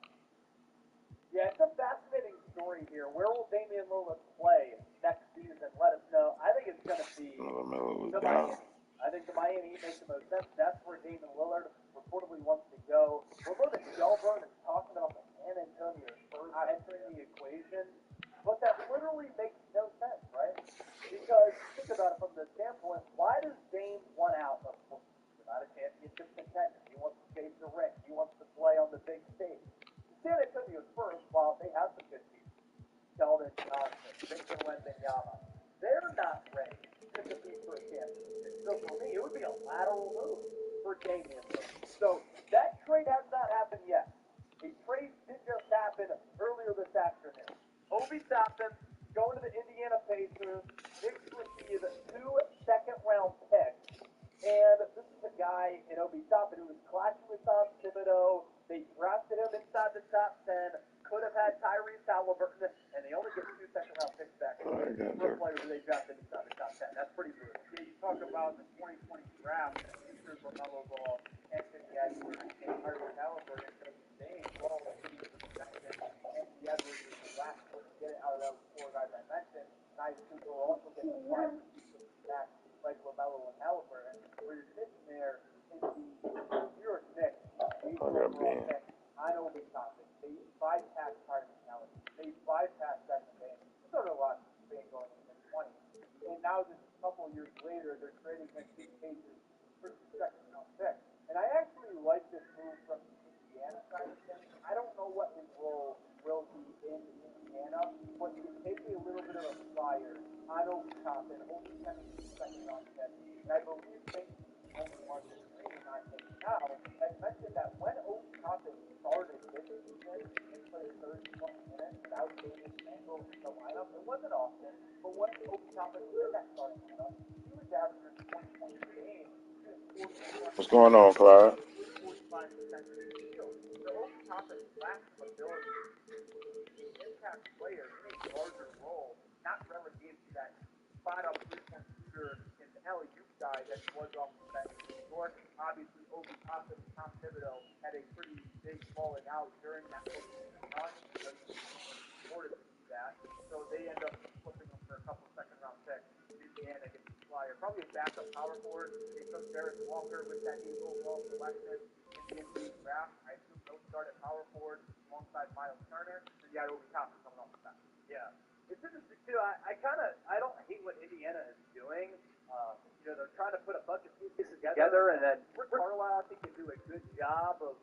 Yeah, it's a fascinating story here. Where will Damian Lillard play next season? Let us know. I think it's going to be the Miami. I think the Miami makes the most sense. That's where Damian Lillard reportedly wants to go. Although the Shelburne is talking about the San Antonio Spurs entering the equation, but that literally makes no sense, right? Because think about it from the standpoint, why does Dame want out of Portland? He's not a championship contender. He wants to chase the ring. He wants to play on the big stage. San Antonio Spurs, while they have some good teams, Sheldon Johnson, Victor Wembanyama, they're not ready to compete for a championship. So for me, it would be a lateral move for Damian Lillard. So that trade has not happened yet. A trade did just happen earlier this afternoon. Obi Toppin going to the Indiana Pacers. Knicks receive 2 second-round picks. And this is a guy in Obi Toppin who was clashing with Tom Thibodeau. They drafted him inside the top 10. Could have had Tyrese Halliburton, and they only get 2 second-round picks back for a player who they drafted inside the top 10. That's pretty brutal. Yeah, you talk about the 2020 draft, and futures LaMelo Ball, Anthony Edwards, and Tyrese Halliburton instead of Dame. Well, Anthony Edwards is the last one to get it out of those 4 guys I mentioned. And I assume they'll also get the 5 back like LaMelo and Halliburton, where you're sitting there in the New York Knicks. I know Obi Toppin. They bypassed Tyrese Halliburton. They bypassed Desmond Bain. There's not a lot of Bain going in the 20s. And now just a couple of years later, they're trading against these Pacers for 2 second-round picks. And I actually like this move from the Indiana side of things. I don't know what his role will be in Indiana, but he may be a little bit of a flyer on Obi Toppin, only 10 second-round pick. And I believe only market training on him now, has mentioned that when Obi Toppin started this season and played 30, 20 minutes without Davis Mangle in the lineup, it wasn't often, but when Obi Toppin was in that starting lineup, he was averaging 20 points a game, shooting 40%. What's going on, Clyde? 45% from the field. So Obi Toppin's lack of ability impact player in a larger role, not relegated to that spot-up three-point shooter and the alley-oop guy that he was off the bench in New York. Obviously, Obi Toppin and Tom Thibodeau had a pretty big falling out during that postseason run. He wasn't supported to do that, so they end up flipping him for a couple second-round picks. Indiana gets the flyer, probably a backup power forward. They took Darius Walker with that 8th overall selection in the NBA draft. I assume he'll start at power forward alongside Miles Turner. So you got Obi Toppin coming off the bench. Yeah. It's interesting, too. I don't hate what Indiana is doing. They're trying to put a bunch of pieces together, and then Rick Carlisle, I think, can do a good job of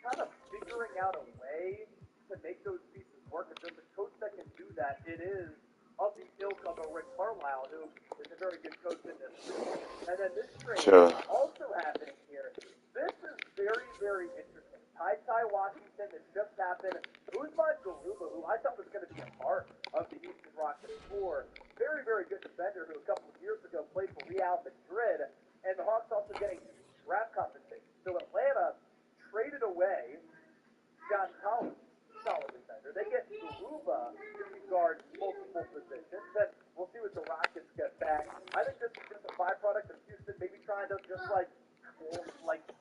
kind of figuring out a way to make those pieces work. If there's a coach that can do that, it is of the ilk of a Rick Carlisle, who is a very good coach in this league. And then this trade also happening here. This is very, very interesting. Ty Washington has just happened. Usman Garuba, who I thought was going to be a part of the Houston Rockets core, very, very good defender who a couple of years ago played for Real Madrid, and the Hawks also getting draft compensation. So Atlanta traded away John Collins, solid defender. They get Garuba, who can guard multiple positions, and we'll see what the Rockets get back. I think this is just a byproduct of Houston maybe trying to just like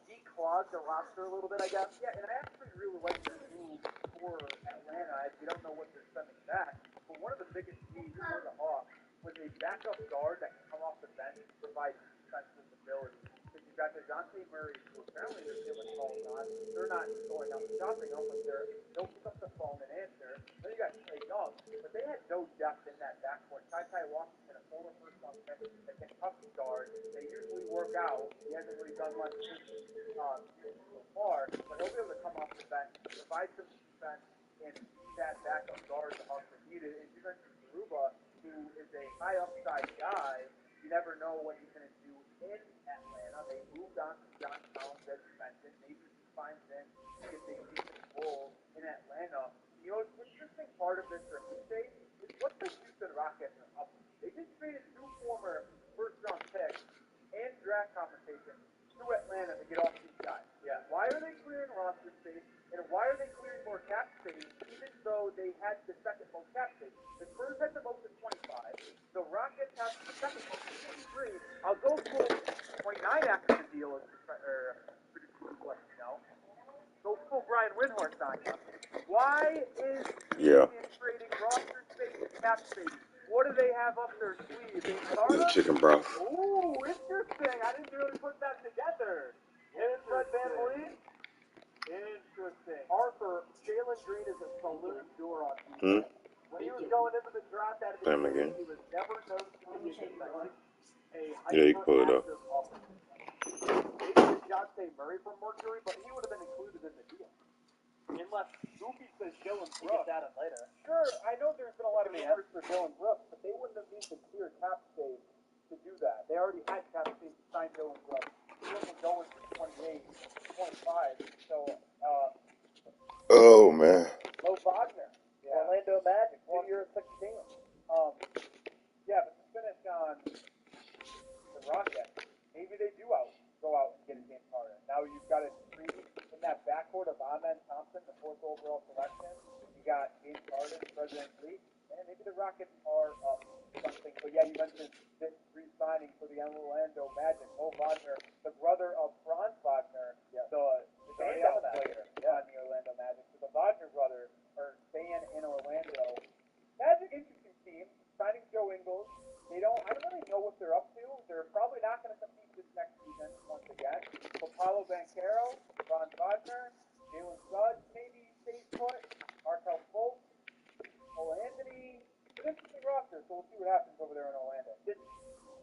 declog the roster a little bit, I guess. Yeah, and I actually really like this move for Atlanta. You don't know what they're spending back, but one of the biggest needs for the Hawks was a backup guard that can come off the bench and provide defensive ability. Because you've got DeJounte Murray, who apparently they're giving calls on. They're not going out and shopping them, but they'll pick up the phone and answer. Then you got Trey Young, but they had no depth in that backcourt. Ty Washington, a former first-round pick, a Kentucky guard. They usually work out. He hasn't really done much so far, but he'll be able to come off the bench, provide some defense, and be that backup guard the Hawks have needed. And you mentioned Garuba, who is a high upside guy. You never know what he's going to do in Atlanta. They moved on from John Collins, as you mentioned. Maybe he finds in to get a decent role in Atlanta. You know, the interesting part of this rookie stage is what the Houston Rockets are up to. They just traded 2 former first-round picks and draft compensation to Atlanta to get off these guys. Yeah. Why are they clearing roster space, and why are they clearing more cap space, even though they had the second most cap space? The Spurs had the most at 25. The Rockets have the second most at 23. I'll go full 29 after the deal is pretty cool, let you know. Go full Brian Windhorst on you. Why is Houston trading roster space and cap space? What do they have up their sleeve? The chicken broth. Ooh, interesting. I didn't really put that together. Fred VanVleet? Interesting. Arthur, Jalen Green is a salute door on defense. When he was going into the draft out of the game, he was never known to be a hyper-active offensive player. Maybe DeJounte Murray from Mercury, but he would have been included in the deal. Unless Goofy says Dylan Brooks. Get that in later. Sure, I know there's been a lot of rumors for Dylan Brooks, but they wouldn't have needed to clear cap space to do that. They already had cap space to sign Dylan Brooks. He wasn't going for 28, 25. So, oh man. Mo Wagner, Orlando Magic, 2 years, 16. Yeah, but to finish on the Rockets, maybe they do go out and get a James Harden. Now you've got a tree in that backcourt of Amen Thompson, the 4th overall selection. You got James Harden, President Lee, and maybe the Rockets are up something. But yeah, you mentioned this re-signing for the Orlando Magic. Mo Wagner, the brother of Franz Wagner, the standout player on the Orlando Magic. So the Wagner brothers are staying in Orlando. Magic, interesting team, signing Joe Ingles. I don't really know what they're up to. They're probably not going to compete this next season once again. So Paulo Banchero, Ron Wagner, Jalen Suggs maybe stays put, Markel Fultz, Cole Anthony. It's an interesting roster, so we'll see what happens over there in Orlando.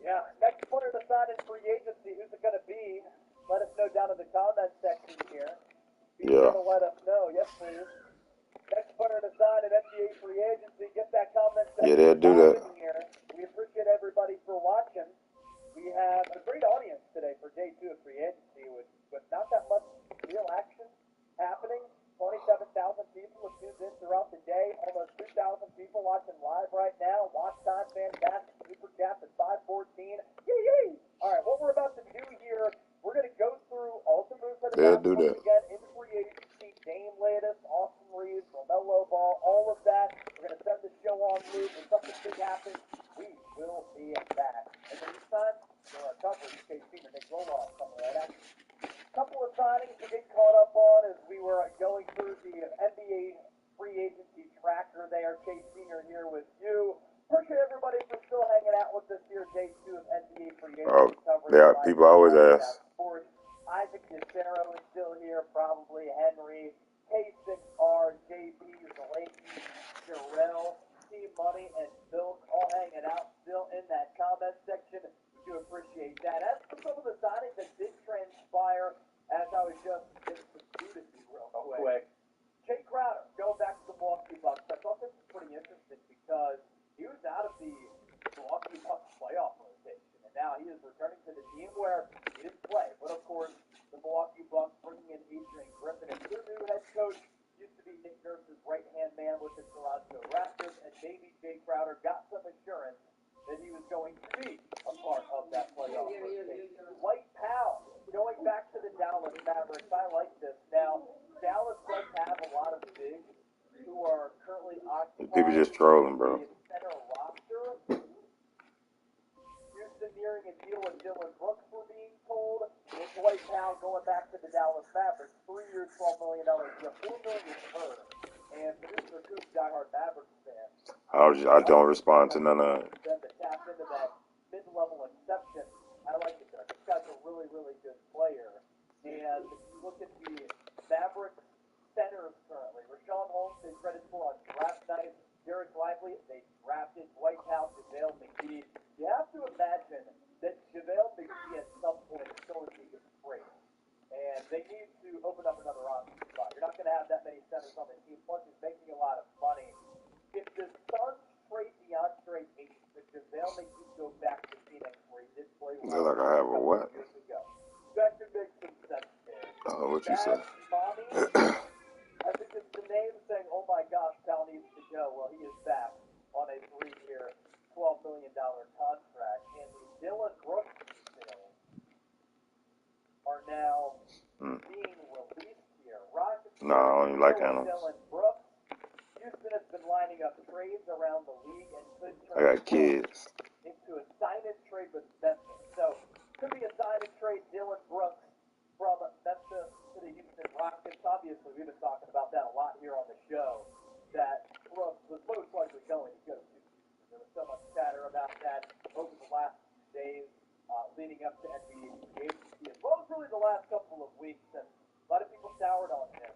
Yeah, next player to sign in free agency, who's it going to be? Let us know down in the comment section here. Be sure to let us know. Yes, please. Next player to sign in NBA free agency, get that comment section. Yeah, they'll do that. Here. We appreciate everybody for watching. We have a great audience today for day 2 of free agency with not that much real action happening. 27,000 people have tuned in throughout the day. Almost 2,000 people watching live right now. Watch time fantastic. Super chat at 514. Yay! All right, what we're about to do here, we're going to go through all the moves that have happened once again in free agency. Dame latest, Austin Reeves, LaMelo Ball, all of that. We're going to send the show on loop. When something big happens, we will be back. In the meantime, for our coverage, KC and Nick Roloff coming right at you. Couple of signings to get caught up on as we were going through the NBA free agency tracker there. Chase Senior here with you. Appreciate everybody for still hanging out with us here, day 2 of NBA free agency coverage. Yeah, people always ask. Sports. Isaac DeCero is still here, probably. Henry, K6R, JB, Zalaki, Jarrell, T-Money, and Bill all hanging out still in that comment section. We do appreciate that. As for some of the signings that did transpire, as I was just introducing real quick, Jay Crowder going back to the Milwaukee Bucks. I thought this was pretty interesting because he was out of the Milwaukee Bucks playoff rotation, and now he is returning to the team where he didn't play. But of course, the Milwaukee Bucks bringing in Adrian Griffin as their new head coach. Used to be Nick Nurse's right-hand man with the Toronto Raptors, and maybe Jay Crowder got some assurance that he was going to be a part of that playoff rotation. Dwight Powell going back to the Dallas Mavericks. I like this. Now, Dallas does have a lot of bigs who are currently occupying People just trolling, bro. the center roster. Houston nearing a deal with Dylan Brooks, we're being told. And Dwight Powell going back to the Dallas Mavericks. 3 years, $12 million deal. $4 million per. And producer Coop, diehard Mavericks fan. I don't respond to none of it. Them to tap into that mid-level exception. I like it. This guy's a really, really good player. And you look at the Mavericks centers currently. Rashawn Holmes, they traded for on draft night. Derek Lively, they drafted. Dwight Powell, JaVale McGee. You have to imagine that JaVale McGee at some point is going to get traded. And they need to open up another roster spot. You're not going to have that many centers on the team. Plus, he's making a lot of money. If the Suns trade DeAndre Ayton, could JaVale McGee go back to Phoenix where he did play well Like I have a what? years ago? That could make some sense there. Oh, what you said? Mommy, I think it's the name saying, oh my gosh, Powell needs to go. Well, he is back on a 3-year, $12 million contract. And the Dylan Brooks details are now being released here. Rockets No, I don't even like animals. Dylan Brooks. Houston has been lining up trades around the league and could I turn got kids. into a sign-and-trade with Memphis. So, could be a sign-and-trade Dylan Brooks from Memphis to the Houston Rockets. Obviously, we've been talking about that a lot here on the show, that Brooks was most likely going to go to Houston. There was so much chatter about that over the last few days leading up to NBA free agency, as well as really the last couple of weeks, and a lot of people soured on him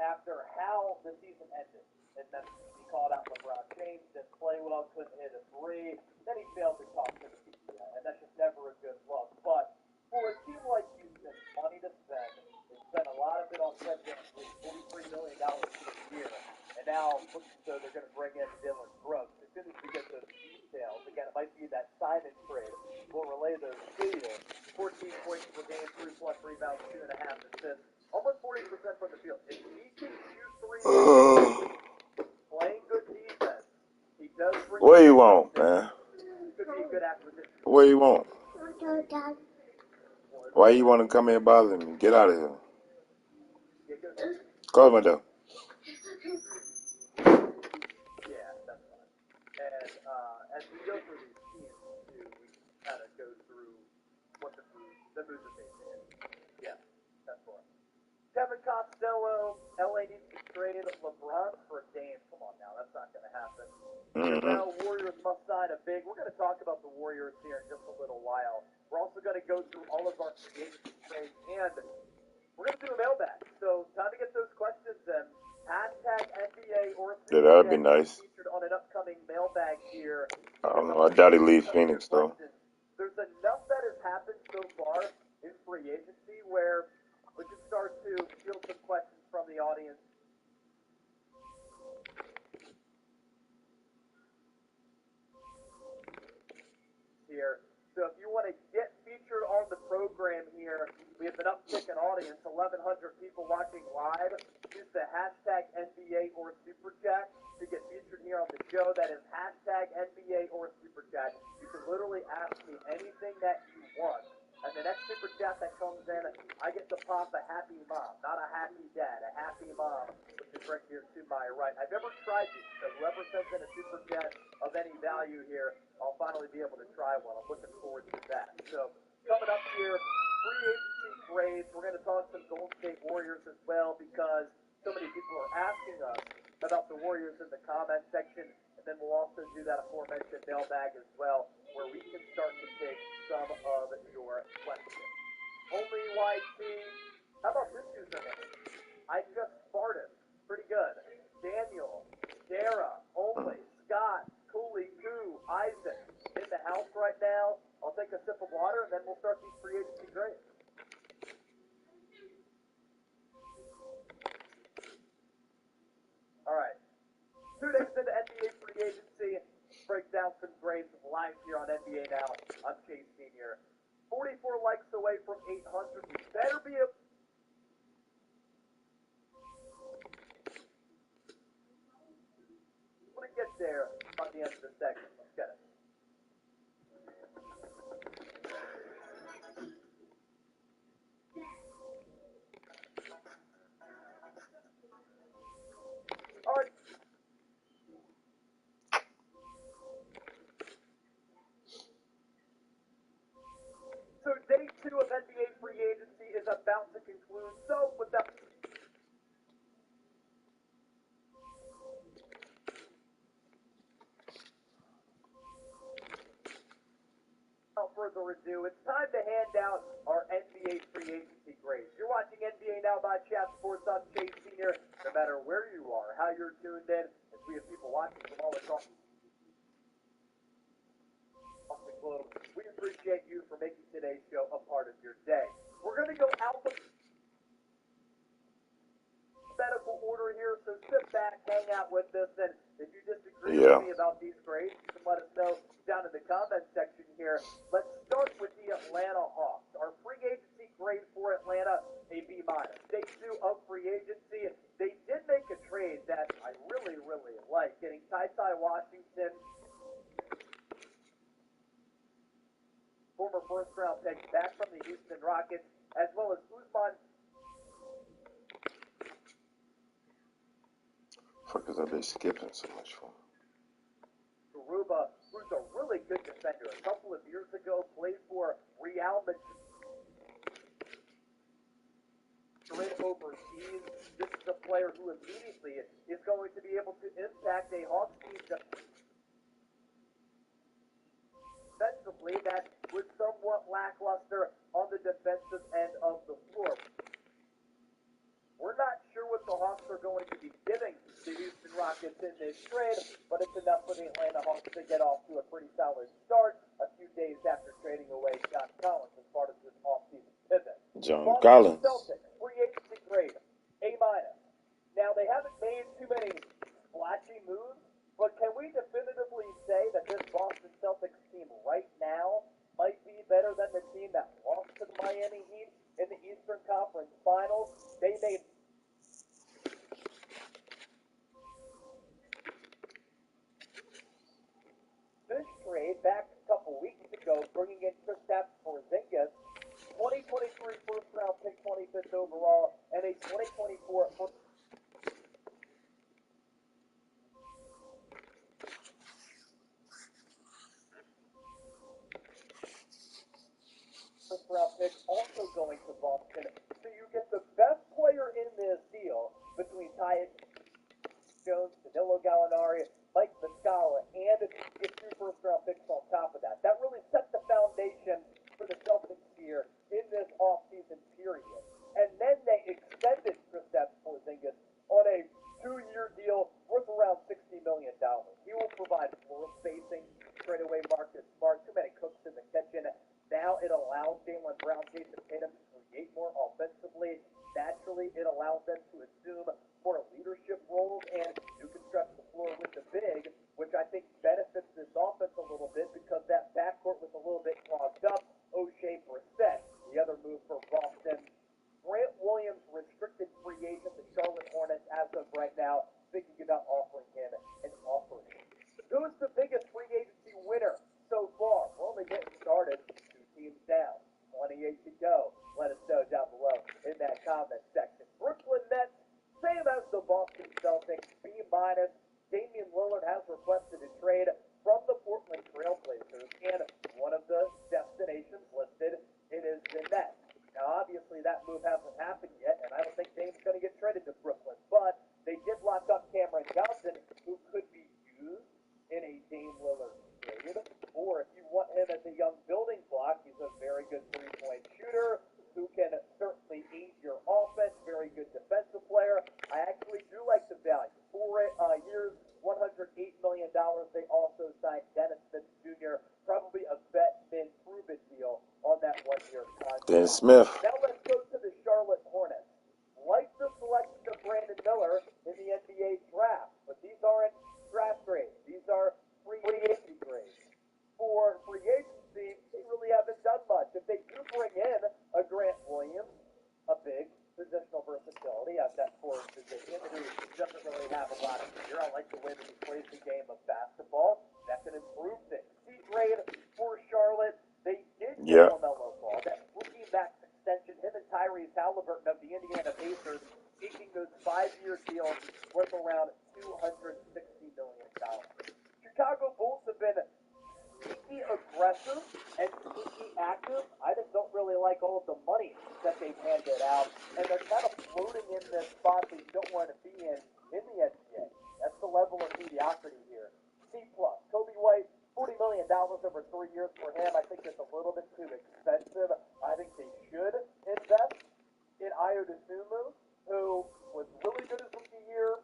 after how the season ended in Memphis. He called out LeBron James, didn't play well, couldn't hit a three, then he failed to talk to the media, and that's just never a good look. But for a team like Houston, money to spend, they spent a lot of it on Fred VanVleet, $43 million per year, and now so they're going to bring in Dylan Brooks. As soon as we get those details, again, it might be that sign-in trade. We'll relay those to you. 14 points per game, 3+ rebounds, 2.5 assists, almost 40% from the field. If he can shoot three, playing good defense, he does bring. What do you want, man? Could be a good acquisition. What do you want? Why you want to come here bothering me? Get out of here. Close my door. Yeah, that's fine. And as we go through these teams, too, we can kind of go through what the moves that they did. Yeah, that's for it. Kevin Costello, LA needs to trade LeBron for Dame. Come on now, that's not going to happen. Now, Warriors must sign a big. We're going to talk about the Warriors here in just a little while. We're also going to go through all of our free agency trades, and we're going to do a mailbag. So, time to get those questions in. Hashtag NBA or Yeah, that'd be nice. Featured on an upcoming mailbag here. I don't know. I doubt he leaves Phoenix, though. There's enough that has happened so far in free agency where we can start to field some questions from the audience. Here. So if you want to watching live, use the hashtag NBA or Super Chat to get featured here on the show. That is hashtag NBA or Super Chat. You can literally ask me anything that you want. And the next Super Chat that comes in, I get to pop a happy mom. Not a happy dad, a happy mom, which is right here to my right. I've never tried these, so whoever sends in a Super Chat of any value here, I'll finally be able to try one. I'm looking forward to that. So coming up here, free agency grades. We're going to talk some Golden State Warriors as well because so many people are asking us about the Warriors in the comment section. And then we'll also do that aforementioned mailbag as well, where we can start to take some of your questions. Only YT. How about this username? I just farted. Pretty good. Daniel, Dara, Only, Scott, Cooley, Koo, Isaac. In the house right now. I'll take a sip of water and then we'll start these free agency grades. All right. 2 days into NBA free agency, break down some grades live here on NBA Now. I'm Chase Senior. 44 likes away from 800. We better be a... I'm going to get there on the end of the segment. Let's get it. All right. So day 2 of NBA free agency is about to conclude. So without further ado, it's time to hand out our NBA free agency grades. You're watching NBA Now by Chat Sports. I'm Chase Senior. No matter where you are, how you're tuned in, as we have people watching from all across the globe, we appreciate you for making today's show a part of your day. We're going to go alphabetical order here, so sit back, hang out with us, and if you disagree with me about these grades, you can let us know down in the comment section here. Let's start with the Atlanta Hawks. Our free agency grade for Atlanta, a B-. Day 2 of free agency, they did make a trade that I really, really like, getting Ty Washington, former first-round pick, back from the Houston Rockets, as well as Usman. Fuckers, I've been skipping so much for. Garuba, who's a really good defender. A couple of years ago, played for Real Madrid overseas. This is a player who immediately is going to be able to impact a Hawks team defensively that was somewhat lackluster on the defensive end of the floor. We're not sure what the Hawks are going to be giving the Houston Rockets in this trade, but it's enough for the Atlanta Hawks to get off to a pretty solid start a few days after trading away John Collins as part of this offseason pivot. John Collins. Celtics, free agency grade, A-. Now, they haven't made too many flashy moves, but can we definitively say that this Boston Celtics team right now might be better than the team that lost to the Miami Heat in the Eastern Conference Finals? They made this trade back a couple weeks ago, bringing in Kristaps Porzingis, 2023 first-round pick, 25th overall, and a 2024 first-round pick, also going to Boston. So you get the best player in this deal between Tyus Jones, Danilo Gallinari, Mike Muscala, and get 2 first-round picks on top of that. That really set the foundation for the Celtics here in this offseason period. And then they extended Kristaps Porzingis on a 2-year deal worth around $60 million. He will provide floor spacing, trade away Marcus Smart, too many cooks in the kitchen. Now it allows Jaylen Brown, Jason Tatum to create more offensively. Naturally, it allows them to now thinking about offering him an offer. Who's the biggest free agency winner so far? We're only getting started. 2 teams down. 28 to go. Let us know down below in that comment section. Brooklyn Nets, same as the Boston Celtics, B-. Damian Lillard has requested a trade from the Portland Trailblazers, and one of the destinations listed, it is the Nets. Now, obviously, that move hasn't happened yet, and I don't think Dame's going to get traded to Brooklyn, but they did lock up Cameron Johnson, who could be used in a Dame Lillard trade, or if you want him as a young building block, he's a very good three-point shooter who can certainly aid your offense, very good defensive player. I actually do like the value. 4 years, $108 million. They also signed Dennis Smith Jr., probably a vet min prove-it deal on that 1-year contract. Dennis Smith. Now let's go to the Charlotte Hornets. Like the selection of Brandon Miller in the NBA draft, but these aren't draft grades. These are free agency grades. For free agency, they really haven't done much. If they do bring in a Grant Williams, a big positional versatility at that forward position, who doesn't really have a lot of gear. I like the way that he plays the game of basketball. That can improve things. C grade for Charlotte. They did get LaMelo Ball. That rookie max extension, him and Tyrese Halliburton of the Indiana Pacers, making those 5-year deals worth around $260 million. Chicago Bulls have been sneaky aggressive and sneaky active. I just don't really like all of the money that they've handed out, and they're kind of floating in this spot they don't want to be in the NBA. That's the level of mediocrity here. C+. Kobe White, $40 million over 3 years for him. I think that's a little bit too expensive. I think they should invest in Ayo Dosunmu, who was really good his rookie year,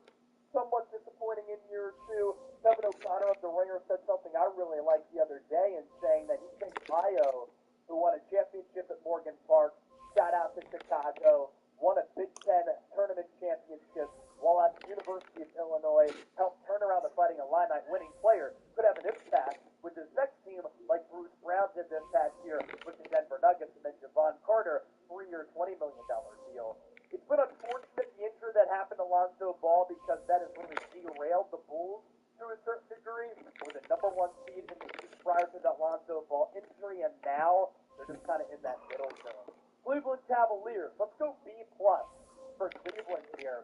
somewhat disappointing in year 2. Kevin O'Connor of the Ringer said something I really liked the other day in saying that he thinks Ayo, who won a championship at Morgan Park, shout out to Chicago, won a Big Ten tournament championship while at the University of Illinois, helped turn around the Fighting Illini, winning player, could have an impact with his next team like Bruce Brown did this past year with the Denver Nuggets, and then Javon Carter, 3-year, $20 million deal. It's been unfortunate the injury that happened to Lonzo Ball, because that has really derailed the Bulls to a certain degree. Were the number 1 seed in the East prior to that Lonzo Ball injury, and now they're just kind of in that middle zone. Cleveland Cavaliers. Let's go B+ for Cleveland here.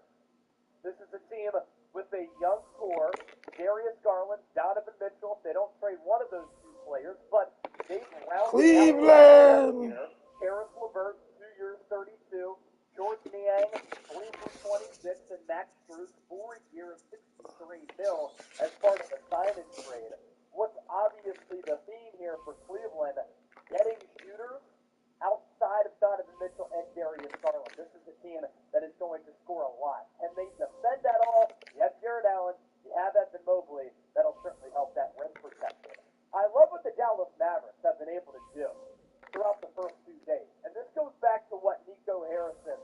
This is a team with a young core, Darius Garland, Donovan Mitchell. If they don't trade one of those 2 players, but they've rounded out here. Harris LeVert, 2 years, 32. George Niang, 3 for 26, and Max Strus, 4 years, $63 million as part of the sign-in trade. What's obviously the theme here for Cleveland, getting shooters outside of Donovan Mitchell and Darius Garland. This is a team that is going to score a lot. And they defend that all. You have Jared Allen, you have Evan Mobley. That'll certainly help that rim protection. I love what the Dallas Mavericks have been able to do throughout the first 2 days. And this goes back to what Nico Harrison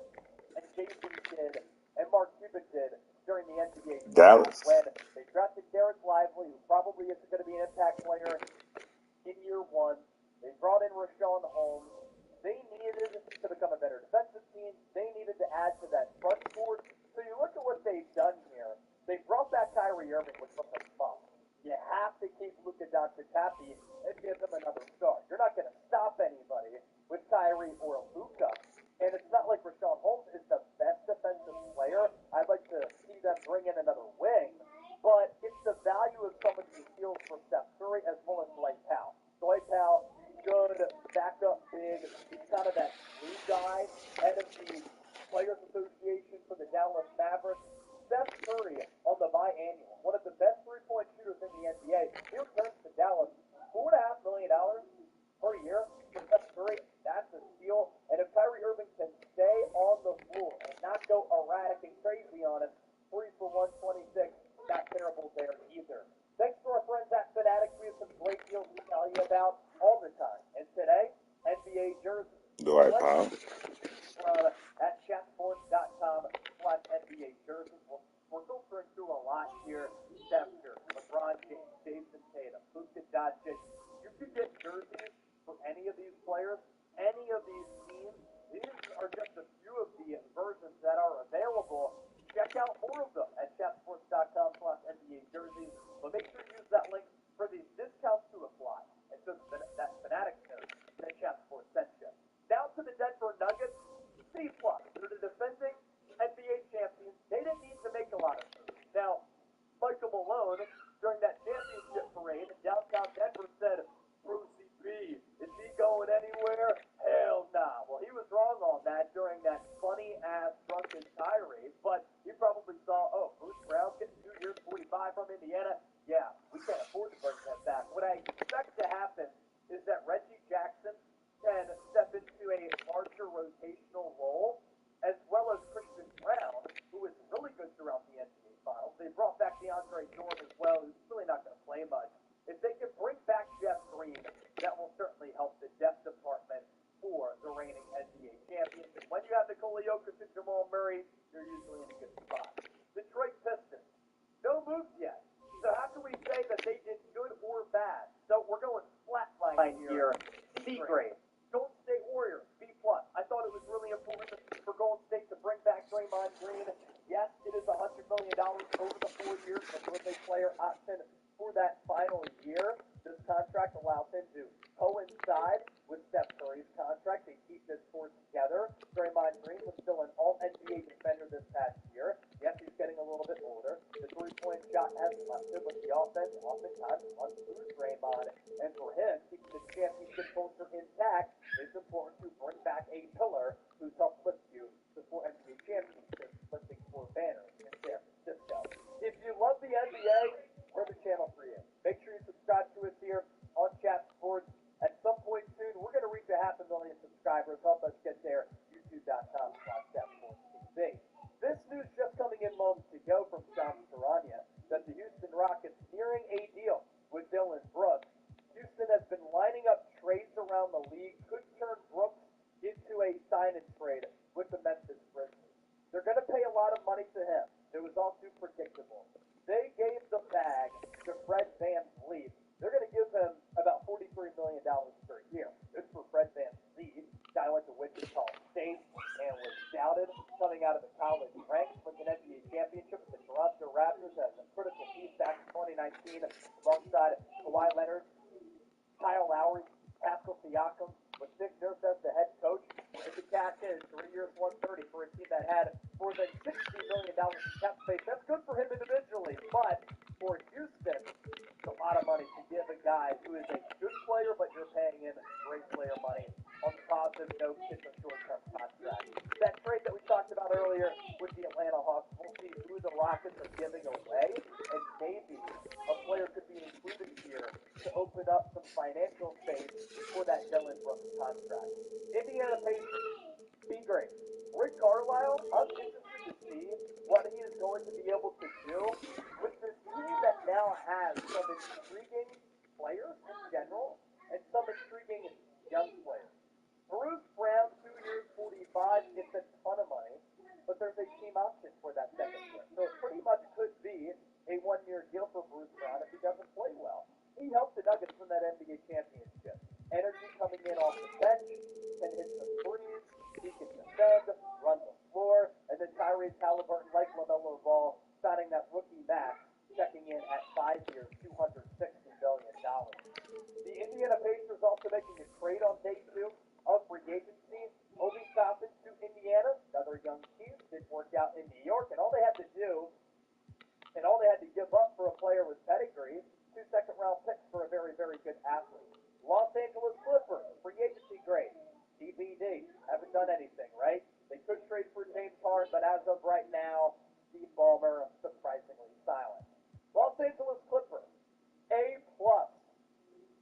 and Jason Kidd and Mark Cuban did during the NBA Dallas, when they drafted Derek Lively, who probably isn't going to be an impact player in year 1. They brought in Rashawn Holmes. They needed to become a better defensive team. They needed to add to that front court. So you look at what they've done here. They brought back Kyrie Irving, which was a bump. You have to keep Luka Doncic happy and give him another start. You're not going to stop anybody with Kyrie or Luka. And it's not like Rashawn Holmes is the best defensive player. I'd like to see them bring in another wing. But it's the value of some of these deals for Steph Curry as well as Dwight Powell. Dwight Powell, good, backup big. He's kind of that blue guy, head of the Players Association for the Dallas Mavericks. Steph Curry on the biannual, one of the best three-point shooters in the NBA. He returns to Dallas, $4.5 million per year for Steph Curry. That's a steal. And if Kyrie Irving can stay on the floor and not go erratic and crazy on it, 3 for 126, not terrible there either. Thanks to our friends at Fanatics. We have some great deals to tell you about all the time. And today, NBA jerseys. Dwight Powell. At chatsports.com/NBA jerseys. We're filtering through a lot here. Steph Curry, LeBron James, Jason Tatum, Luka Doncic. You can get jerseys for any of these players, any of these teams. These are just a few of the versions that are available. Check out more of them at Indiana, yeah, we can't afford to bring him back. What I expect to happen is that Reggie Jackson can step into a larger rotational role, as well as Christian Brown, who was really good throughout the NBA Finals. They brought back DeAndre Jordan as well, who's really not going to play much. If they can bring back Jeff Green, that will certainly help the depth department for the reigning NBA champions. And when you have Nikola Jokic and Jamal Murray, you're usually in a good spot. Detroit Pistons, no moves yet. So how can we say that they did good or bad? So we're going flatline here. C grade. Golden State Warriors, B+. I thought it was really important for Golden State to bring back Draymond Green. Yes, it is $100 million over the 4 years of rookie player option for that final year. This contract allows him to coincide with Steph Curry's contract and keep this core together. Draymond Green was still an all-NBA defender this past year. Yes, he's getting a little bit older. The three-point shot has left him, but the offense oftentimes runs through Draymond. And for him, keeping the championship culture intact, it's important to bring back a pillar who's helped lift you to 4 NBA championships, lifting 4 banners in San Francisco. If you love the NBA, we're the channel for you. Make sure you subscribe to us here on Chat Sports. At some point soon, we're going to reach 500,000 subscribers. Help us get there. YouTube.com/ChatSportsTV. This news just coming in moments ago from Shams Charania that the Houston Rockets nearing a deal with Dylan Brooks. Houston has been lining up trades around the league, could turn Brooks into a sign-and-trade with the Memphis Grizzlies. They're going to pay a lot of money to him. It was all too predictable. They gave the bag to Fred VanVleet. They're going to give him about $43 million per year. This is for Fred VanVleet. Guy went to Wichita State and was doubted coming out of the college ranks, with an NBA championship with the Toronto Raptors as a critical piece back in 2019 alongside Kawhi Leonard, Kyle Lowry, Pascal Siakam, with Nick Nurse as the head coach. If the cash in 3 years, 130 for a team that had more than $60 million in cap space. That's good for him individually, but for Houston, it's a lot of money to give a guy who is a good player, but you're paying him great player money on the positive note, it's a short-term contract. That trade that we talked about earlier with the Atlanta Hawks, we'll see who the Rockets are giving away, and maybe a player could be included here to open up some financial space for that Dylan Brooks contract. Indiana Pacers, be great. Rick Carlisle, I'm interested to see what he is going to be able to do with this team that now has some intriguing players in general and some intriguing young players. Bruce Brown, 2 years, 45, gets a ton of money, but there's a team option for that second year. So it pretty much could be a 1-year deal for Bruce Brown if he doesn't play well. He helped the Nuggets win that NBA championship. Energy coming in off the bench, can hit some threes, he can defend, run the floor, and then Tyrese Halliburton, like LaMelo Ball, signing that rookie max, checking in at 5 years, $260 million. The Indiana Pacers also making a trade on day 2 of free agency. Obi Toppin to Indiana, another young team, didn't work out in New York, and all they had to do, and all they had to give up for a player with pedigree, 2 second-round picks for a very, very good athlete. Los Angeles Clippers, free agency grade, TBD, haven't done anything, right? They could trade for James Harden, but as of right now, Steve Ballmer, surprisingly silent. Los Angeles Clippers, A+.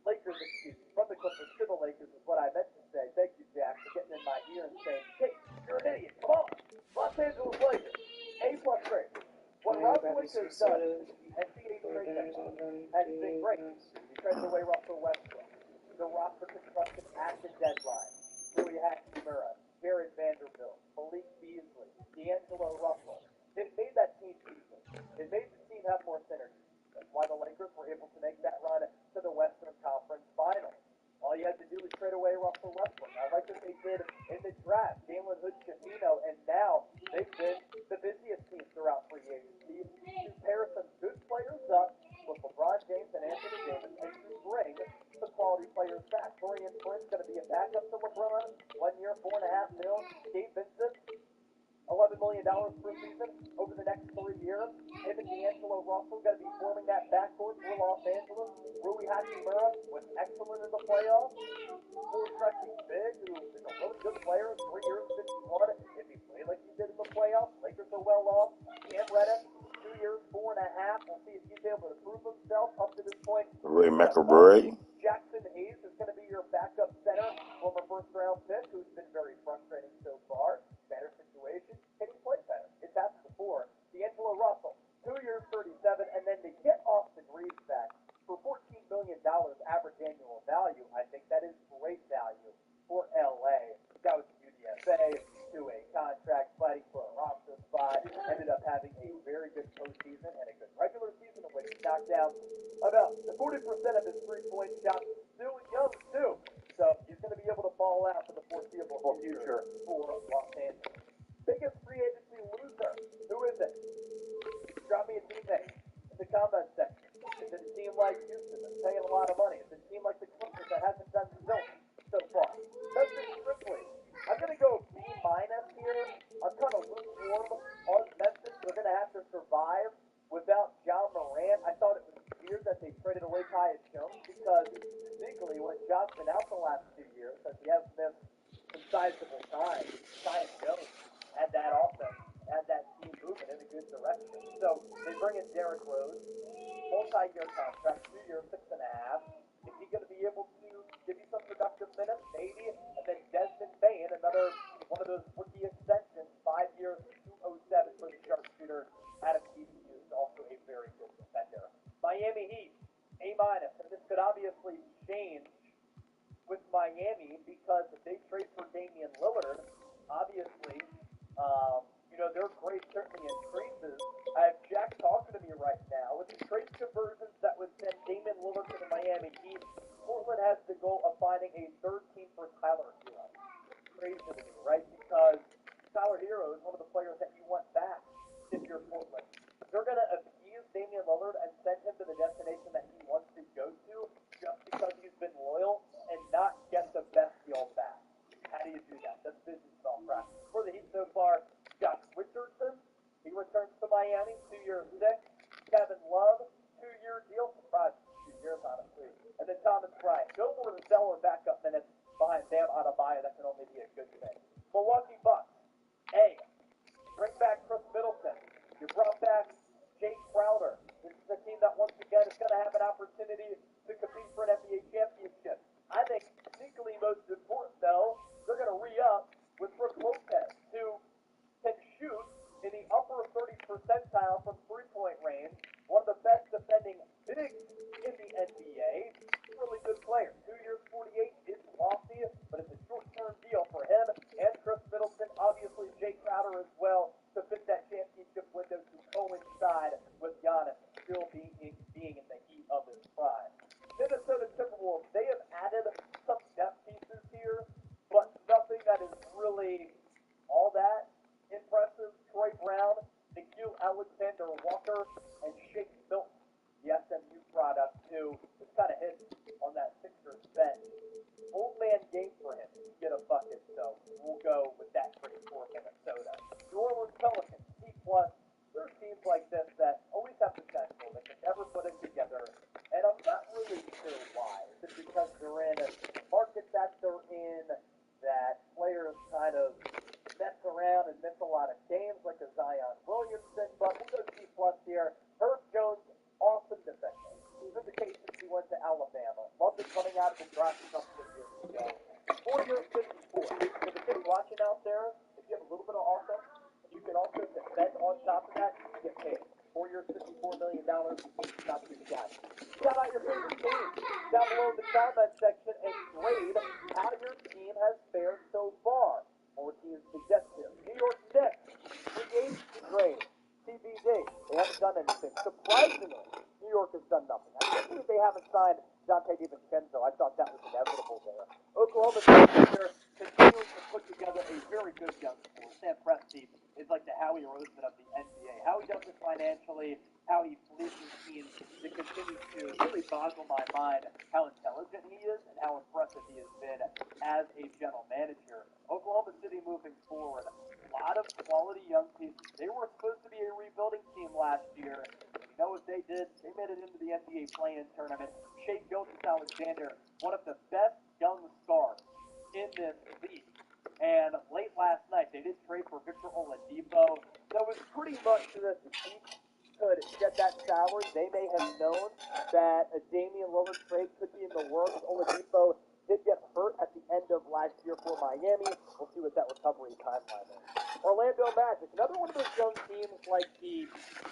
Lakers, excuse me, from the Clippers to the Lakers is what I meant to say. Thank you, Jack, for getting in my ear and saying, hey, you're an idiot, come on. Los Angeles Lakers, A+ grade. What Rob Williams has done at NBA trade deadline has been great. He traded away Russell Westbrook. The roster construction at the deadline. Rui Hachimura, Jared Vanderbilt, Malik Beasley, D'Angelo Russell. It made that team decent. It made the team have more synergy. That's why the Lakers were able to make that run to the Western Conference Finals. All you had to do was trade away Russell Westbrook. I like what they did in the draft. Jalen Hood-Schifino, and now they've been the busiest team throughout free agency to pair some good players up with LeBron James and Anthony Davis and to bring some quality players back. Torian Prince going to be a backup to LeBron. 1 year, $4.5 million. Gabe Vincent, $11 million per season over the next 3 years. Him and D'Angelo Russell going to be forming that backcourt for Los Angeles. Rui Hachimura was excellent in the playoffs. Full stretching big, who is a really good player, 3 years, 51. If he played like he did in the playoffs, Lakers are well off. Cam Reddish, 2 years, $4.5. We'll see if he's able to prove himself up to this point. Ray McElroy. Jackson Hayes is going to be your backup center, former first-round pick, who's been very frustrating so far. Better situation. Can he play better? It's happened before. D'Angelo Russell, 2 years, 37, and then to get Austin Reeves back for $14 million average annual value, I think that is great value for LA. That was UDFA, 2-way contract, fighting for a roster spot, ended up having a very good postseason and a good regular season in which he knocked down about 40% of his three-point shots. Still young, too. So he's going to be able to ball out for the foreseeable future for Los Angeles. Biggest free agency loser. Who is it? Drop me a team name in the comment section. Is it a team like Houston that's paying a lot of money? Is it a team like the Clippers that hasn't done zilch so far? Memphis Grizzlies. I'm going to go B- here. I'm kind of lukewarm on Memphis. They're going to have to survive without John Morant. I thought it was weird that they traded away Tyus Jones because sneakily when John's been out the last 2 years, as he has missed some sizable time, Tyus Jones had that offense, had that team moving in a good direction. So they bring in Derrick Rose, multi-year contract, 2 years, 6.5. Is he going to be able to give you some productive minutes? Maybe. And then Desmond Bain, another one of those rookie extensions, 5 years, 207 for the sharpshooter out of TCU, is also a very good defender. Miami Heat, A-, and this could obviously change with Miami because if they trade for Damian Lillard, obviously, their grade certainly increases. I have Jack talking to me right now. With the trade conversions that would send Damian Lillard to the Miami Heat, Portland has the goal of finding a third team for Tyler Hero. Crazy to me, right? Because Tyler Hero is one of the players that you want back if you're Portland. They're going to appease Damian Lillard and send him to the destination that he wants to go to just because he's been loyal and not get the best deal back. How do you do that? That's business malpractice. For the Heat so far, Josh Richardson, he returns to Miami, 2 years, 6. Kevin Love, 2-year deal. Surprised 2 years, honestly. And then Thomas Bryant. No more than stellar backup minutes behind Bam Adebayo. That can only be a good thing. Milwaukee Bucks. A. Bring back Chris Middleton. You brought back Jay Crowder. This is a team that, once again, is going to have an opportunity to compete for an NBA championship. I think, sneakily most important, though, they're going to re-up with Brook Lopez, who can shoot in the upper 30 percentile from three-point range. One of the best defending bigs in the NBA. Really good player. 2 years, 48 is lofty, but it's a short-term deal for him and Chris Middleton. Obviously, Jay Crowder as well to fit that championship window to coincide with Giannis still being in the heat of his prime. Minnesota Timberwolves, they have added some depth pieces here, but nothing that is really all that impressive. Troy Brown, Nikhil Alexander-Walker, and Shake Milton, the SMU product, who is kind of hit on that Sixers bench. Old man game for him to get a bucket, so we'll go with that trade for Minnesota. New Orleans Pelicans, C+. There's teams like this that always have potential. They can never put it together, and I'm not really sure why. Is it because they're in markets that they're in that players kind of mess around and miss a lot of games like a Zion Williamson? But we'll go C+ here. Herb Jones, awesome defender. Vindication, he went to Alabama. Loved it coming out of the draft a couple of years ago. 4 years, 54. For the kids watching out there, if you have a little bit of offense, you can also defend on top of that, you get paid. 4 years, $54 million, not too bad. Shout out your favorite team down below in the comment section and grade how your team has fared so far. More teams to get to. New York Knicks, free agency grade. TBD. They haven't done anything. Surprisingly, New York has done nothing. I can't believe they haven't signed Dante DiVincenzo. I thought that was inevitable there. Oklahoma City Thunder continuing to put together a very good young squad. Sam Presti is like the Howie Roseman of the NBA. How he does it financially, how he fleeces teams to continue to really boggle my mind how intelligent he is and how impressive he has been as a general manager. Oklahoma City moving forward. A lot of quality young pieces. They were supposed to be a rebuilding team last year. You know what they did? They made it into the NBA play-in tournament. Shea Gilgeous-Alexander, one of the best young stars in this league. And late last night, they did trade for Victor Oladipo. That was pretty much the peak could shed that salary. They may have known that a Damian Lillard trade could be in the works. Oladipo did get hurt at the end of last year for Miami. We'll see what that recovery timeline is. Orlando Magic, another one of those young teams like the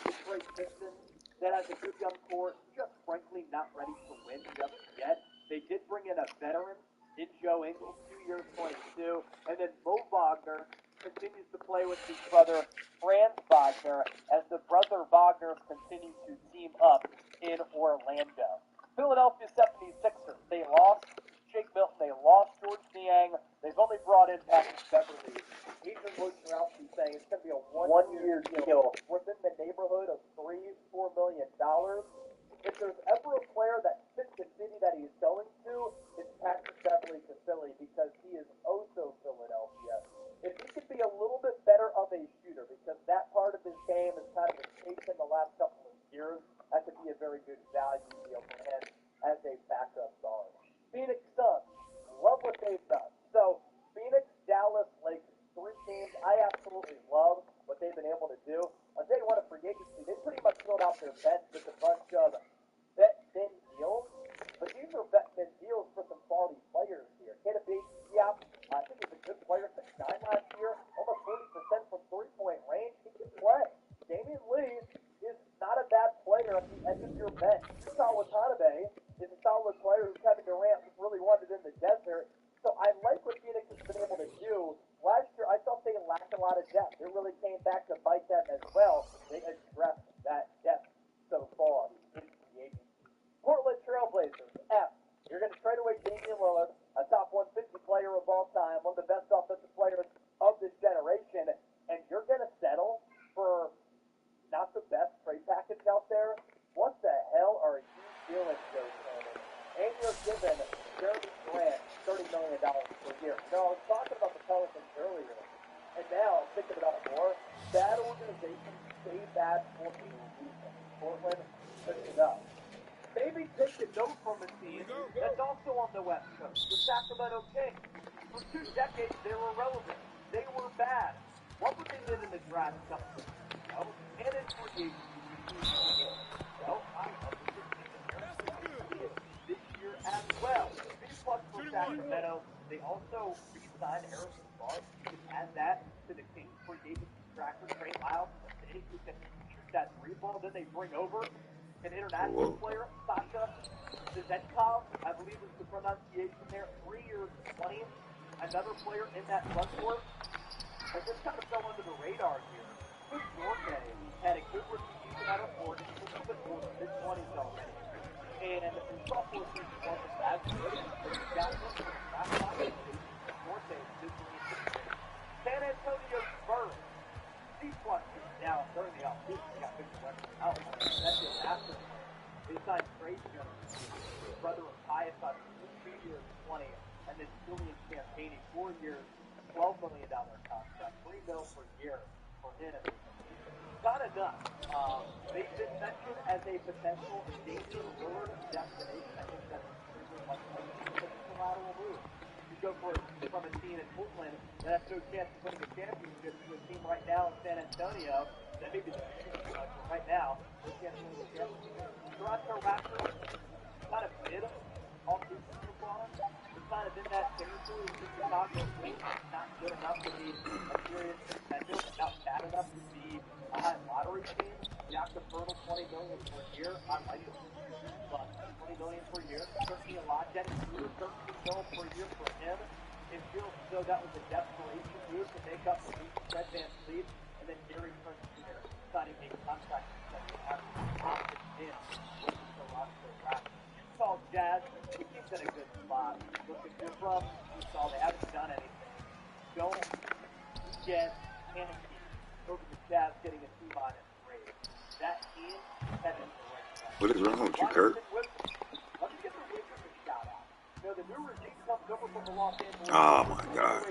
Detroit Pistons that has a good young core, just frankly not ready to win just yet. They did bring in a veteran in Joe Ingles, 2 years, 22, and then Mo Wagner continues to play with his brother Franz Wagner as the brother Wagners continue to team up in Orlando. Philadelphia 76ers, they lost Shake Milton, they lost George Niang, they've only brought in Patrick Beverly. Adrian Wojnarowski saying it's going to be a one-year deal within the neighborhood of $3-4 million. If there's ever a player that fits the city that he's going to, it's Patrick Beverly to Philly because he is oh so Philadelphia. If he could be a little bit better of a shooter, because that part of his game has kind of escaped in the last couple of years, that could be a very good value deal for him as a backup guard. Phoenix Suns, love what they've done. So, Phoenix, Dallas, Lakers, 3 teams I absolutely love what they've been able to do. I'll tell you what, a free agency, they pretty much filled out their bench with a bunch of vet-thin deals, but these are vet-thin deals for some quality players here. Kata Diop, I think he's a good player, 6'9" last year, almost 40% from three-point range. He can play. Damian Lee is not a bad player at the end of your bench. Yuta Watanabe is a solid player who Kevin Durant really wanted in the desert. So I like what Phoenix has been able to do. Last year, I thought they lacked a lot of depth. It really came back to bite them as well. They addressed that depth so far in the agency. Portland Trailblazers, F. You're going to trade away Damian Lillard, a top 150 player of all time, one of the best offensive players of this generation, and you're going to settle for not the best trade package out there? What the hell are you doing, Joe Shannon? And you're giving Jeremy Grant $30 million per year. No, I was talking about the Pelicans earlier, and now I'm thinking about it more. Bad organization, stay bad for people. Portland, pick it up. Maybe take a note from a team that's also on the West Coast, the Sacramento Kings. For 2 decades, they were irrelevant. They were bad. What would they did in the draft a couple of years ago? And in free agency. Well, I love this year as well. B plus for Sacramento. They also re-signed Harrison Barnes. You can add that to the Kings free agency tracker. Trey Lyles, who can shoot that 3 ball. Then they bring over an international player, Sasha Zezetkov, I believe is the pronunciation there. 3 years, 20. Another player in that front court. I just kind of fell under the radar here. Chris Duarte had a good rookie season out of Florida. He was a bit older, mid-20s already. And his sophomore season wasn't as good, but he got him from draft lottery. Duarte is visually intimidating. San Antonio Spurs. C+. Now, during the offseason, they got Victor Wembanyama out. That did after they signed Trey Jones, his brother of Tyus on 2 years, 20, and then Julian Champagnie, 4 years, $12 million contract, $3 million per year for him. Not enough. They've been mentioned as a potential Damian Lillard destination. I think that's extremely much because it's a lateral move. You go from a team in Portland that has no chance of winning a championship to a team right now in San Antonio that maybe the right now no chance of winning a championship. Toronto Raptors kind of mid off-season so far. They're kind of in that territory of the Chicago Kings. Not good enough to be a serious contender, not bad enough to be a high lottery team. Jakob Poeltl, $20 million per year. I like it. But $20 million per year. Certainly a lot. Dennis Schroeder, $13 million per year for him. It feels as though that was a desperation move to make up for Fred VanVleet and then Gary Trent Jr. signing a contract extension after opted in with the Toronto Raptors. Utah Jazz, the team's in a good spot. Look, if you're from Utah, they haven't done anything. Don't get panicky over the Jazz getting a C-minus grade. That team is headed in the right direction. What is wrong with you, Kurt? Let me get the Wizards a shout out. You know, the new regime comes over from the Los Angeles. Oh my God.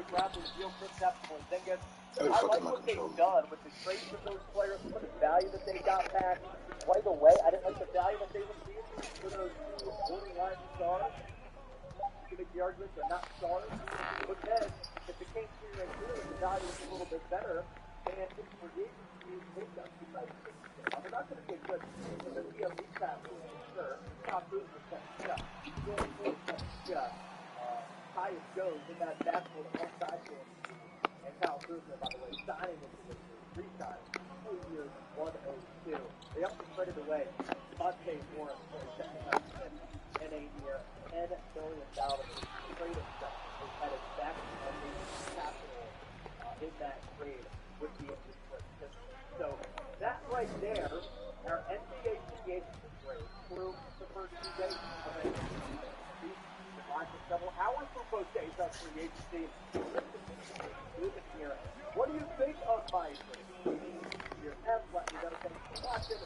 I like what they've done with the trades of those players, some of the value that they got back right away. I didn't like the value that they received for those 2 borderline stars. You make the argument they're not stars. But then, if it came to your idea, the value is a little bit better, and it's for the agency, they've done some nice things. Now, they're not going to get with the league pass, sure. Top 8% shut. Going 4% shut. Tyus goes in that backcourt at one side for him. And Kyle Kuzma, by the way, signing with the Wizards, 3 times, 4 years, 102. They also traded away Monte Morris for a second round pick and a year, $10 million trade exception. They headed back to the capital in that trade with the Detroit Pistons. So that right there, our NBA free agency grade through the first 2 days of it. For several hours for both days of free agency. Here. What do you think of my your F? Let me know. Thanks for watching.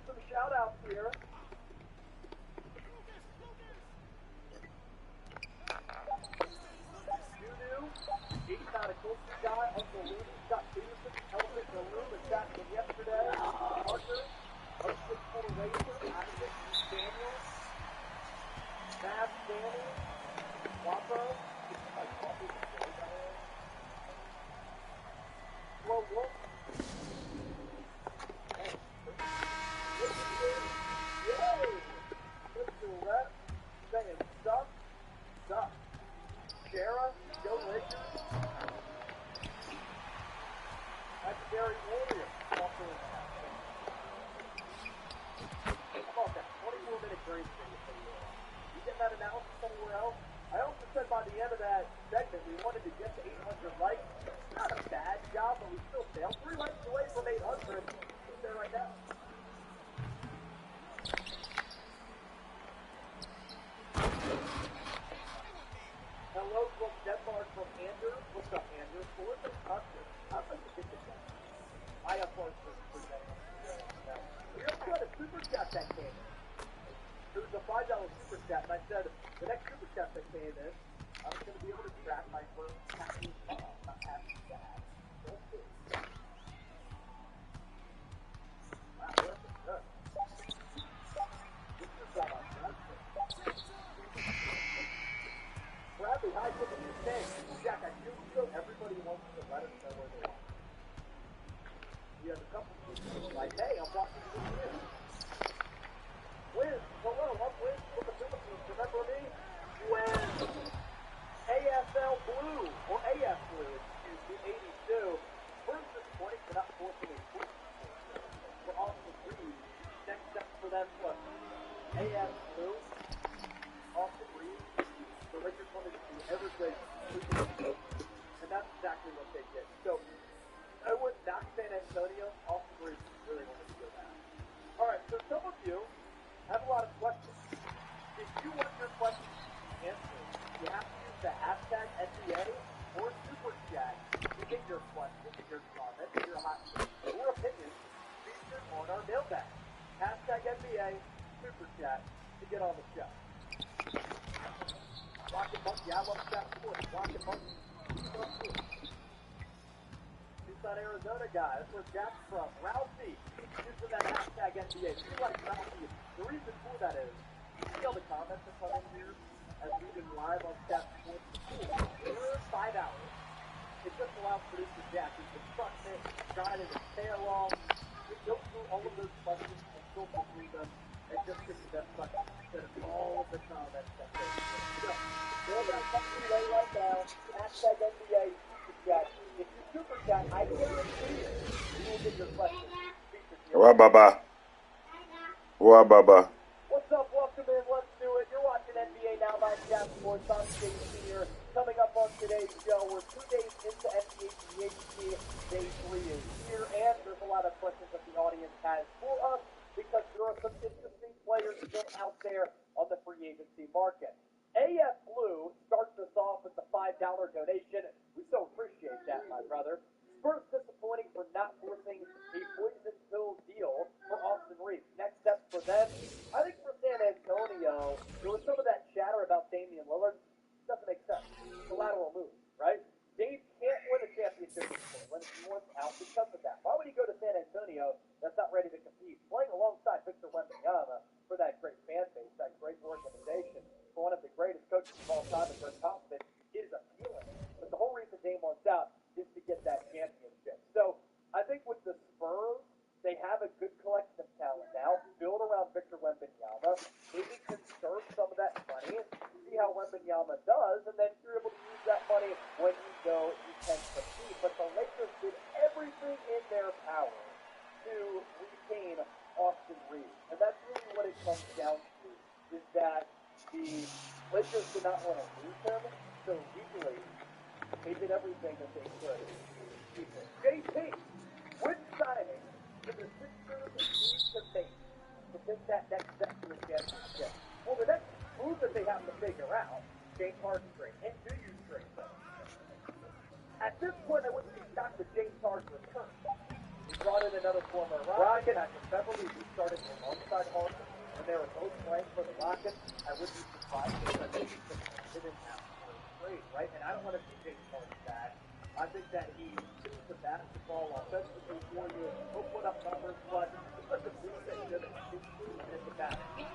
Some shout outs here. Juju, he's not a culture guy. Uncle Looney, Scott Peterson, elephant in the room, and chat from yesterday. Parker, Ocean Full Racer, Isaac, Daniel, Matt, Danny, Wapo, Slow Wolf, yay! Mr. Rep, saying stuff. Shara, Joe Lakers, that's Gary Williams, also in that. How about that 24-minute grace period? You get that analysis anywhere else? I also said by the end of that segment we wanted to get to 800 likes. Not a bad job, but we still failed. 3 likes away from 800. It's there right now. Hello from Denmark from Andrew. What's up, Andrew? For the concert, I'd like to get the chat. I have for Denmark. We also had a super chat that came in. It was a $5 super chat, and I said the next super chat that came in, I was going to be able to track my first happy mom, not happy dad. Don't do it. Wow, that's good. This is all I'm done. Bradley, hi, look at you saying, Jack, I do feel everybody wants to let us know where they are. We have a couple people like, hey, I'm watching this here. Wiz, hello, I'm Wiz from the Philippines. Remember me? Wiz! AFL Blue, or AF Blue, excuse me, 82. First disappointing for not forcing a quick for Austin Reed. Next step for them was AF Blue, Austin Reed. The Lakers wanted to do everything, and that's exactly what they did. So, I would not San Antonio. Austin Reed really wanted to do that. All right, so some of you have a lot of questions. If you want your questions answered, you have to use the hashtag NBA or Super Chat to get your questions, your comments, your hot takes, or opinions featured on our mailbag. Hashtag NBA, Super Chat to get on the show. Rocket Monkey, I love Chat Sports. Rocket Monkey, Tucson, Arizona guy. That's where Jack's from. Ralphie, using that hashtag NBA. If you like Ralphie, the reason for that is, you see all the comments that come in here as we've been live on Chat Sports for 5 hours. It just allows producer Jack, who's been crushing it, trying to stay along, to go through all of those questions and filter through them and just pick the best questions instead of all of the comments that go through. So, we're going to come your way right now. Hashtag NBA Super Chat. If you Super Chat, I guarantee you will get your questions featured here. Wa baba. Wa baba. What's up? Welcome in. Let's do it. You're watching NBA Now by Chat Sports. I'm Jay Senior. Coming up on today's show, we're 2 days into NBA free agency. Day 3 is here, and there's a lot of questions that the audience has for us because there are some interesting players still out there on the free agency market. AF Blue starts us off with the $5 donation. We so appreciate that, my brother. Spurs disappointing for not forcing a poison pill deal for Austin Reeves. Next steps for them. I think for San Antonio, there was some of that chatter about Damian Lillard. Doesn't make sense. It's a lateral move, right? Dave can't win a championship with Portland. He wants out because of that. Why would he go to San Antonio that's not ready to compete? Playing alongside Victor Wembanyama for that great fan base, that great organization, for one of the greatest coaches of all time, and Greg Popovich, is appealing. But the whole reason out is to get that championship. So I think with the Spurs, they have a good collection of talent now, build around Victor Wembanyama, maybe conserve some of that money, see how Wembanyama does, and then you're able to use that money when you know you can compete. But the Lakers did everything in their power to retain Austin Reeves. And that's really what it comes down to, is that the Lakers did not want to lose him, so legally, they did everything that they could to keep him. JP, which signing do the Sixers need to make to take that next step to the championship? Well, the next move that they have to figure out, James Harden trade, and do you trade them? At this point, I wouldn't be shocked if James Harden returns. He brought in another former Rocket, Patrick Beverly, who started alongside Harden when they were both playing for the Rockets. I wouldn't be surprised if I think he didn't have to trade, right? And I don't want to see James Harden bad. I think that he shoots the basketball offensively for you. He'll put up numbers, but he doesn't lose that good at the basketball.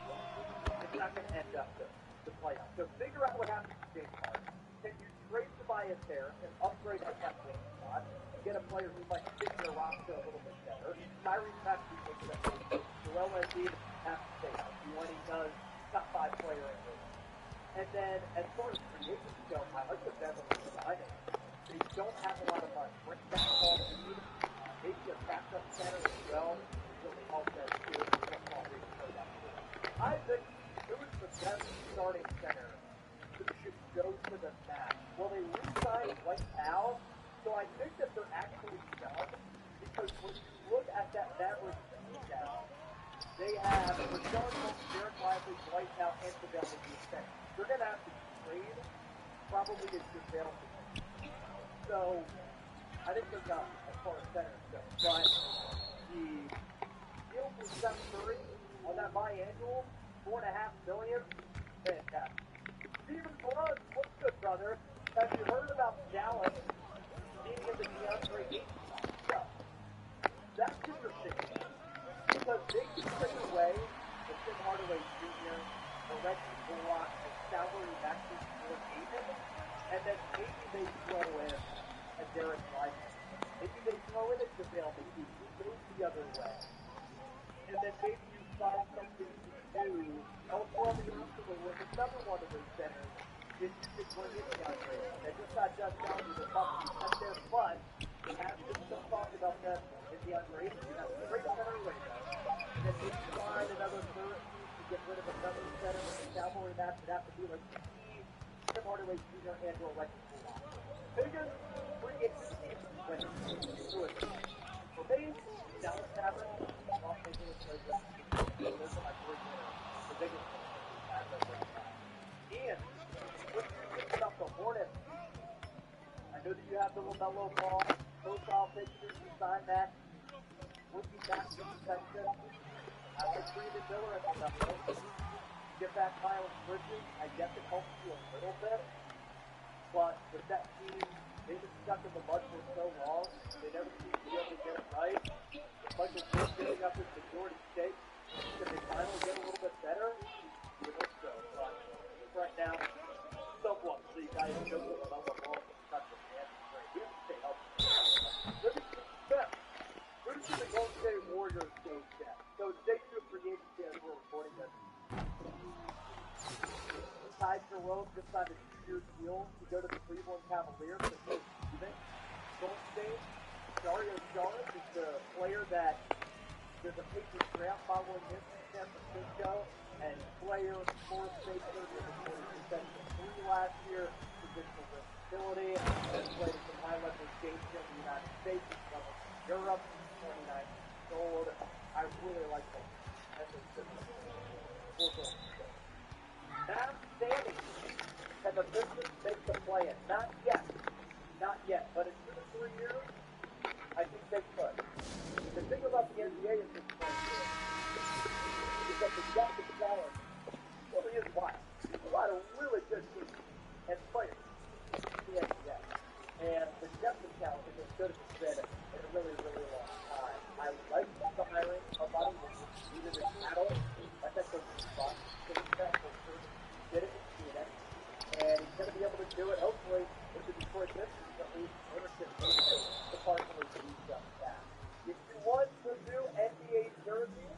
It's not going to end up the playoffs. So figure out what happens to James Harden. Can you trade Tobias Harris and upgrade the captain spot and get a player who might fit your roster a little bit better? Tyrese Maxey makes that move. Joel Embiid has to stay healthy when he does. Top 5 player in the league. And then as far as free agents go, I like the Beverly signing. They don't have a lot of money. Bring back Paul Reed, maybe a backup center as well. Really all that too. Paul Reed for that. I think who's the best starting center who should go to the match? Well, they re-signed right now, so I think that they're actually done, because when you look at that Mavericks team now, they have Rashawn Holmes, Derek Lively, Dwight Powell, and JaVale McGee center. They're going to have to trade probably to JaVale McGee. So I think they're done as far as centers go. But the deal for Steph Curry on that biannual, $4.5 million, fantastic. Steven Bruns, what's good, brother? Have you heard about Dallas being in the DeAndre Ayton stuff? That's interesting, because they can trade away the Tim Hardaway Jr., the Reggie Bullock, and salary maxes for Ayton, and then maybe they throw in a Derek Lively. Maybe they throw in a JaVale McGee, who goes the other way. And then maybe you find something to do elsewhere on the roster with another one of those centers if you could bring in DeAndre. They just got just down to the top of the there, but there has been some talk about them in DeAndre. You have a great center away though. And then maybe find another third piece to get rid of another center with a salary match. It'd have to be like Tim Hardaway Jr. and or Reggie Bullock. Biggest free agency winner. For me, Dallas Mavericks, Los Angeles Lakers. Those are my 3 winners. The biggest winners as of right now. And what do you think about the Hornets? I know that you have the LaMelo Ball profile pictures. You signed that. Rookie back protection. I like Brandon Miller at the number. Get back Miles Bridges. I guess it helps you a little bit. But with that team, they've been stuck in the mud for so long. They never seem to be able to get it right. With Michael Jordan giving up his majority stake, can they finally get a little bit better? You hope so. But right now, somewhat. So you guys go to the level of all the touch of hands. We have to stay healthy. Let me see Steph. Where does the Golden State Warriors go next? So stay tuned for the agency as we're recording this. Ty Jerome just signed a 2-year deal to go to the Cleveland Cavaliers. So he's leaving Golden State. Dario Saric is the player that there's a Patriots draft following him in San Francisco. And player Forrest Baker was a 40% 3 last year. Positional versatility. He played some high-level games in the United States, as well as Europe. 29 years old. I really like him as a system. Now standing, and the Pistons make the play-in. Not yet. Not yet. But in 2 to 3 years, I think they could. The thing about the NBA at this point is that the depth of talent really is wild. There's a lot of really good teams and players in the NBA. And the depth of talent is as good as it's been in a really, really long time. I like the hiring of Monty Williams. He did a battle. I think those are fun. Did it in Phoenix, and he's going to be able to do it, hopefully, with the Detroit Pistons, at least, in to partially do just that. If you want to do NBA jerseys,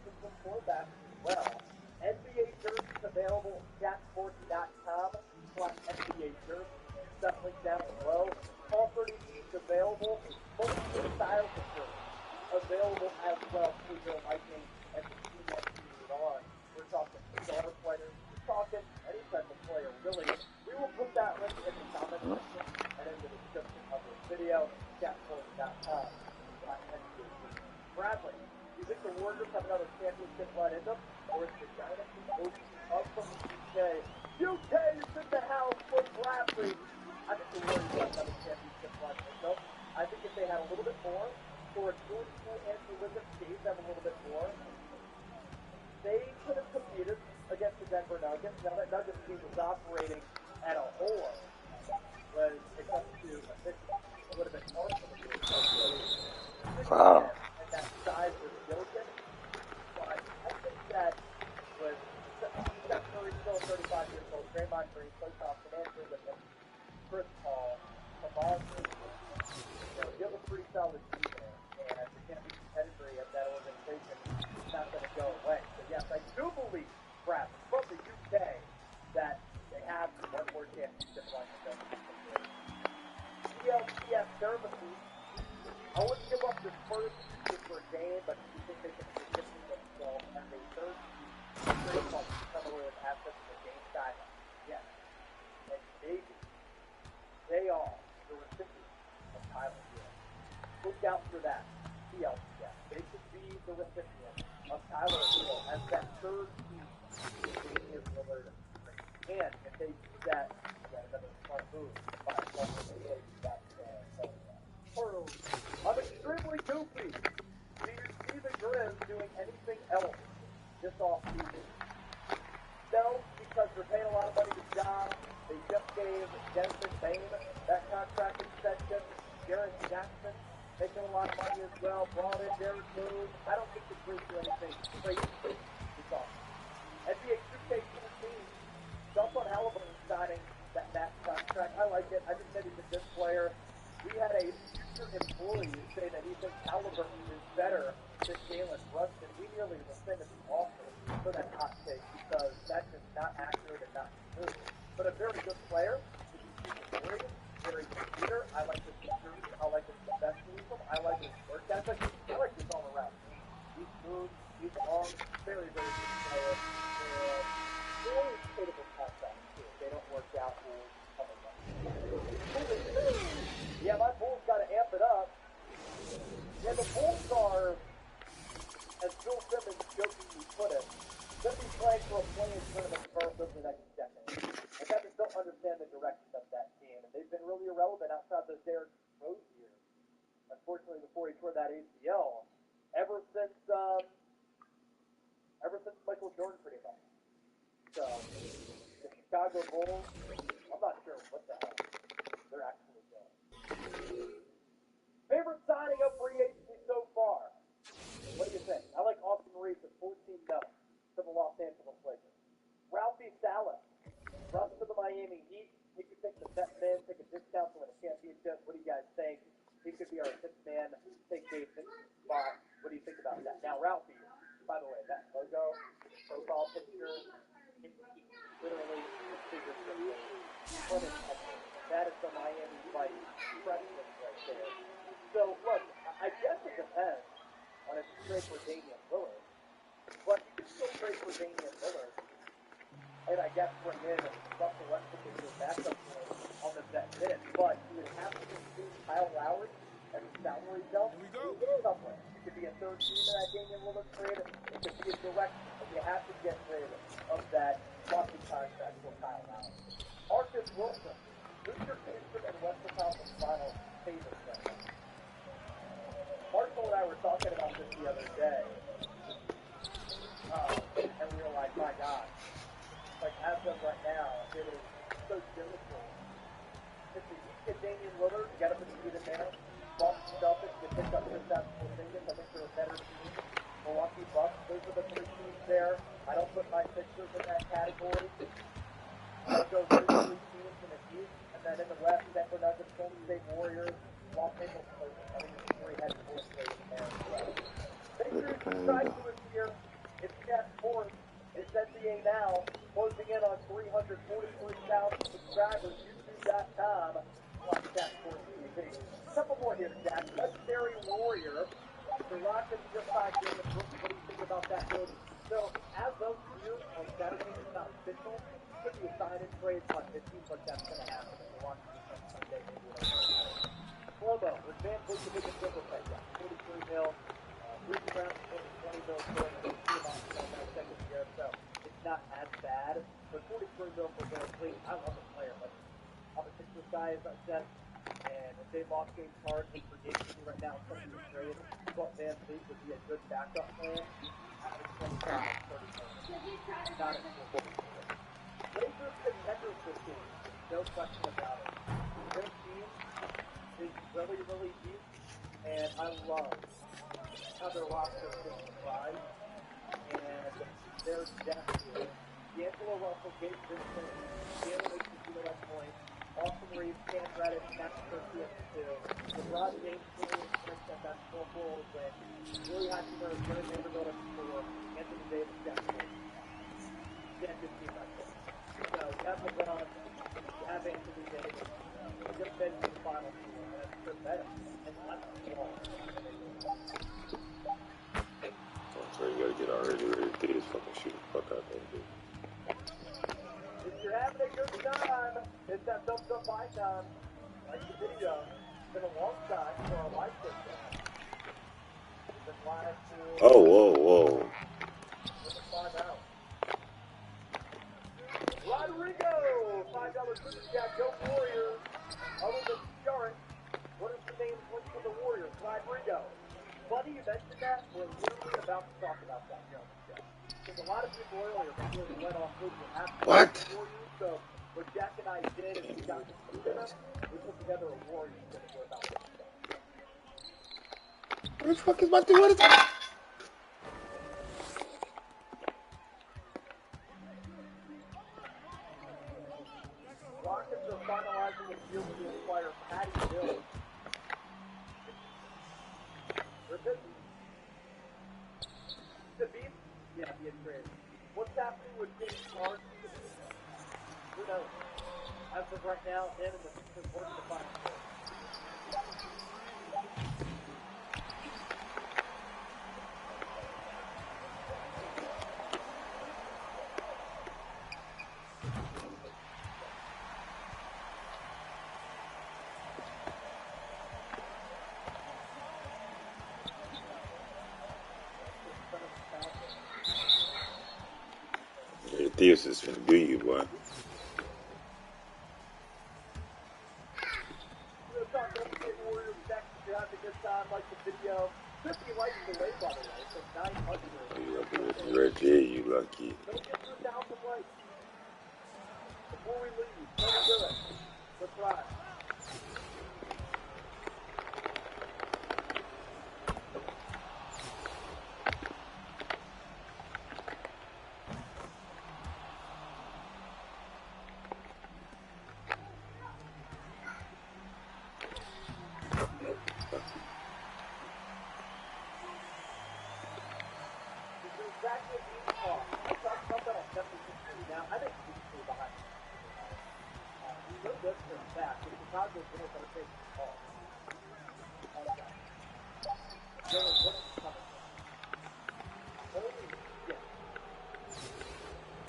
to support that as well, NBA jerseys available at jacksports.com/NBA jerseys. Use that link down below. All 30 teams available. Multiple styles of jerseys available as well for your liking and the team that you need on. We're talking star players. We're talking any type of player, really. We will put that link in the comment section and in the description of this video. Jacksports.com/NBA. Bradley, do you think the Warriors have another championship run in them, or is the dynasty opening up from the UK? UK is in the house for Bradley. I think the Warriors have another championship run in them. I think if they had a little bit more, or if Jordan Poole and Elizabeth Gates have a little bit more, they could have competed against the Denver Nuggets. Now that Nuggets team was operating at a whore when it comes to efficiency. It would have been hard for them to Wow. and that size was Gilligan. But I think that with Steph Curry still 35 years old, Draymond Green, Klay Thompson, Andrew Wiggins, Chris Paul, Jamal Murray, you have a pretty solid team there, and the championship pedigree of that organization is not going to go away. So yes, I do believe, Brad, from the UK, that they have one more championship run in them. ELCS services. I wouldn't give up this first for a game, but do you think they can position themselves as a third seed? Very much some of those assets in the game side. Yes. And maybe they are the recipients of Tyler Hill. Look out for that. ELCS. They could be the recipient of Tyler Hill as that third seed in Damian Lillard. And if they do that, another smart move. I'm extremely goofy. Do you see the Grizz doing anything else this offseason? No, because they're paying a lot of money to John. They just gave Denton Bain that contract extension. Garrett Jackson making a lot of money as well. Brought in Derek Moon. I don't think the Grizz do anything crazy this offseason. NBA 2K14, Justin Halliburton signing that contract. I like it. I just said he's a good player. We had a future employee say that he thinks Halliburton is better than Jalen Brunson. We nearly rescinded the offer for that hot take because that's just not accurate and not true. But a very good player. Very good leader. I like his security. I like his professionalism. I like his work ethic. I like his all around. He's smooth. He's long. Very, very good player. And they always tradable contracts too. If they don't work out, we'll come again. Yeah, my Bulls got to amp it up. Yeah, the Bulls are, as Bill Simmons jokingly put it, going to be playing for a playing tournament berth over the next decade. Like, I just don't understand the direction of that team, and they've been really irrelevant outside those Derrick Rose years. Unfortunately, before he tore that ACL, ever since Michael Jordan, pretty much. So, the Chicago Bulls, I'm not sure what the hell they're actually doing. Favorite signing of free agency so far? What do you think? I like Austin Reeves at $14 million to the Los Angeles Lakers. Ralphie Salas, runs to the Miami Heat. He could take the vet man, take a discount to win a championship. What do you guys think? He could be our sixth man, take Dave Vincent's spot. What do you think about that? Now, Ralphie, by the way, that logo, profile picture, literally the biggest thing. That is the Miami Vice freshman right there. So, look, I guess it depends on if you trade for Damian Lillard. But you can still trade for Damian Lillard. And I guess bring in Russell Westbrook as your backup point on the vet bid. But you would have to include Kyle Lowry as a salary dump. Here we go. Somewhere. It could be a third team in that Damian Lillard trade. It could be a direct. But you have to get rid of that lucky contract for Kyle Lowry. Marcus Wilson. Who's your Eastern and Western Conference Finals favorite right now? Marshall and I were talking about this the other day. And we were like, my God. Like, as of right now, it is so difficult. If the Heat get Damian Lillard, you got to put the Heat in there. Boston Celtics, you pick up Kristaps Porzingis. I think they're a better team. Milwaukee Bucks, those are the three teams there. I don't put my Sixers in that category. I go through three teams in the East, and then in the West, Denver Nuggets, Golden State State Warriors, Los Angeles Lakers. I think it's 3 head coach race there as well. Patriots tried to this year. It's Jeff Ford. It's NBA Now, closing in on 343,000 subscribers. YouTube.com/Jack14TV. Couple more here, Jack. Legendary Warrior. The Rockets just signed Jalen Brooks. What do you think about that move? So, as of here on Saturday, it's not official. It could be a sign and trade punt. It seems like that's going to happen. The Rockets on Sunday, maybe it'll happen. Slow-mo. With Van Vliet, the biggest silver pay. Yeah, 43 mil. Bruce Brown, 20 mil for that second year. So, it's not as bad. But 43 mil for Van Vliet, I love the player. But I'm a Sixers guy, as I said. And if they lost James Harden for game 2 right now, it's a trade. I thought Van Vliet would be a good backup plan. Average 25, 30 million. Not a good one. Lakers contenders this game. No question about it. Their team is really, really deep. And I love how their roster is surprised. And their depth here. D'Angelo Russell, Gabe Vincent, Jalen Hicks at point. Austin Reeves, Cam Reddish, Max Murphy at 2. LeBron James, Julius Smith at that 4-4 win. Willie Hachimura, Jerry Vanderbilt at 4. Anthony Davis, Jeff Ford. Yeah, good team right there. So, you have LeBron, you have Anthony Davis. You're going to finish in the final 4, and that's good better. And left the ball. So you gotta get already ready to this fucking shoot the fuck out there, dude. If you're having a good time, hit that thumbs up icon. Like the video. It's been a long time for our live system. We've been live for... Oh, whoa. With a 5 out. Rodrigo! $5 super chat. Go Warriors. Other than Sharp, what is the main point for the Warriors? Rodrigo. Funny you mentioned that. We're literally about to talk about that here on the show. Because a lot of people earlier before we went off food were asking What? the Warriors. So what Jack and I did is we got to them. We put together a Warriors that we're about to discuss. What the fuck is my thing? What is that? Rockets are finalizing a deal to acquire Patty Mills. They're busy. The beat? Yeah, be a trade. What's happening with James Harden? Who knows? As of right now, him and the Sixers working to find a trade. Theus is finna do you, boy. Warriors next. If you're having a good time, like the video. 50 likes away, by the way. So 900. You lucky with me right there, you lucky. Don't get 2,000 likes. Before we leave, let me do it. Let's ride.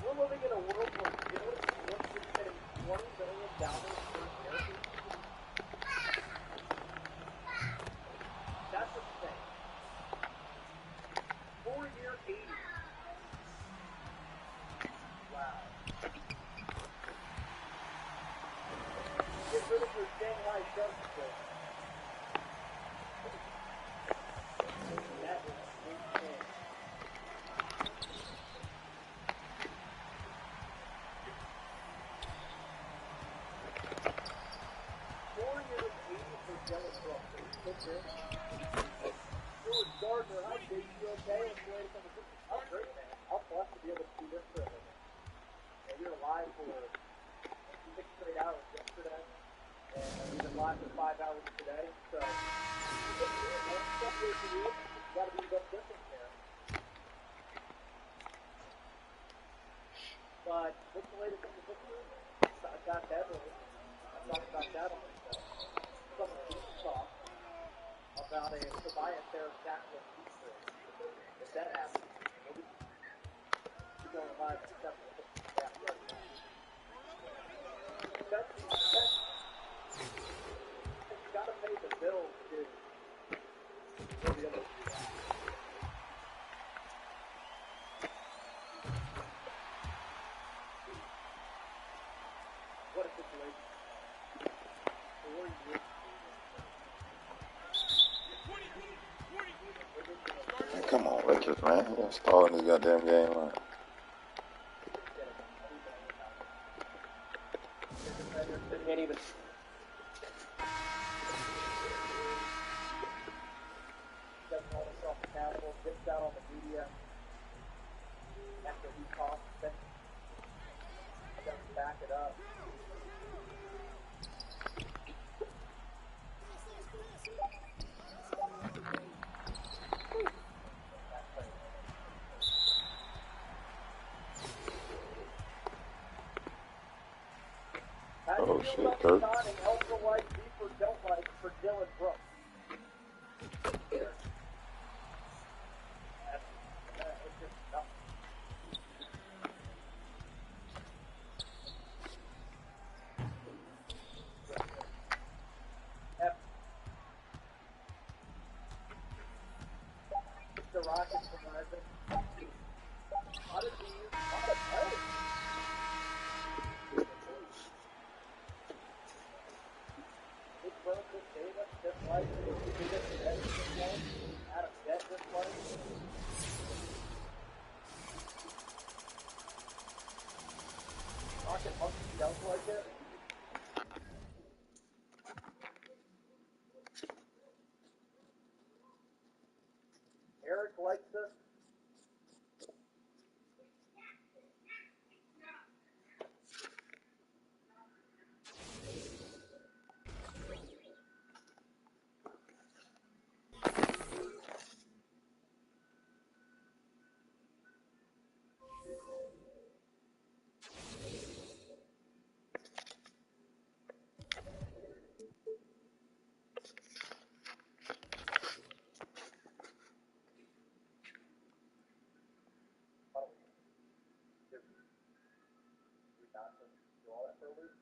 We're living in a world where Jalen Brooks is getting $20 million per year. That's insane. 4-year, 80. Wow. Get rid of your Shanghai Sharks thing. That is insane. George Gardner, hi Jake, you okay? I'm great, man. I'm blessed to be able to do this for a living. And we were live for 6 straight hours yesterday, and we've been live for 5 hours today, so you got to be a bit different there. But what's the latest on the picture? I got that early. I talked about that on the show. Some of the talk about a Tobias Harris Catholic feature. If that happens, we're going live at 7 o'clock. You got to pay the bills, dude. You'll be able to do that. What a situation. Or you Man, come on, Lakers, man. You're stalling this goddamn game, man. can't even. Doesn't hold himself accountable, gets out on the media after he talks, then doesn't back it up. Oh shit, Kirk. For Dylan Brooks. It's just tough. The Rockets from Rising. A lot of teams, a lot of players. Big Bird, Chris Davis, just like Adam Jett, just like. Rocket Monkey does like it. Eric likes it. Do all that for a week.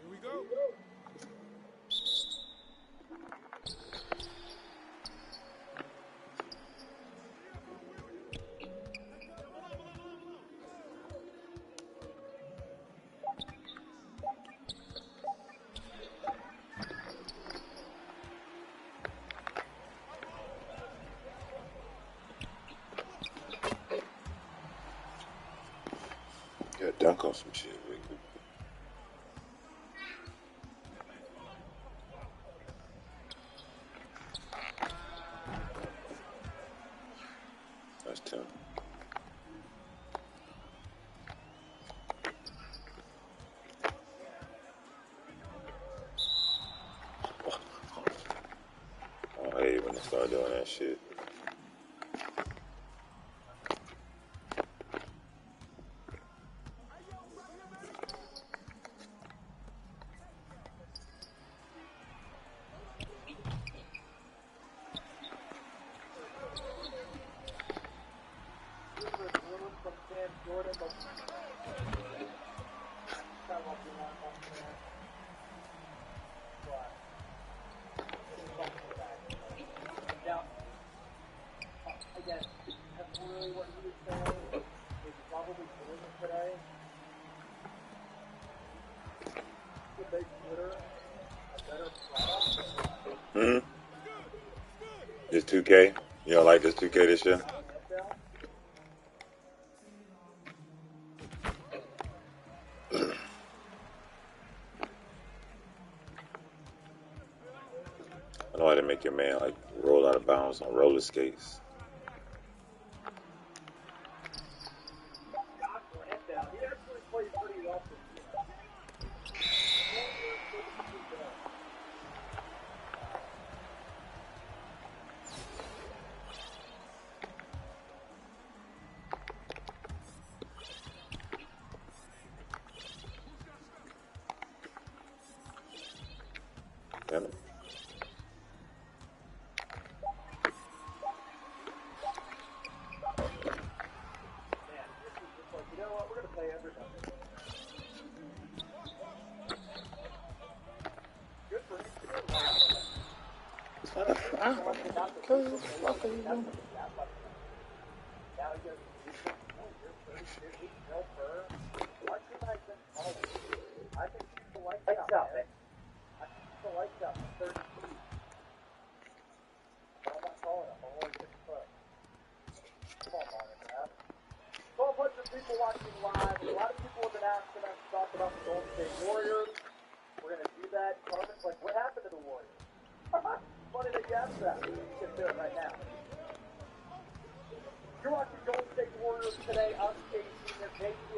Here we go. Got dunk on some shit. That's tough. I hate when they start doing that shit. This 2K? You don't like this 2K this year? to make your man like roll out of bounds on roller skates. He actually played pretty well for Yeah. you know what? We're going to play everybody. Good for him. Now he goes to no fur. Why should I think I think people like that. I think people like that. 30 feet. I'm not calling him. I'm only 6 foot. Come on, man. So a bunch of people watching live. A lot of people have been asking us to talk about the Golden State Warriors. We're going to do that. Carmen's like, what happened to the Warriors? Funny that you asked that. Let's get to it right now. You're watching Golden State Warriors today. I'm Casey. They're